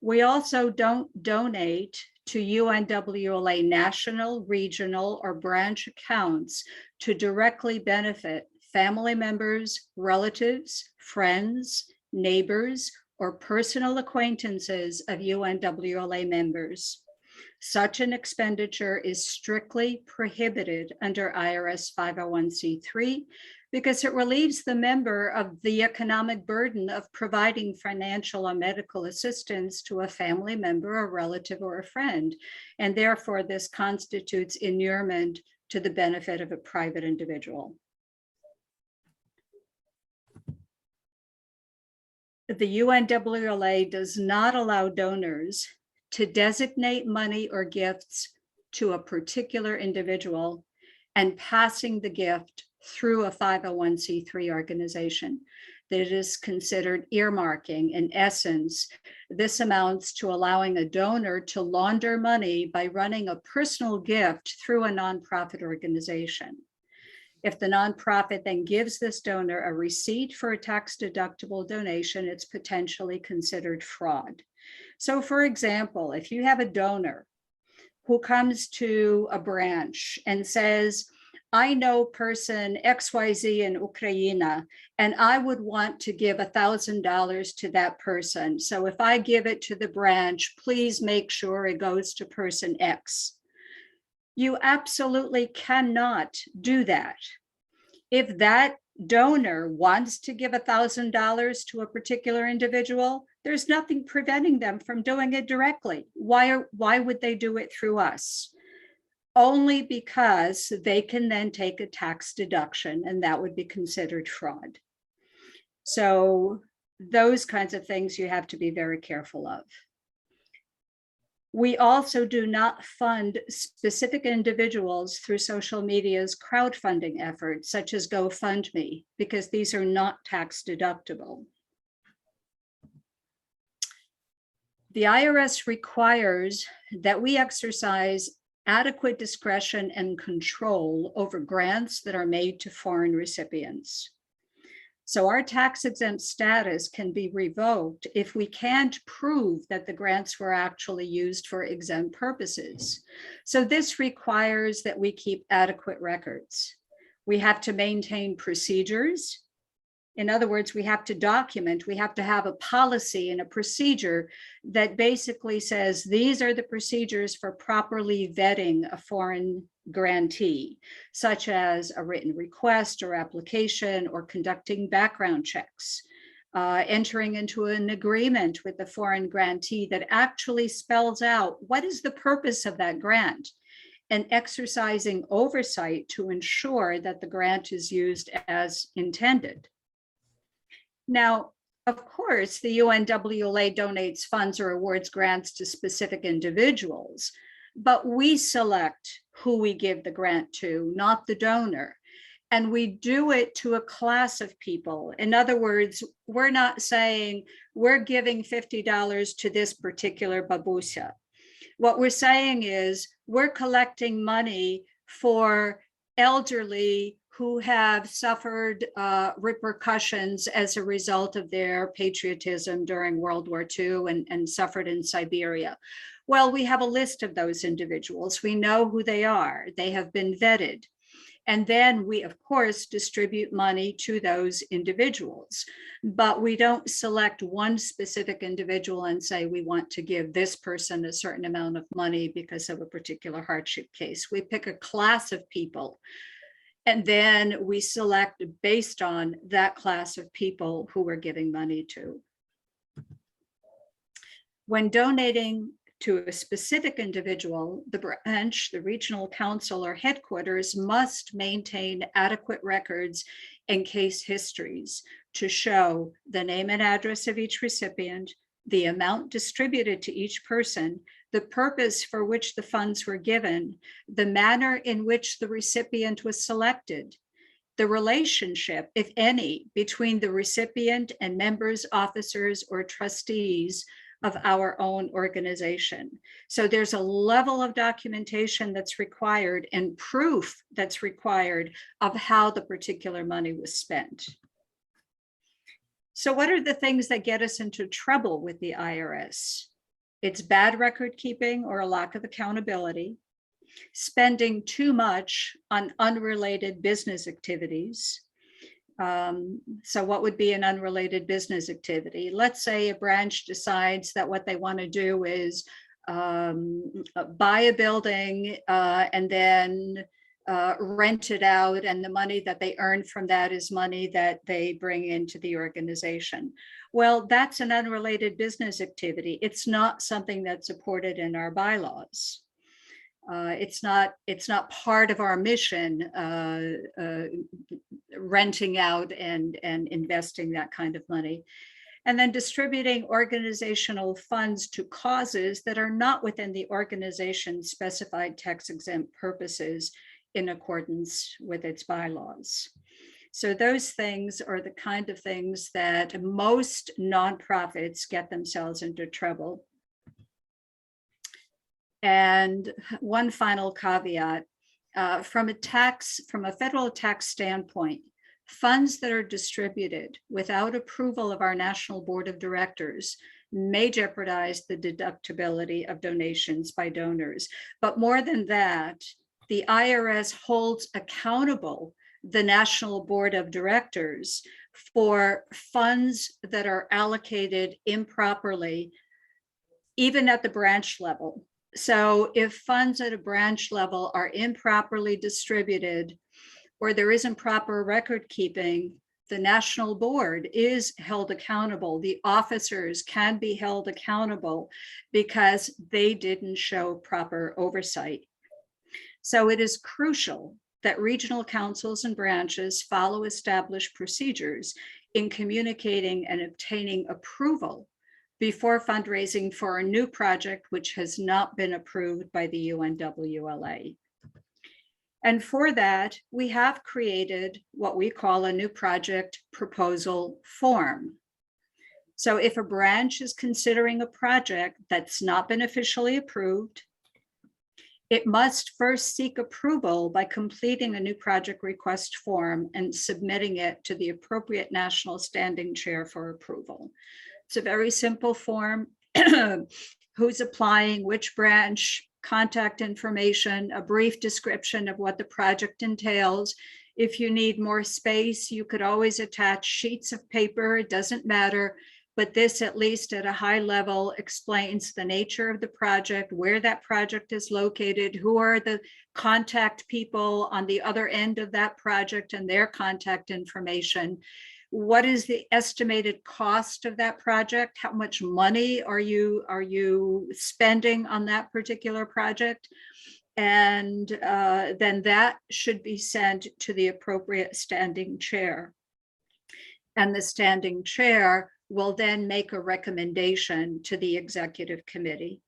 We also don't donate to UNWLA national, regional, or branch accounts to directly benefit family members, relatives, friends, neighbors, or personal acquaintances of UNWLA members. Such an expenditure is strictly prohibited under IRS 501c3 because it relieves the member of the economic burden of providing financial or medical assistance to a family member, a relative, or a friend. And therefore, this constitutes inurement to the benefit of a private individual. The UNWLA does not allow donors to designate money or gifts to a particular individual and passing the gift through a 501c3 organization. That is considered earmarking. In essence, this amounts to allowing a donor to launder money by running a personal gift through a nonprofit organization. If the nonprofit then gives this donor a receipt for a tax-deductible donation, it's potentially considered fraud. So for example, if you have a donor who comes to a branch and says, I know person XYZ in Ukraine, and I would want to give $1,000 to that person. So if I give it to the branch, please make sure it goes to person X. You absolutely cannot do that. If that donor wants to give $1,000 to a particular individual, there's nothing preventing them from doing it directly. Why would they do it through us? Only because they can then take a tax deduction, and that would be considered fraud. So those kinds of things you have to be very careful of. We also do not fund specific individuals through social media's crowdfunding efforts, such as GoFundMe, because these are not tax deductible. The IRS requires that we exercise adequate discretion and control over grants that are made to foreign recipients. So our tax-exempt status can be revoked if we can't prove that the grants were actually used for exempt purposes. So this requires that we keep adequate records. We have to maintain procedures. In other words, we have to document, we have to have a policy and a procedure that basically says these are the procedures for properly vetting a foreign grantee, such as a written request or application or conducting background checks, entering into an agreement with the foreign grantee that actually spells out what is the purpose of that grant, and exercising oversight to ensure that the grant is used as intended. Now, of course, the UNWLA donates funds or awards grants to specific individuals, but we select who we give the grant to, not the donor. And we do it to a class of people. In other words, we're not saying we're giving $50 to this particular babusa. What we're saying is we're collecting money for elderly who have suffered repercussions as a result of their patriotism during World War II and suffered in Siberia. Well, we have a list of those individuals. We know who they are. They have been vetted. And then we, of course, distribute money to those individuals. But we don't select one specific individual and say we want to give this person a certain amount of money because of a particular hardship case. We pick a class of people, and then we select based on that class of people who we're giving money to. When donating to a specific individual, the branch, the regional council, or headquarters must maintain adequate records and case histories to show the name and address of each recipient, the amount distributed to each person, the purpose for which the funds were given, the manner in which the recipient was selected, the relationship, if any, between the recipient and members, officers, or trustees of our own organization. So there's a level of documentation that's required and proof that's required of how the particular money was spent. So what are the things that get us into trouble with the IRS? It's bad record keeping or a lack of accountability, spending too much on unrelated business activities. So what would be an unrelated business activity? Let's say a branch decides that what they want to do is buy a building and then rent it out, and the money that they earn from that is money that they bring into the organization. Well, that's an unrelated business activity. It's not something that's supported in our bylaws. It's not part of our mission, renting out and investing that kind of money. And then distributing organizational funds to causes that are not within the organization's specified tax-exempt purposes in accordance with its bylaws. So those things are the kind of things that most nonprofits get themselves into trouble. And one final caveat, from a federal tax standpoint, funds that are distributed without approval of our National Board of Directors may jeopardize the deductibility of donations by donors. But more than that, the IRS holds accountable the National Board of Directors for funds that are allocated improperly, even at the branch level. So if funds at a branch level are improperly distributed, or there isn't proper record keeping, the national board is held accountable. The officers can be held accountable because they didn't show proper oversight. So it is crucial that regional councils and branches follow established procedures in communicating and obtaining approval before fundraising for a new project which has not been approved by the UNWLA. And for that, we have created what we call a new project proposal form. So if a branch is considering a project that's not been officially approved, it must first seek approval by completing a new project request form and submitting it to the appropriate national standing chair for approval. It's a very simple form. Who's applying, which branch, contact information, a brief description of what the project entails. If you need more space, you could always attach sheets of paper, it doesn't matter. But this, at least at a high level, explains the nature of the project, where that project is located, who are the contact people on the other end of that project and their contact information. What is the estimated cost of that project? How much money are you spending on that particular project? And then that should be sent to the appropriate standing chair. And the standing chair will then make a recommendation to the executive committee.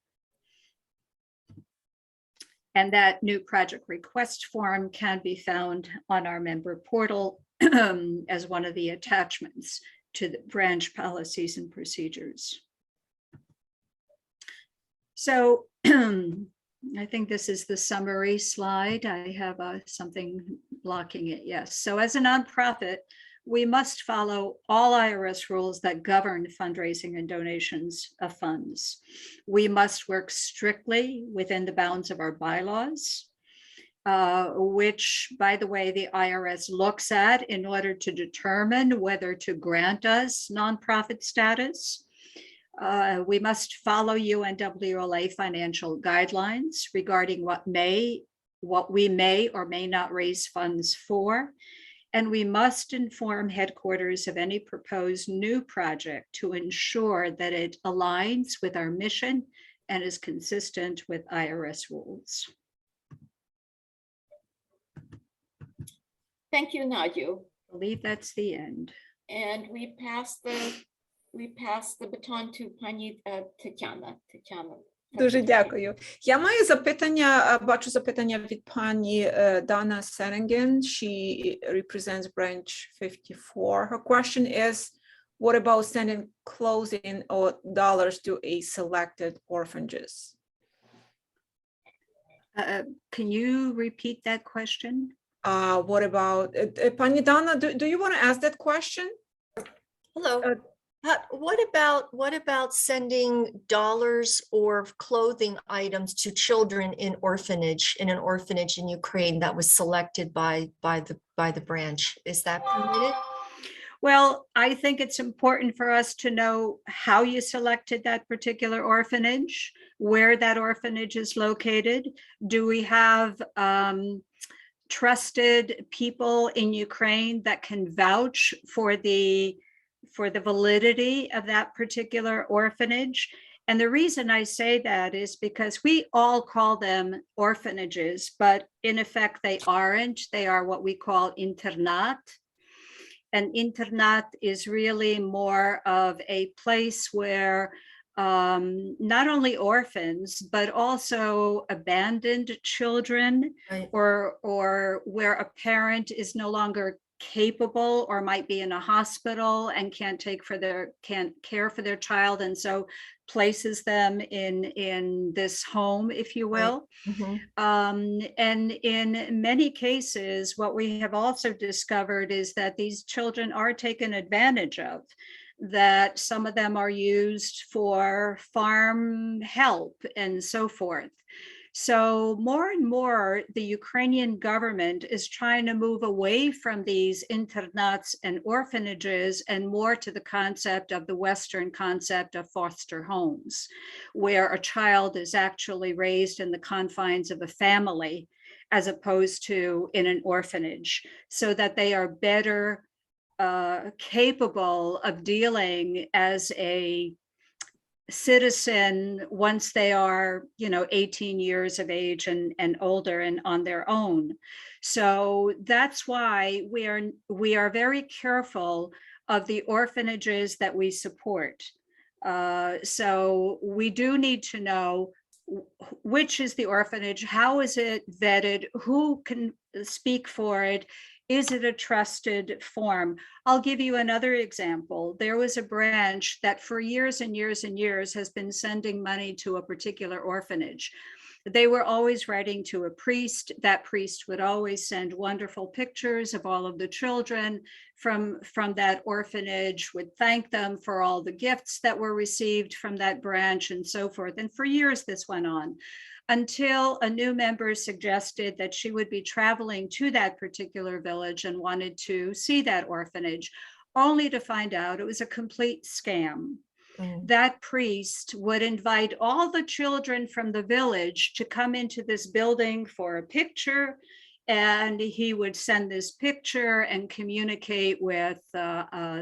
And that new project request form can be found on our member portal as one of the attachments to the branch policies and procedures. So I think this is the summary slide. I have something blocking it. Yes. So as a nonprofit, we must follow all IRS rules that govern fundraising and donations of funds. We must work strictly within the bounds of our bylaws, which, by the way, the IRS looks at in order to determine whether to grant us nonprofit status. We must follow UNWLA financial guidelines regarding what we may or may not raise funds for. And we must inform headquarters of any proposed new project to ensure that it aligns with our mission and is consistent with IRS rules. Thank you, Nadu. I believe that's the end. And we pass the baton to Pani Tetiana. Дуже дякую. Я маю запитання, бачу запитання від пані Dana Serengen. She represents branch 54. Her question is, what about sending clothing or dollars to a selected orphanages? Can you repeat that question? What about, Pani Dana, do you want to ask that question? Hello. What about sending dollars or clothing items to children in an orphanage in Ukraine that was selected by the branch? Is that permitted? Well, I think it's important for us to know how you selected that particular orphanage, where that orphanage is located. Do we have trusted people in Ukraine that can vouch for the validity of that particular orphanage? And the reason I say that is because we all call them orphanages, but in effect they aren't. They are what we call internat. And internat is really more of a place where not only orphans, but also abandoned children, Right. or where a parent is no longer capable or might be in a hospital and can't care for their child, and so places them in this home, if you will. And in many cases, what we have also discovered is that these children are taken advantage of, that some of them are used for farm help and so forth. So more and more, the Ukrainian government is trying to move away from these internats and orphanages and more to the concept of the Western concept of foster homes, where a child is actually raised in the confines of a family as opposed to in an orphanage, so that they are better capable of dealing as a citizen once they are, 18 years of age and older and on their own. So that's why we are very careful of the orphanages that we support. So we do need to know which is the orphanage, how is it vetted, who can speak for it, is it a trusted form? I'll give you another example. There was a branch that for years and years and years has been sending money to a particular orphanage. They were always writing to a priest. That priest would always send wonderful pictures of all of the children from that orphanage, would thank them for all the gifts that were received from that branch and so forth. And for years this went on, until a new member suggested that she would be traveling to that particular village and wanted to see that orphanage, only to find out it was a complete scam. That priest would invite all the children from the village to come into this building for a picture, and he would send this picture and communicate with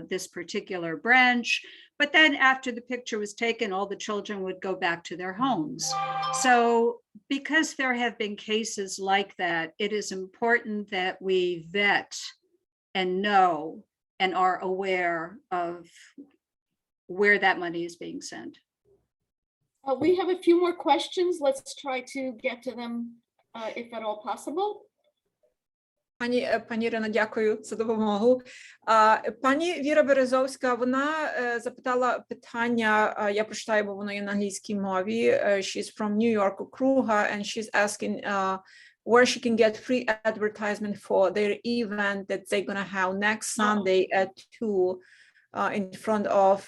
this particular branch. But then after the picture was taken, all the children would go back to their homes. So because there have been cases like that, it is important that we vet and know and are aware of where that money is being sent. We have a few more questions. Let's try to get to them if at all possible. Пані Ірино, дякую за допомогу. Пані Віра Березовська, вона запитала питання, я прочитаю, бо воно є на англійській мові. She's from New York, Okruga, and she's asking where she can get free advertisement for their event that they're going to have next Sunday at 2 in front of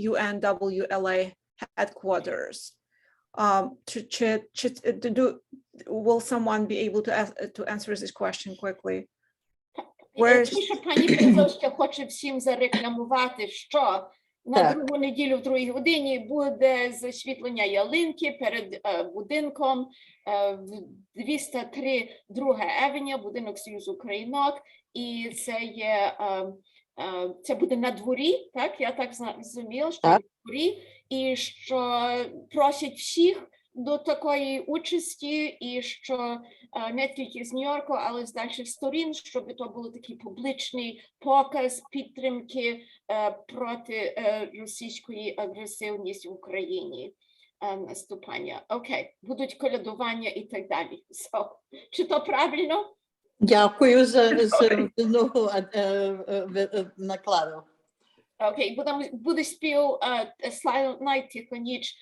UNWLA headquarters. Will someone be able to answer this question quickly? Що пані Березовська хоче всім зарекламувати, що на другу неділю в 2 годині буде засвітлення ялинки перед будинком 203 Друга Авеню, будинок Союзу Українок, і це буде на дворі, так? Я так зрозуміла, що на дворі, і що просять всіх до такої участі, і що не тільки з Нью-Йорку, але з дальших сторін, щоб то був такий публічний показ підтримки проти російської агресивності в Україні. Наступання. Окей, будуть колядування і так далі. So, чи то правильно? Дякую за накладу. Окей, буде спів Silent Night тихо ніч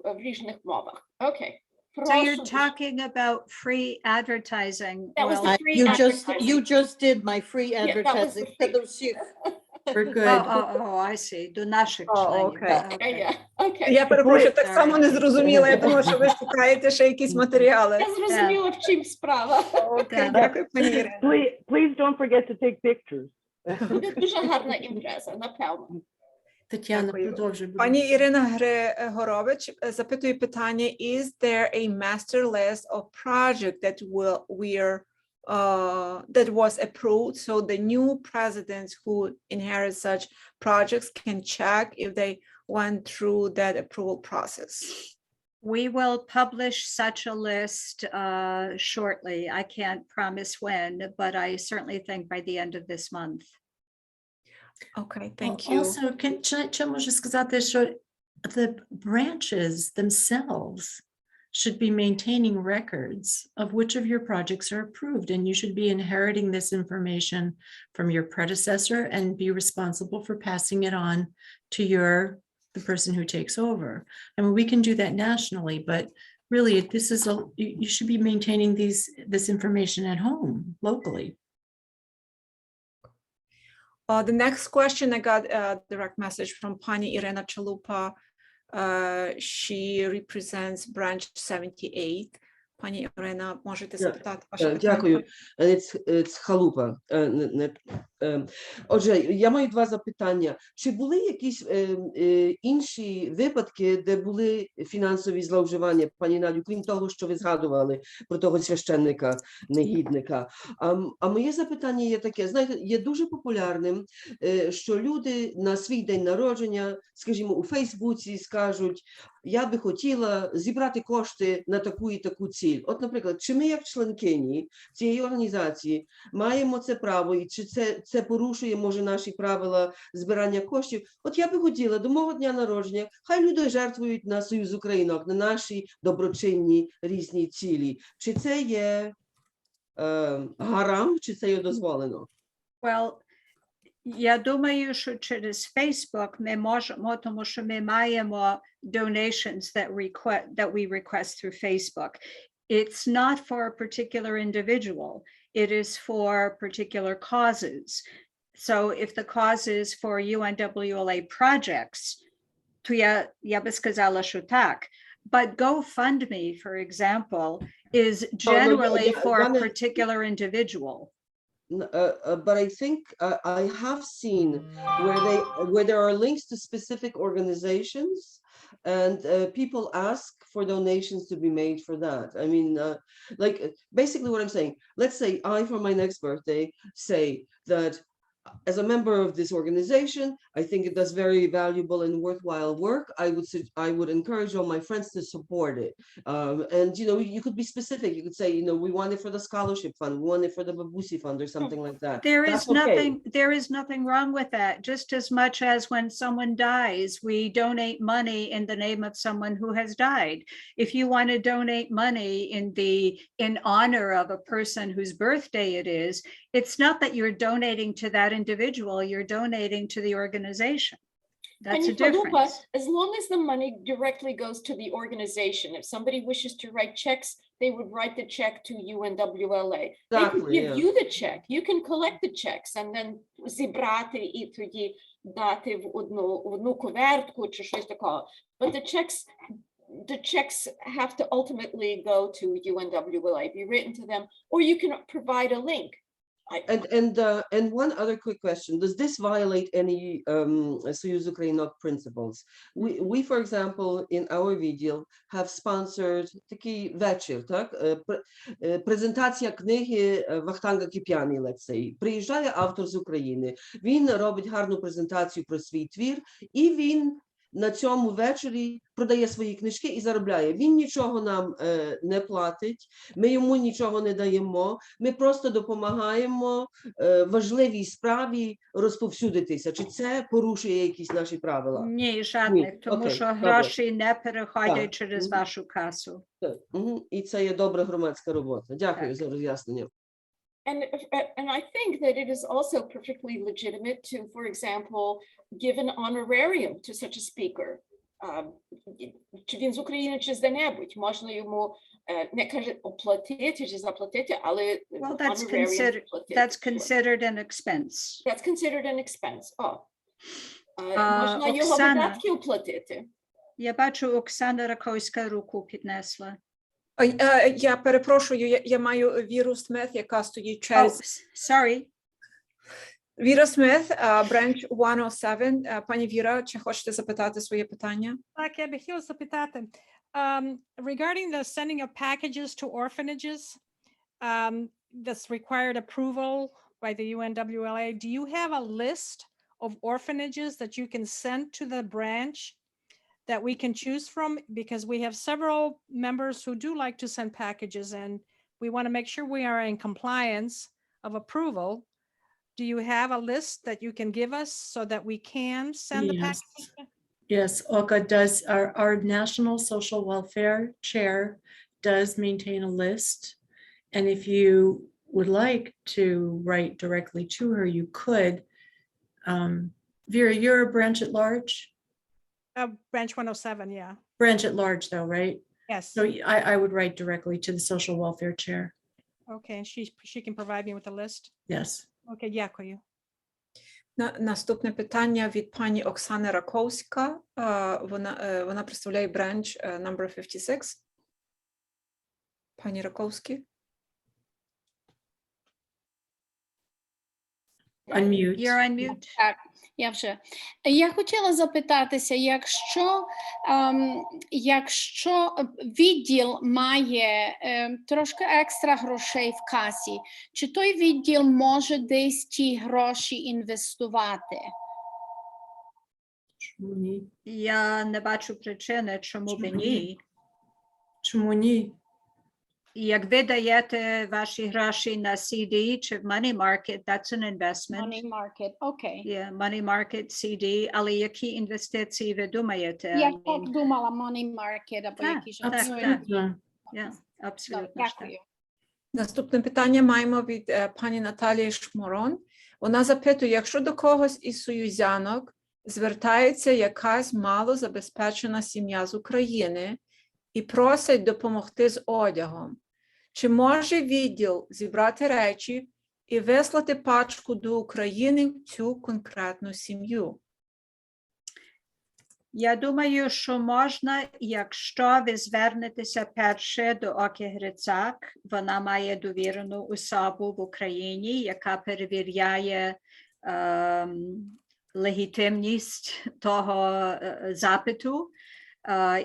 в різних мовах. Окей. So you're talking about free advertising. That was Well, the free advertising. You just did my free Yeah, that was the advertising. We're good. I see. До наших членів. Okay. Okay. Я перепрошую, так само не зрозуміла. Я думала, що ви шукаєте ще якісь матеріали. Я зрозуміла, в чим справа. Окей, дякую, пані Ірино. Please don't forget to take pictures. Буде дуже гарна імпреза, напевно. Тетяна, продовжуй. будь Пані ласка. Ірина Григорович запитує питання: Is there a master list of projects that that was approved, so the new presidents who inherit such projects can check if they went through that approval process? We will publish such a list shortly. I can't promise when, but I certainly think by the end of this month. Okay, thank you. Also, чи можу сказати, що the branches themselves should be maintaining records of which of your projects are approved, and you should be inheriting this information from your predecessor and be responsible for passing it on to the person who takes over. I mean, we can do that nationally, but really, you should be maintaining this information at home, locally. The next question, I got a direct message from Pani Irena Chalupa. She represents branch 78. Пані Ірина, можете запитати ваше питання? Дякую. It's халупа. Отже, я маю два запитання. Чи були якісь інші випадки, де були фінансові зловживання, пані Надю, крім того, що ви згадували про того священника, негідника? А моє запитання є таке, знаєте, є дуже популярним, що люди на свій день народження, скажімо, у Фейсбуці скажуть: я би хотіла зібрати кошти на таку і таку ціль. От, наприклад, чи ми як членкині цієї організації маємо це право, і чи це порушує, може, наші правила збирання коштів? От я би хотіла до мого дня народження, хай люди жертвують на Союз Українок, на наші доброчинні різні цілі. Чи це є гарам, чи це є дозволено? Well, я думаю, що через Facebook ми можемо, тому що ми маємо donations that we request through Facebook. It's not for a particular individual. It is for particular causes. So if the cause is for UNWLA projects, то я би сказала, що так. But GoFundMe, for example, is generally for a particular individual. But I think I have seen where there are links to specific organizations, and people ask for donations to be made for that. I mean, like basically what I'm saying, let's say I, for my next birthday, say that as a member of this organization, I think it does very valuable and worthwhile work. I would encourage all my friends to support it. And you could be specific. You could say, we want it for the scholarship fund, we want it for the Babusi fund, or something like that. There is nothing wrong with that. Just as much as when someone dies, we donate money in the name of someone who has died. If you want to donate money in honor of a person whose birthday it is, it's not that you're donating to that individual, you're donating to the organization. That's a difference. As long as the money directly goes to the organization, if somebody wishes to write checks, they would write the check to UNWLA. They can give you the check. You can collect the checks and then зібрати і тоді дати в одну кувертку чи щось такого. But the checks have to ultimately go to UNWLA, be written to them, or you can provide a link. And one other quick question: does this violate any Soyuz Ukrainok principles? We, for example, in our video have sponsored такий вечір, так? Презентація книги Вахтанга Кіп'яні, let's say. Приїжджає автор з України, він робить гарну презентацію про свій твір, і він на цьому вечорі продає свої книжки і заробляє. Він нічого нам не платить, ми йому нічого не даємо, ми просто допомагаємо важливій справі розповсюдитися. Чи це порушує якісь наші правила? Ні, жодних, тому Окей, що добре. гроші не переходять Так. через вашу касу. Так. І це є добра громадська робота. Дякую за роз'яснення. And I think that it is also perfectly legitimate to, for example, give an honorarium to such a speaker. Чи він з України, чи з де-небудь. Можна йому, не каже оплатити, чи заплатити, але Well, that's honorarium платити. considered an expense. That's considered an expense. А, Можна його Оксана. видатки оплатити. Я бачу, Оксана Раковська руку піднесла. Я перепрошую, я маю Віру Смith, яка стоїть через... Sorry. Віра Смith, Branch 107. Пані Віра, чи хочете запитати своє питання? Так, я би хотіла запитати. Regarding the sending of packages to orphanages, that's required approval by the UNWLA, do you have a list of orphanages that you can send to the branch that we can choose from? Because we have several members who do like to send packages, and we want to make sure we are in compliance of approval. Do you have a list that you can give us so that we can send the Yes. packages? Yes, Olga does, our National Social Welfare Chair does maintain a list. And if you would like to write directly to her, you could. Vera, you're a branch at large? Branch 107, yeah. Branch at large though, right? Yes. So I would write directly to the Social Welfare Chair. Okay, and she can provide me with a list? Yes. Okay, дякую. Наступне питання від пані Оксани Раковська. Вона представляє бранч number 56. Пані Раковські. Unmute. You're on mute. Так, я вже. Я хотіла запитатися, якщо відділ має трошки екстра грошей в касі, чи той відділ може десь ті гроші інвестувати? Чому ні? Я не бачу причини, чому би ні. Чому ні? Як ви даєте ваші гроші на CD чи в money market, that's an investment. Money market, окей. Yeah, money market, CD, але які інвестиції ви думаєте? Я так думала, money market, або якісь... Абсолютно. Yeah, абсолютно. Дякую. Наступне питання маємо від пані Наталії Шморон. Вона запитує, якщо до когось із союзянок звертається якась малозабезпечена сім'я з України і просить допомогти з одягом, чи може відділ зібрати речі і вислати пачку до України в цю конкретну сім'ю? Я думаю, що можна, якщо ви звернетеся перше до Оки Грицак, вона має довірену особу в Україні, яка перевіряє легітимність того запиту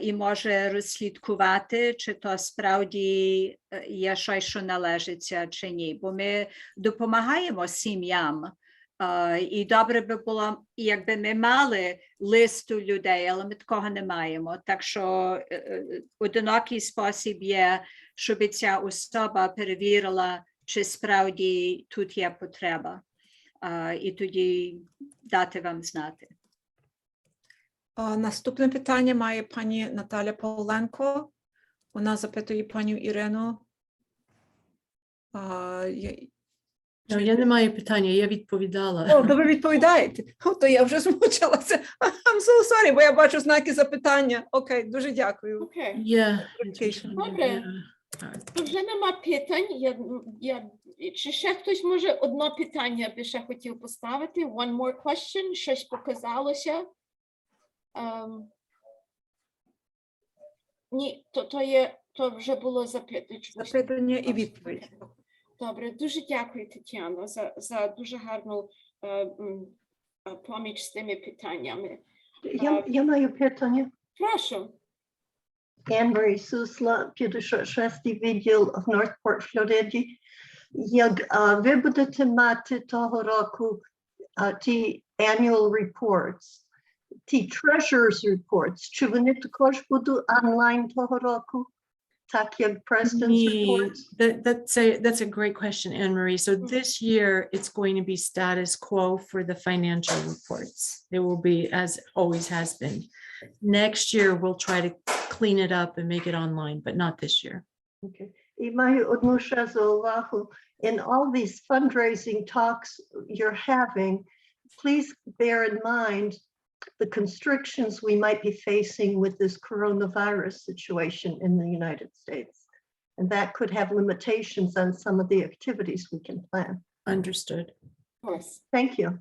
і може розслідкувати, чи то справді є щось, що належиться, чи ні. Бо ми допомагаємо сім'ям, і добре би було, якби ми мали листу людей, але ми такого не маємо. Так що одинокий спосіб є, щоб ця особа перевірила, чи справді тут є потреба, і тоді дати вам знати. Наступне питання має пані Наталя Павленко. Вона запитує пані Ірину. Я не маю питання, я відповідала. О, то ви відповідаєте. То я вже змучилася. I'm so sorry, бо я бачу знаки запитання. Окей, дуже дякую. Окей. Добре. Вже нема питань. Чи ще хтось може одне питання би ще хотів поставити? One more question. Щось показалося? Ні, то вже було запитання. Запитання і відповідь. Добре, дуже дякую, Тетяно, за дуже гарну поміч з тими питаннями. Я маю питання. Прошу. Анн-Марі Сусла, 56-й відділ в Нортпорт, Флориді. Як ви будете мати того року ті annual reports, ті treasurer's reports, чи вони також будуть онлайн того року? Так як president's Me, reports? that's a great question, Anne Marie. So this year, it's going to be status quo for the financial reports. It will be as always has been. Next year, we'll try to clean it up and make it online, but not this year. Okay. І маю одну ще заувагу. In all these fundraising talks you're having, please bear in mind the constrictions we might be facing with this coronavirus situation in the United States. And that could have limitations on some of the activities we can plan. Understood. Of course. Thank you.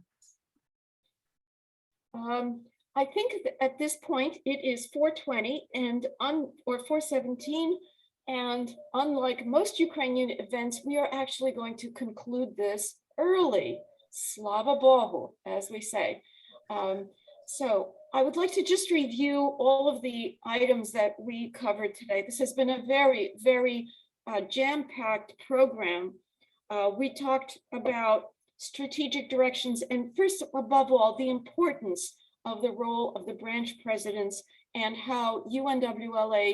I think at this point it is 4:20 and or 4:17, and unlike most Ukrainian events, we are actually going to conclude this early. Slava Bohu, as we say. So I would like to just review all of the items that we covered today. This has been a very, very jam-packed program. We talked about strategic directions and first, above all, the importance of the role of the branch presidents and how UNWLA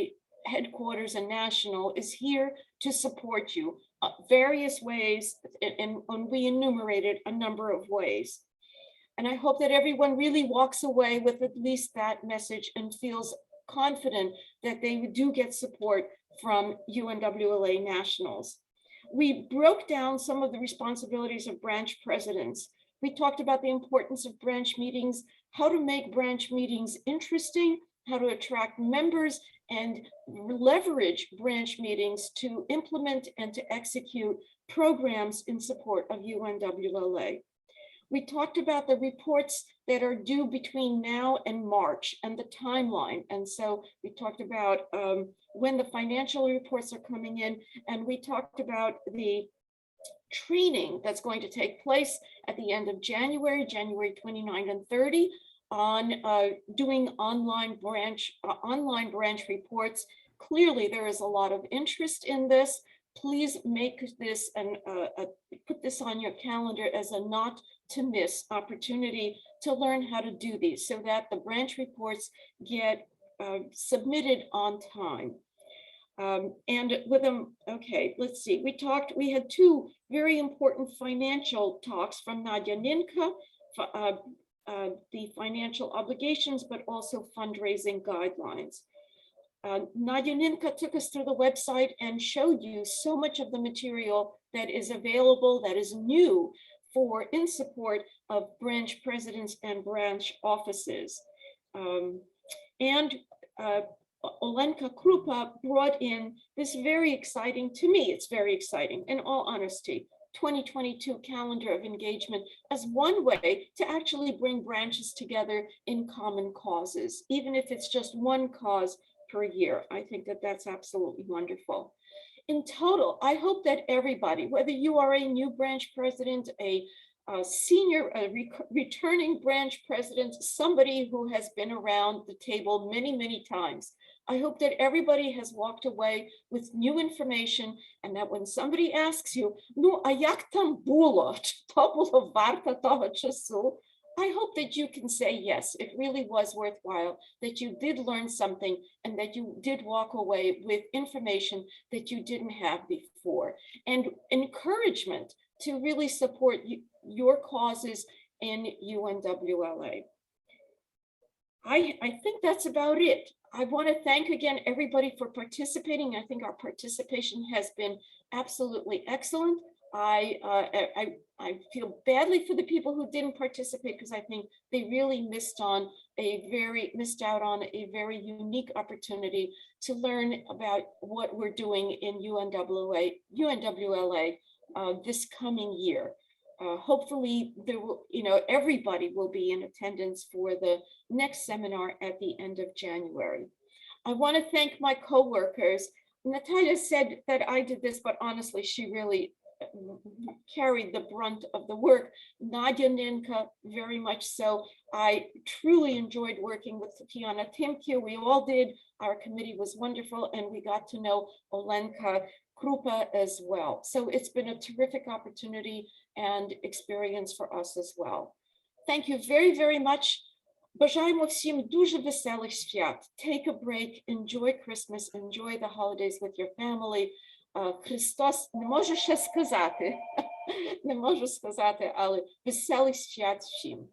headquarters and national is here to support you various ways, and we enumerated a number of ways. And I hope that everyone really walks away with at least that message and feels confident that they do get support from UNWLA nationals. We broke down some of the responsibilities of branch presidents. We talked about the importance of branch meetings, how to make branch meetings interesting, how to attract members and leverage branch meetings to implement and to execute programs in support of UNWLA. We talked about the reports that are due between now and March and the timeline. And so we talked about when the financial reports are coming in, and we talked about the training that's going to take place at the end of January 29 and 30 on doing online branch reports. Clearly, there is a lot of interest in this. Please make this and put this on your calendar as a not to miss opportunity to learn how to do these so that the branch reports get submitted on time. And with them, okay, let's see. We had two very important financial talks from Nadia Ninka, the financial obligations, but also fundraising guidelines. Nadia Ninka took us through the website and showed you so much of the material that is available, that is new in support of branch presidents and branch offices. And Olenka Krupa brought in this very exciting, to me, it's very exciting, in all honesty, 2022 calendar of engagement as one way to actually bring branches together in common causes, even if it's just one cause per year. I think that that's absolutely wonderful. In total, I hope that everybody, whether you are a new branch president, a senior, returning branch president, somebody who has been around the table many, many times, I hope that everybody has walked away with new information, and that when somebody asks you, "Ну, а як там було? Чи то було варто того часу?" I hope that you can say, yes, it really was worthwhile, that you did learn something and that you did walk away with information that you didn't have before, and encouragement to really support your causes in UNWLA. I think that's about it. I want to thank again everybody for participating. I think our participation has been absolutely excellent. I feel badly for the people who didn't participate because I think they really missed out on a very unique opportunity to learn about what we're doing in UNWLA this coming year. Hopefully there will, everybody will be in attendance for the next seminar at the end of January. I want to thank my co-workers. Natalia said that I did this, but honestly, she really carried the brunt of the work. Nadia Ninka, very much so. I truly enjoyed working with Tatiana Timke. We all did. Our committee was wonderful, and we got to know Olenka Krupa as well. So it's been a terrific opportunity and experience for us as well. Thank you very, very much. Бажаємо всім дуже веселих свят. Take a break, enjoy Christmas, enjoy the holidays with your family. Христос, не можу ще сказати, не можу сказати, але веселих свят всім.